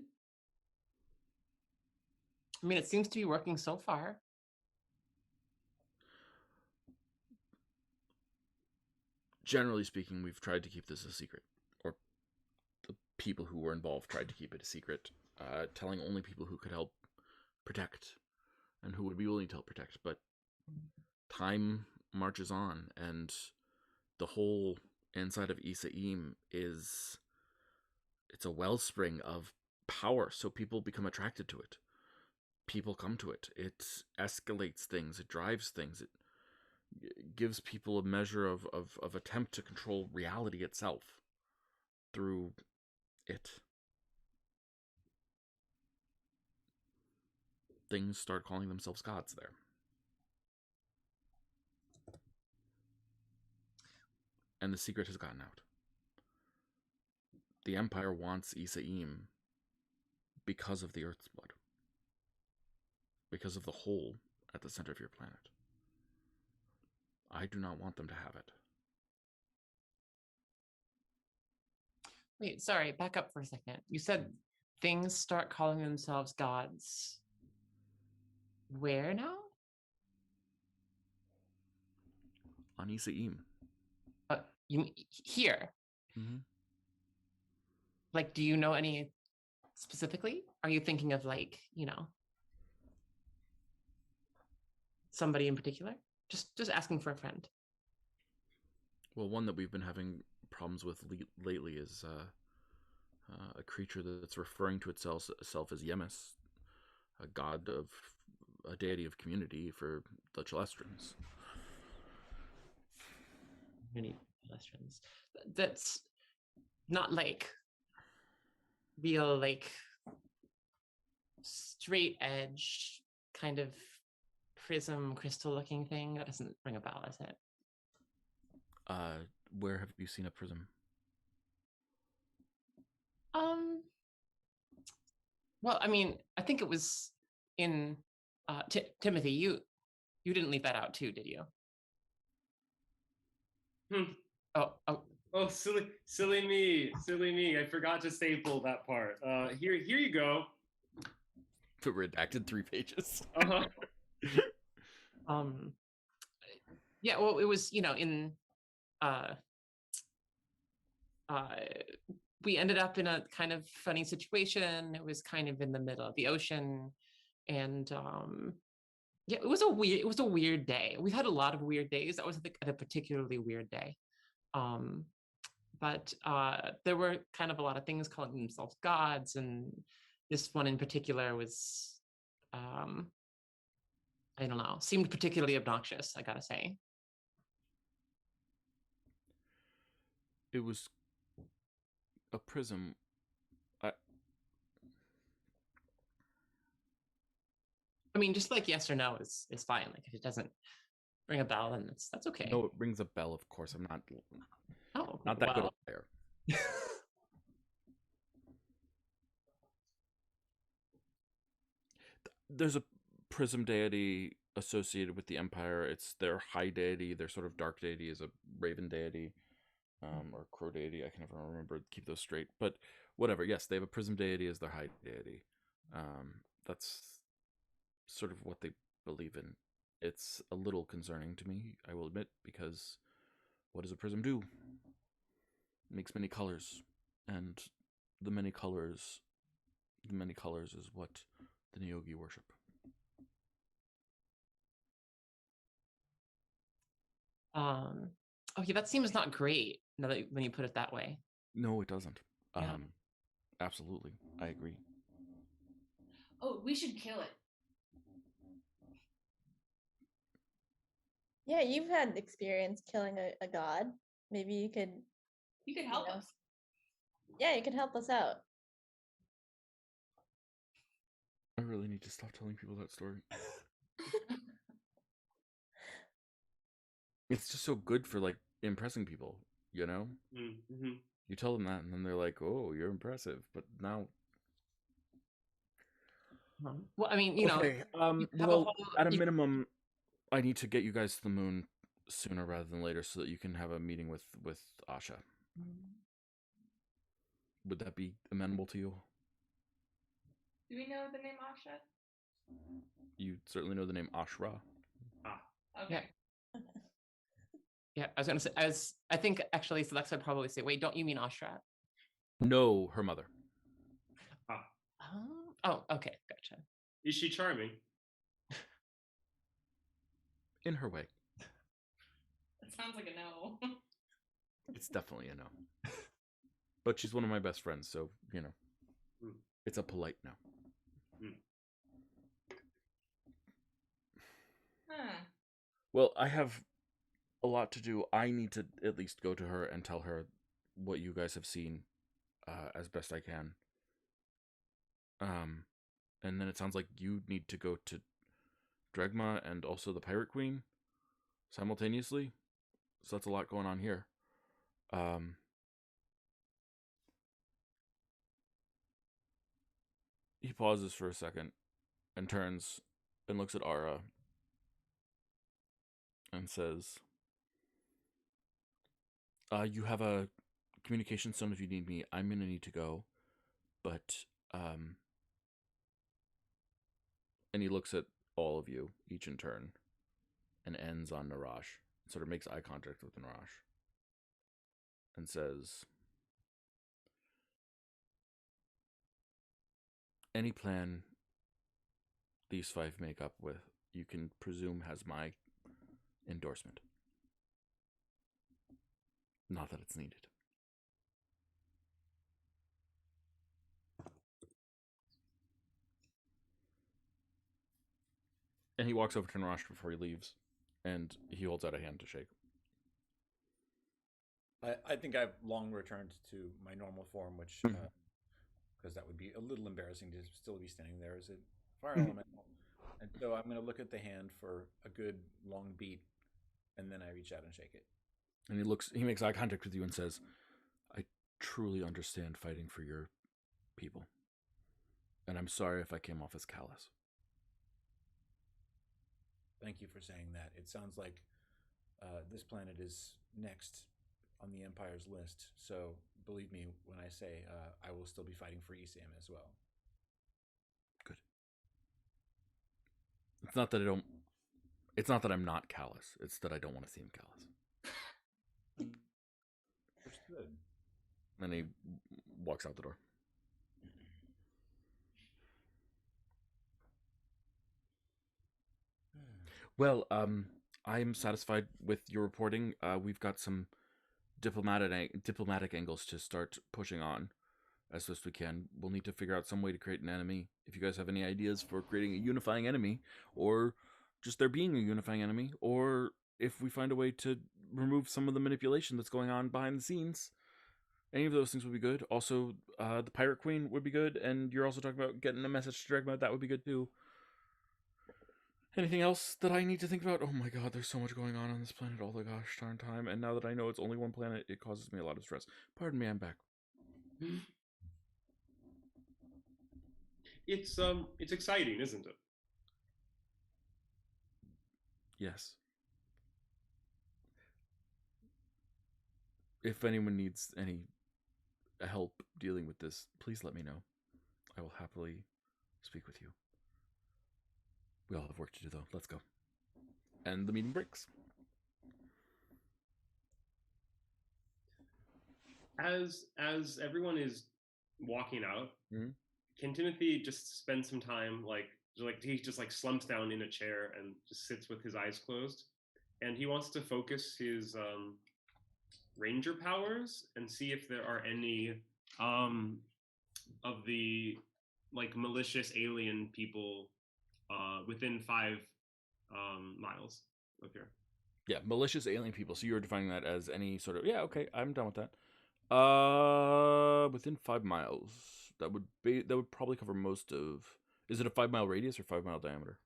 I mean, it seems to be working so far. Generally speaking, we've tried to keep this a secret. Or the people who were involved tried to keep it a secret, telling only people who could help protect and who would be willing to help protect. But time marches on, and the whole inside of Isaim it's a wellspring of power, so people become attracted to it. People come to it. It escalates things. It drives things. It gives people a measure of attempt to control reality itself through it. Things start calling themselves gods there. And the secret has gotten out. The Empire wants Isaim because of the Earth's blood. Because of the hole at the center of your planet. I do not want them to have it. Wait, sorry, back up for a second. You said things start calling themselves gods. Where now? On Isaim. You here? Mm-hmm. Like, do you know any specifically? Are you thinking of like, you know, somebody in particular? Just asking for a friend. Well, one that we've been having problems with lately is a creature that's referring to itself as Yemis, a god of a deity of community for the Celestrins. Many questions. That's not like real, like straight edge kind of prism crystal looking thing. That doesn't ring a bell, does it? Where have you seen a prism? Well, I mean, I think it was in Timothy. You didn't leave that out too, did you? Oh, silly me! I forgot to staple that part. Here you go. Redacted 3 pages. Yeah. Well, it was, you know, in we ended up in a kind of funny situation. It was kind of in the middle of the ocean, and yeah, it was a weird day. We've had a lot of weird days. That was a particularly weird day. But there were kind of a lot of things calling themselves gods, and this one in particular was, I don't know, seemed particularly obnoxious, I gotta say. It was a prism. I mean, just like yes or no is fine. Like if it doesn't ring a bell, then that's okay. No, it rings a bell, of course. I'm not that well. good a player. There's a prism deity associated with the Empire. It's their high deity. Their sort of dark deity is a raven deity, or crow deity. I can never remember. Keep those straight. But whatever. Yes, they have a prism deity as their high deity. That's sort of what they believe in. It's a little concerning to me, I will admit, because what does a prism do? It makes many colors, and the many colors is what the Neogi worship. Okay, that seems not great now that when you put it that way. No, it doesn't. Yeah. Absolutely, I agree. Oh, we should kill it. Yeah, you've had experience killing a god. Maybe you could help us. Yeah, you could help us out. I really need to stop telling people that story. It's just so good for like impressing people, you know? Mm-hmm. You tell them that and then they're like, "Oh, you're impressive." But now well, I mean, you know, well, at a minimum, I need to get you guys to the moon sooner rather than later so that you can have a meeting with Asha. Would that be amenable to you? Do we know the name Asha? You certainly know the name Ashra. Okay. Yeah, I was gonna say, I think actually Celexa would probably say, wait, don't you mean Ashrat? No, her mother. Oh, okay, gotcha. Is she charming? In her way. That sounds like a no. It's definitely a no. But she's one of my best friends, so, you know, it's a polite no. Well, I have a lot to do. I need to at least go to her and tell her what you guys have seen as best I can. And then it sounds like you need to go to Dregma and also the Pirate Queen simultaneously. So that's a lot going on here. He pauses for a second and turns and looks at Ara and says, you have a communication stone if you need me. I'm going to need to go. But And he looks at all of you, each in turn, and ends on Narash. Sort of makes eye contact with Narash. And says, any plan these 5 make up with, you can presume has my endorsement. Not that it's needed. And he walks over to Narash before he leaves, and he holds out a hand to shake. I think I've long returned to my normal form, which, because that would be a little embarrassing to still be standing there as a fire elemental. And so I'm going to look at the hand for a good long beat, and then I reach out and shake it. And he makes eye contact with you and says, I truly understand fighting for your people. And I'm sorry if I came off as callous. Thank you for saying that. It sounds like this planet is next on the Empire's list. So believe me when I say I will still be fighting for ESAM as well. Good. It's not that I'm not callous. It's that I don't want to seem callous. Understood. And he walks out the door. Well, I'm satisfied with your reporting. We've got some diplomatic angles to start pushing on as best we can. We'll need to figure out some way to create an enemy. If you guys have any ideas for creating a unifying enemy, or just there being a unifying enemy, or if we find a way to remove some of the manipulation that's going on behind the scenes, any of those things would be good. Also, the Pirate Queen would be good, and you're also talking about getting a message to Dragma. That would be good too. Anything else that I need to think about? Oh my god, there's so much going on this planet all the gosh darn time, and now that I know it's only one planet, it causes me a lot of stress. Pardon me, I'm back. It's exciting, isn't it? Yes. If anyone needs any help dealing with this, please let me know. I will happily speak with you. We all have work to do, though. Let's go. And the meeting breaks. As everyone is walking out, can Timothy just spend some time he just slumps down in a chair and just sits with his eyes closed, and he wants to focus his ranger powers and see if there are any of the malicious alien people within 5 miles of here. Yeah, malicious alien people. So you're defining that as any sort of... Yeah, okay, I'm done with that. Within 5 miles. That would probably cover most of... Is it a 5-mile radius or 5-mile diameter?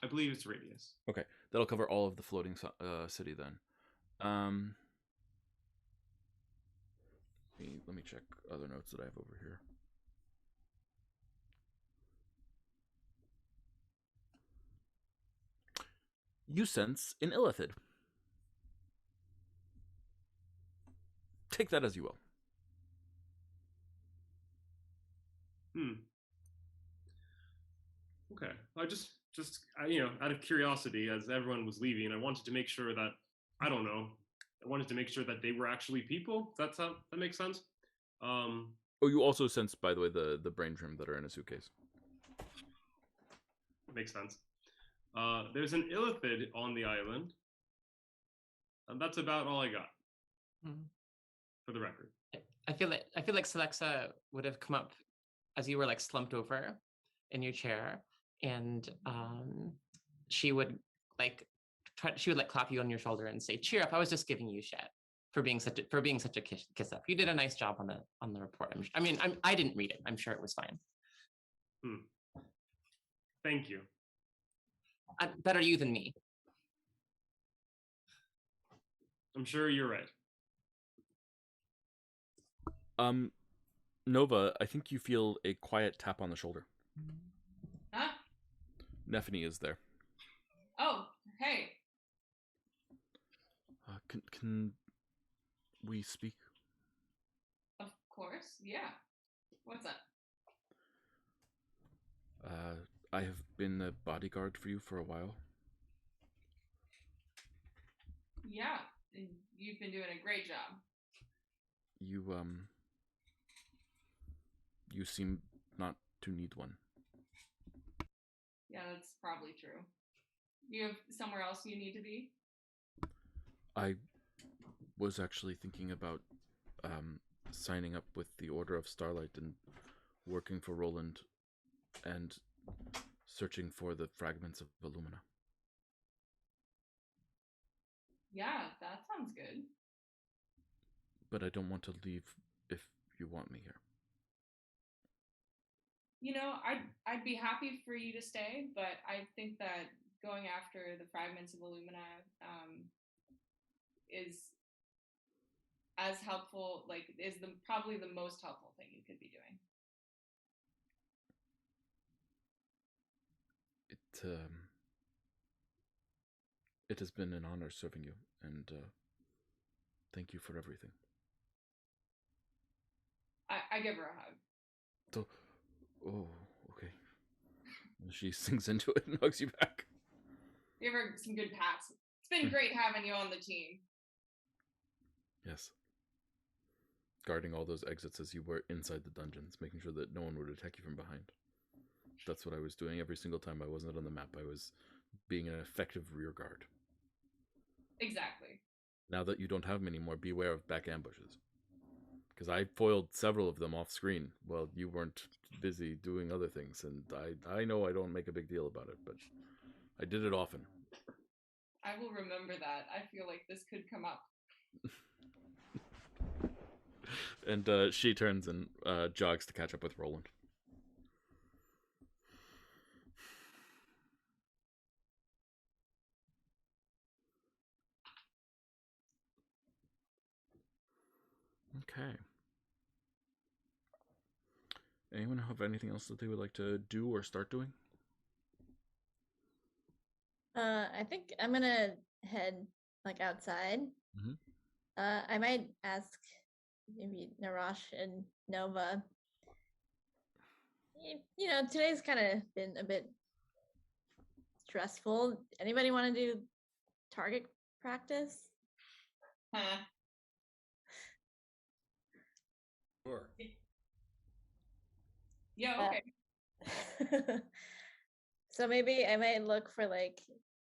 I believe it's radius. Okay, that'll cover all of the floating city then. Let me check other notes that I have over here. You sense an illithid. Take that as you will. Okay. I just out of curiosity, as everyone was leaving, I wanted to make sure that I wanted to make sure that they were actually people. That makes sense. Oh, you also sense, by the way, the brain trim that are in a suitcase. Makes sense. There's an illithid on the island, and that's about all I got. For the record, I feel like Celexa would have come up as you were slumped over in your chair, and she would clap you on your shoulder and say, "Cheer up! I was just giving you shit for being such a kiss up. You did a nice job on the report. I didn't read it. I'm sure it was fine. Thank you. Better you than me. I'm sure you're right. Nova, I think you feel a quiet tap on the shoulder. Huh? Nephany is there. Oh, hey. Can we speak? Of course, yeah. What's up? I have been a bodyguard for you for a while. Yeah, and you've been doing a great job. You seem not to need one. Yeah, that's probably true. You have somewhere else you need to be? I was actually thinking about signing up with the Order of Starlight and working for Roland and searching for the fragments of Illumina. Yeah, that sounds good. But I don't want to leave if you want me here. You know, I'd be happy for you to stay, but I think that going after the fragments of Illumina is as helpful, like is the probably the most helpful thing you could be doing. It has been an honor serving you, and thank you for everything. I give her a hug. So, oh, okay. She sinks into it and hugs you back. Give her some good pats. It's been great having you on the team. Yes. Guarding all those exits as you were inside the dungeons, making sure that no one would attack you from behind. That's what I was doing every single time I wasn't on the map. I was being an effective rear guard. Exactly. Now that you don't have them anymore, beware of back ambushes. Because I foiled several of them off screen while you weren't busy doing other things, and I know I don't make a big deal about it, but I did it often. I will remember that. I feel like this could come up. And she turns and jogs to catch up with Roland. Okay. Anyone have anything else that they would like to do or start doing? I think I'm gonna head like outside. Mhm. I might ask maybe Narash and Nova. You know, today's kind of been a bit stressful. Anybody want to do target practice? Huh. Sure. Yeah, okay. So maybe I might look for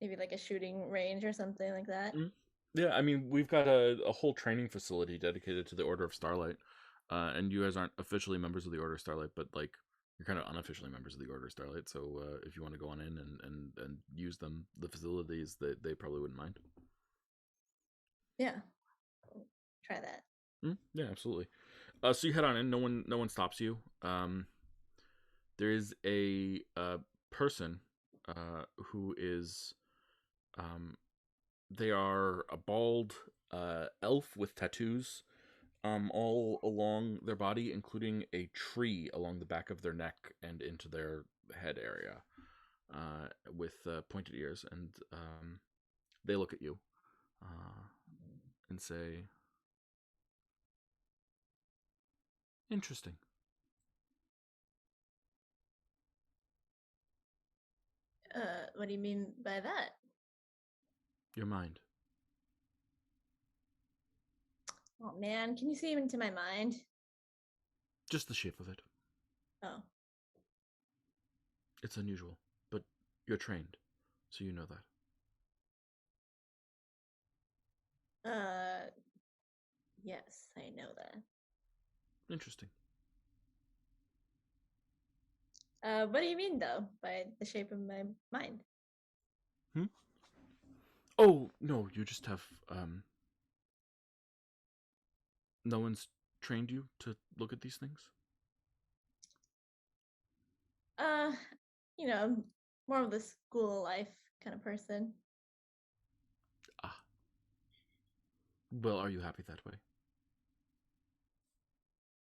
maybe like a shooting range or something like that. Yeah, I mean, we've got a whole training facility dedicated to the Order of Starlight, and you guys aren't officially members of the Order of Starlight, but like you're kind of unofficially members of the Order of Starlight. So if you want to go on in and use the facilities, they probably wouldn't mind. Yeah, try that. Yeah, absolutely. So you head on in. No one stops you. There is a person who is they are a bald elf with tattoos all along their body, including a tree along the back of their neck and into their head area, with pointed ears, and they look at you and say, "Interesting." What do you mean by that? Your mind. Oh man, can you see into my mind? Just the shape of it. Oh. It's unusual, but you're trained, so you know that. Yes, I know that. Interesting. What do you mean though by the shape of my mind? Oh, no, you just have, no one's trained you to look at these things? Uh, you know, more of the school life kind of person. Ah. Well, are you happy that way?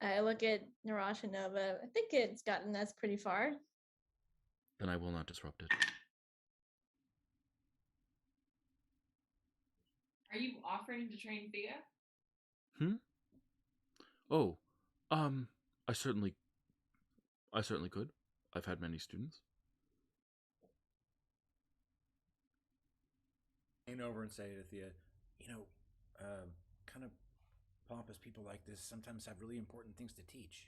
I look at Narash and Nova. I think it's gotten us pretty far. Then I will not disrupt it. Are you offering to train Thea? Oh, I certainly could. I've had many students. Lean over and say to Thea, kind of pompous people like this sometimes have really important things to teach.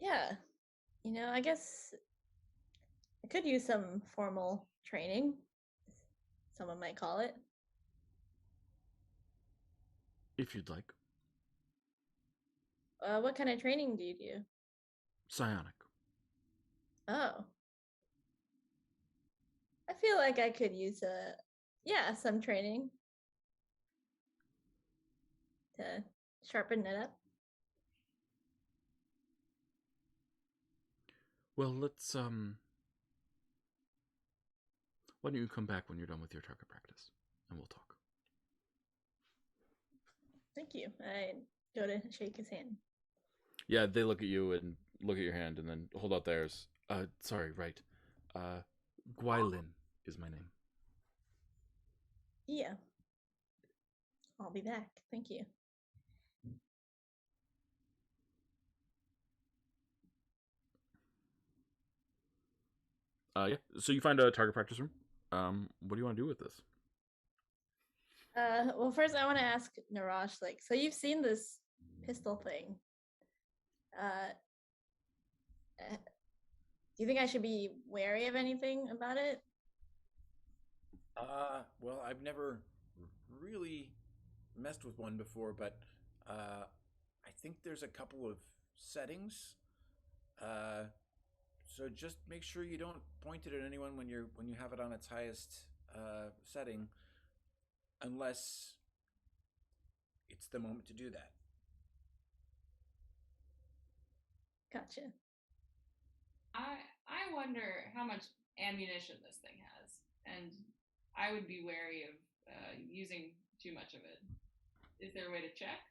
Yeah. I guess I could use some formal training, someone might call it. If you'd like. What kind of training do you do? Psionic. Oh. I feel like I could use some training to sharpen it up. Well, let's why don't you come back when you're done with your target practice, and we'll talk. Thank you. I go to shake his hand. Yeah, they look at you and look at your hand, and then hold out theirs. Sorry, right. Guailin is my name. Yeah. I'll be back. Thank you. Yeah. So you find a target practice room. What do you want to do with this? Well, first I want to ask Narash, so you've seen this pistol thing. Do you think I should be wary of anything about it? Well, I've never really messed with one before, but I think there's a couple of settings. So just make sure you don't point it at anyone when you have it on its highest setting, unless it's the moment to do that. Gotcha. I wonder how much ammunition this thing has, and I would be wary of using too much of it. Is there a way to check?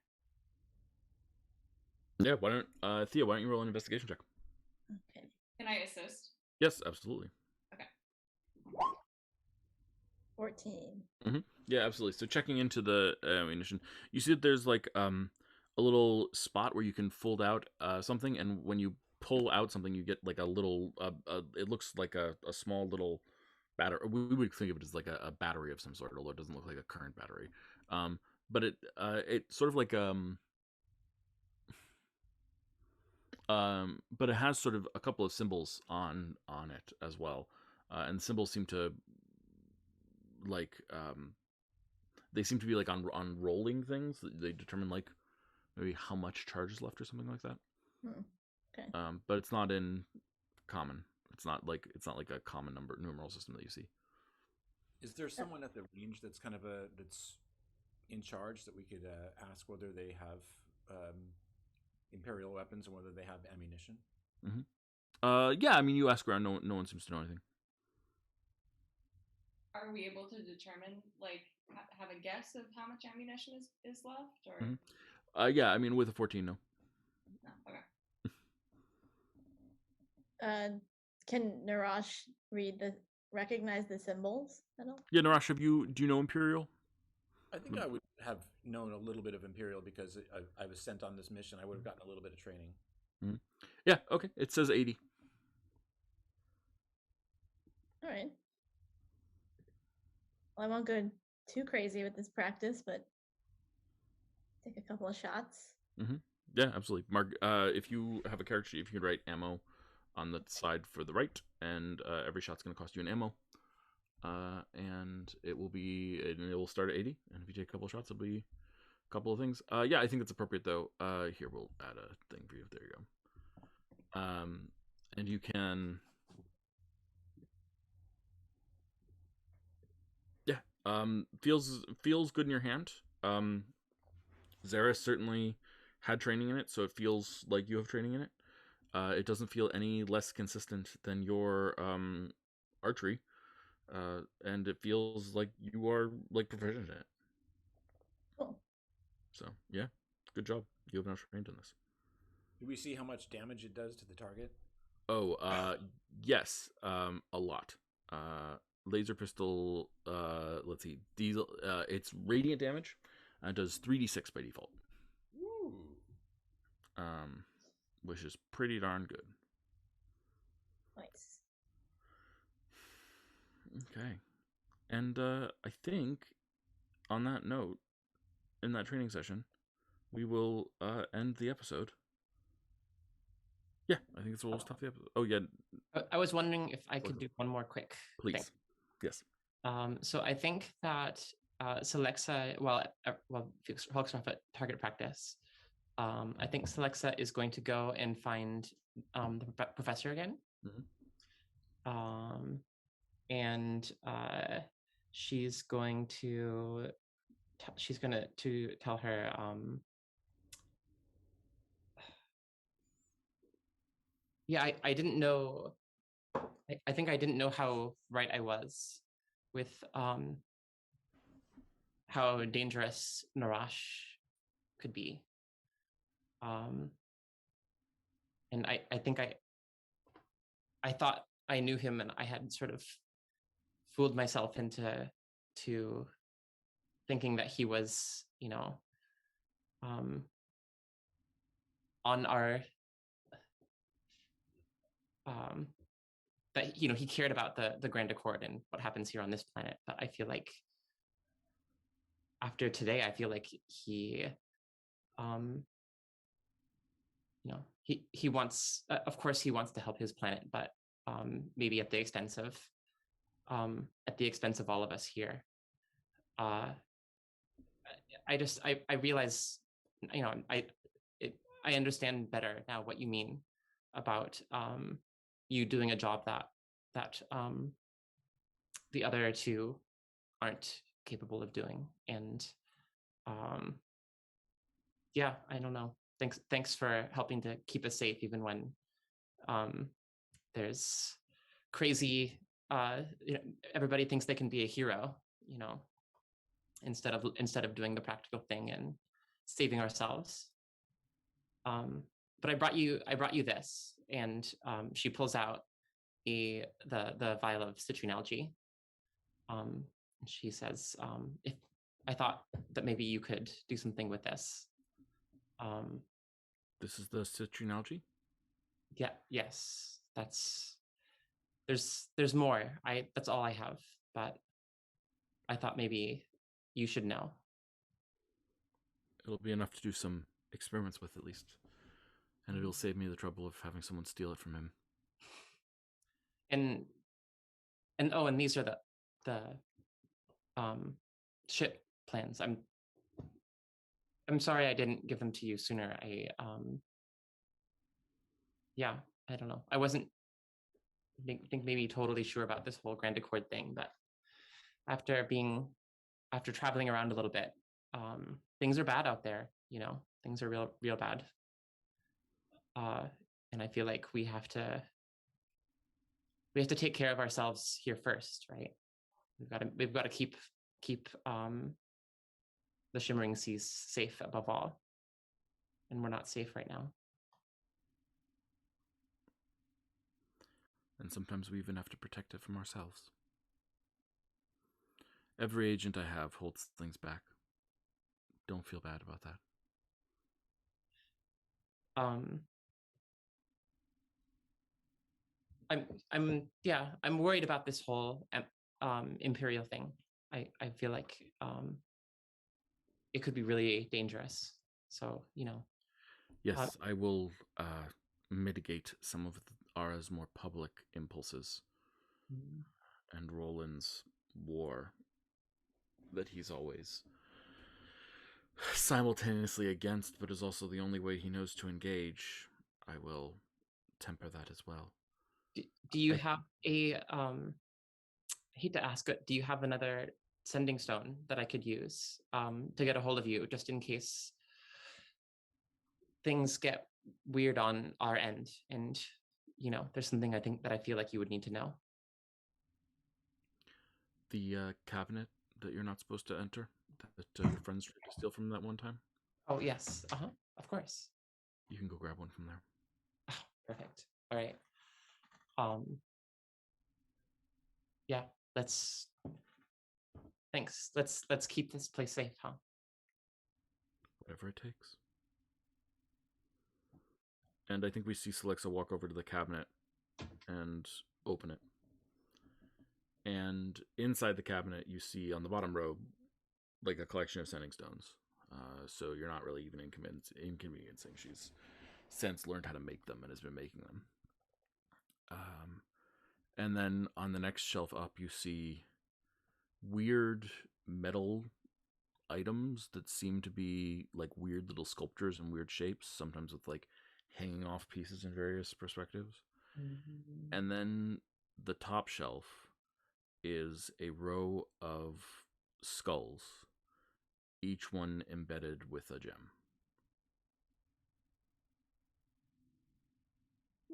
Yeah, why don't Thea, why don't you roll an investigation check? Okay. Can I assist? Yes, absolutely. Okay. 14. Mm-hmm. Yeah, absolutely. So checking into the ammunition, you see that there's a little spot where you can fold out something, and when you pull out something, you get a little. It looks like a small little battery. We would think of it as a battery of some sort, although it doesn't look like a current battery. But it sort of but it has sort of a couple of symbols on it as well, and the symbols seem to they seem to be on rolling things. They determine maybe how much charge is left or something like that. Okay. But it's not in common. It's not like a common numeral system that you see. Is there someone at the range that's that's in charge that we could ask whether they have Imperial weapons and whether they have ammunition? Mm-hmm. Yeah, I mean, you ask around. No one seems to know anything. Are we able to determine, have a guess of how much ammunition is left? Or yeah, I mean, with a 14, no. No, okay. Can Narash recognize the symbols at all? Yeah, Narash, do you know Imperial? I think I would have known a little bit of Imperial because I was sent on this mission. I would have gotten a little bit of training. Mm-hmm. Yeah, okay. It says 80. All right. Well, I won't go too crazy with this practice, but take a couple of shots. Mm-hmm. Yeah, absolutely. Mark, if you have a character sheet, if you could write ammo on the side for the right, and every shot's going to cost you an ammo. And it will start at 80, and if you take a couple of shots, it'll be a couple of things. Yeah, I think it's appropriate though. Here, we'll add a thing for you. There you go. And you can, yeah. Feels good in your hand. Zaris certainly had training in it, so it feels like you have training in it. It doesn't feel any less consistent than your archery. And it feels like you are proficient in it. Cool. So yeah, good job. You have now trained in this. Do we see how much damage it does to the target? Oh, yes, a lot. Laser pistol. Let's see, diesel. It's radiant damage. It does 3d6 by default. Ooh. which is pretty darn good. Nice. Okay. And I think on that note, in that training session, we will end the episode. Yeah, I think it's we'll stop the episode. Oh yeah, I was wondering if I could do one more quick please. thing. Yes. So I think that Celexa, while folks are off at target practice, I think Celexa is going to go and find the professor again. Mhm. And she's going to tell her yeah, I didn't know. I think I didn't know how right I was with how dangerous Narash could be. And I think I thought I knew him, and I had sort of fooled myself into thinking that he was, on our that he cared about the Grand Accord and what happens here on this planet. But I feel like after today, I feel like he he wants, of course, he wants to help his planet, but maybe at the expense of all of us here. I realize, I understand better now what you mean about you doing a job that the other two aren't capable of doing. And yeah, I don't know. Thanks for helping to keep us safe, even when there's crazy. Everybody thinks they can be a hero, instead of doing the practical thing and saving ourselves. But I brought you this, and she pulls out the vial of citrine algae. She says, if I thought that maybe you could do something with this. This is the citrine algae? Yeah, yes. There's more. That's all I have, but I thought maybe you should know. It'll be enough to do some experiments with, at least. And it'll save me the trouble of having someone steal it from him. And these are the ship plans. I'm sorry I didn't give them to you sooner. I don't know. I wasn't think maybe totally sure about this whole Grand Accord thing, but after traveling around a little bit, things are bad out there. Things are real bad. And I feel like we have to take care of ourselves here first, right? We've got to keep the Shimmering Seas safe above all, and we're not safe right now. And sometimes we even have to protect it from ourselves. Every agent I have holds things back. Don't feel bad about that. I'm worried about this whole Imperial thing. I feel like it could be really dangerous. So, Yes, I will mitigate some of Ara's more public impulses and Roland's war that he's always simultaneously against, but is also the only way he knows to engage. I will temper that as well. Do you have a I hate to ask it, do you have another sending stone that I could use to get a hold of you, just in case things get weird on our end, and there's something I feel like you would need to know? The cabinet that you're not supposed to enter, that your friends tried to steal from that one time? Oh, yes. Of course. You can go grab one from there. Oh, perfect. All right. Yeah, thanks. Let's keep this place safe, huh? Whatever it takes. and I think we see Selexa walk over to the cabinet and open it. And inside the cabinet, you see on the bottom row, like a collection of sending stones. So you're not really even inconveniencing. She's since learned how to make them and has been making them. And then on the next shelf up, you see weird metal items that seem to be like weird little sculptures and weird shapes, sometimes with like hanging off pieces in various perspectives. Mm-hmm. And then the top shelf is a row of skulls, each one embedded with a gem.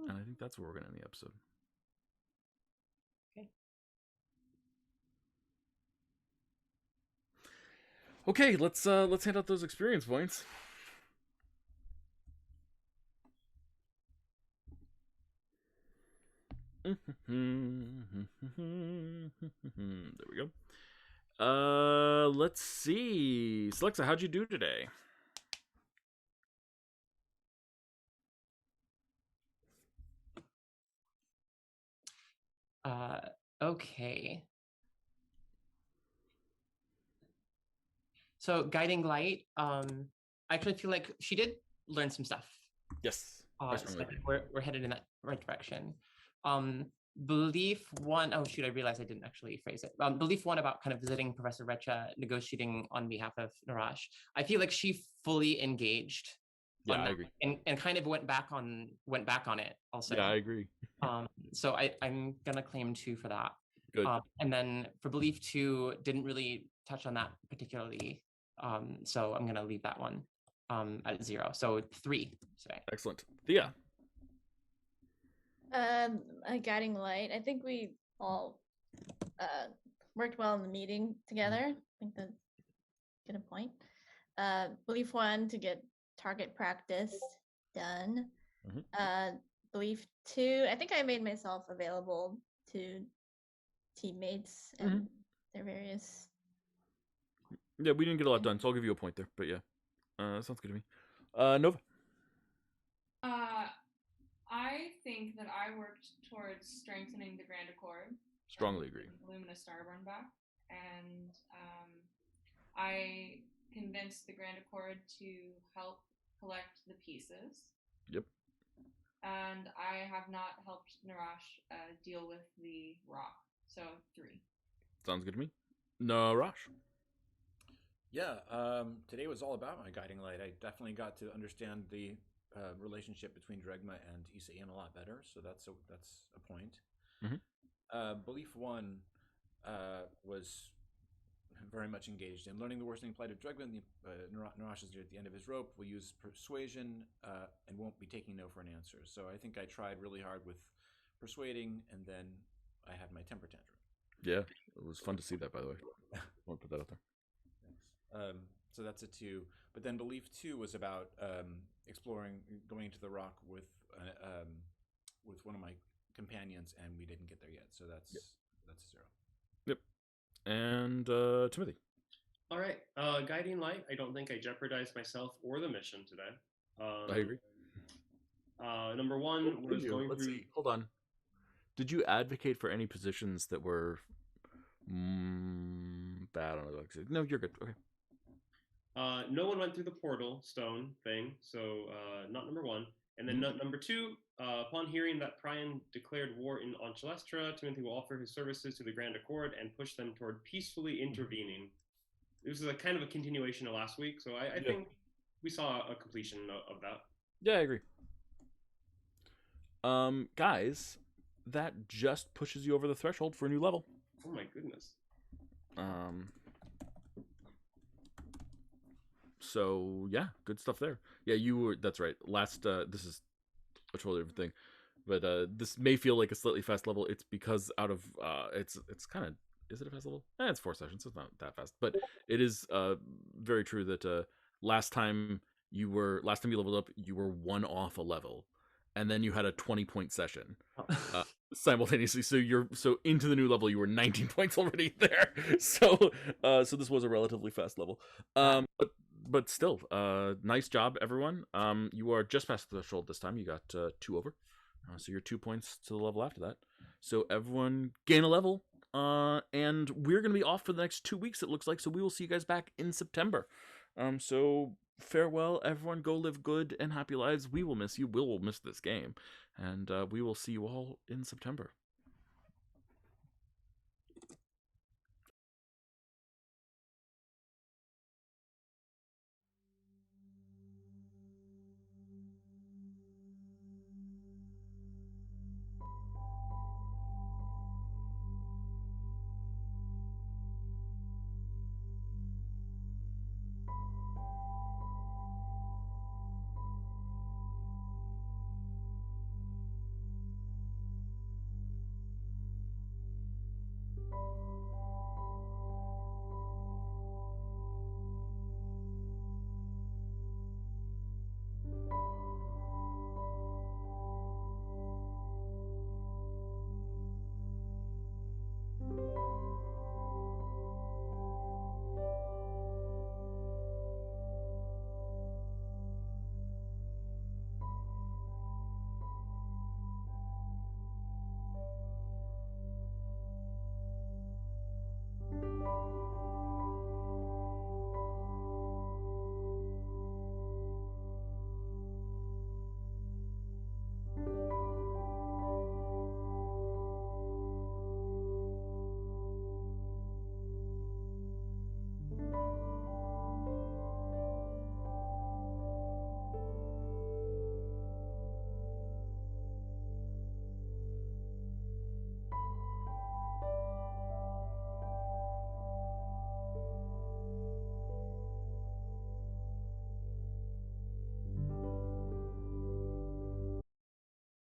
And I think that's where we're going to end the episode. Okay, let's hand out those experience points. There we go. Let's see. Selexa, how'd you do today? Okay. So guiding light, I actually feel like she did learn some stuff. Yes. So I think we're headed in that right direction. Belief one, oh shoot, I realized I didn't actually phrase it. Belief one about kind of visiting Professor Recha, negotiating on behalf of Narash. I feel like she fully engaged. Yeah, I agree. And kind of went back on it also. Yeah, I agree. So I'm gonna claim 2 for that. Good. And then for belief 2, didn't really touch on that particularly. So I'm gonna leave that one at 0. So 3 today. Excellent. Thea. A guiding light. I think we all worked well in the meeting together. I think that's a good point. Belief 1 to get target practice done. Belief 2, I think I made myself available to teammates and their various. Yeah, we didn't get a lot done, so I'll give you a point there. But yeah, sounds good to me. Nova. I think that I worked towards strengthening the Grand Accord. Strongly agree. Lumina Starborn back, and I convinced the Grand Accord to help collect the pieces. Yep. And I have not helped Narash deal with the rock, so 3. Sounds good to me. Narash. Yeah, today was all about my guiding light. I definitely got to understand the relationship between Dregma and Isa'ian a lot better, so that's a point. Belief 1 was very much engaged in learning the worsening plight of Dregma. Narash is at the end of his rope. Will use persuasion and won't be taking no for an answer. So I think I tried really hard with persuading, and then I had my temper tantrum. Yeah, it was fun to see that, by the way. I want to put that out there. Thanks. So that's a 2. But then belief 2 was about exploring, going into the rock with one of my companions, and we didn't get there yet. So that's 0. Yep. And Timothy. All right. Guiding light. I don't think I jeopardized myself or the mission today. I agree. Number 1 was going Let's through. see. Hold on. Did you advocate for any positions that were bad on the? No, you're good. Okay. No one went through the portal stone thing, so not number 1. And then number 2, upon hearing that Prion declared war on Celestra, Timothy will offer his services to the Grand Accord and push them toward peacefully intervening. This is a kind of a continuation of last week, so I think we saw a completion of that. Yeah, I agree. Guys, that just pushes you over the threshold for a new level. Oh my goodness. So yeah, good stuff there. Yeah, you were. That's right. Last. This is a totally different thing, but this may feel like a slightly fast level. It's because out of it's kind of. Is it a fast level? It's 4 sessions, so it's not that fast. But it is very true that last time you leveled up, you were 1 off a level, and then you had a 20-point session simultaneously. So into the new level, you were 19 points already there. So this was a relatively fast level. But but still, nice job, everyone. You are just past the threshold this time. You got 2 over, so you're 2 points to the level after that. So everyone gain a level, and we're gonna be off for the next 2 weeks. It looks like. So we will see you guys back in September. So farewell, everyone. Go live good and happy lives. We will miss you. We will miss this game, and we will see you all in September.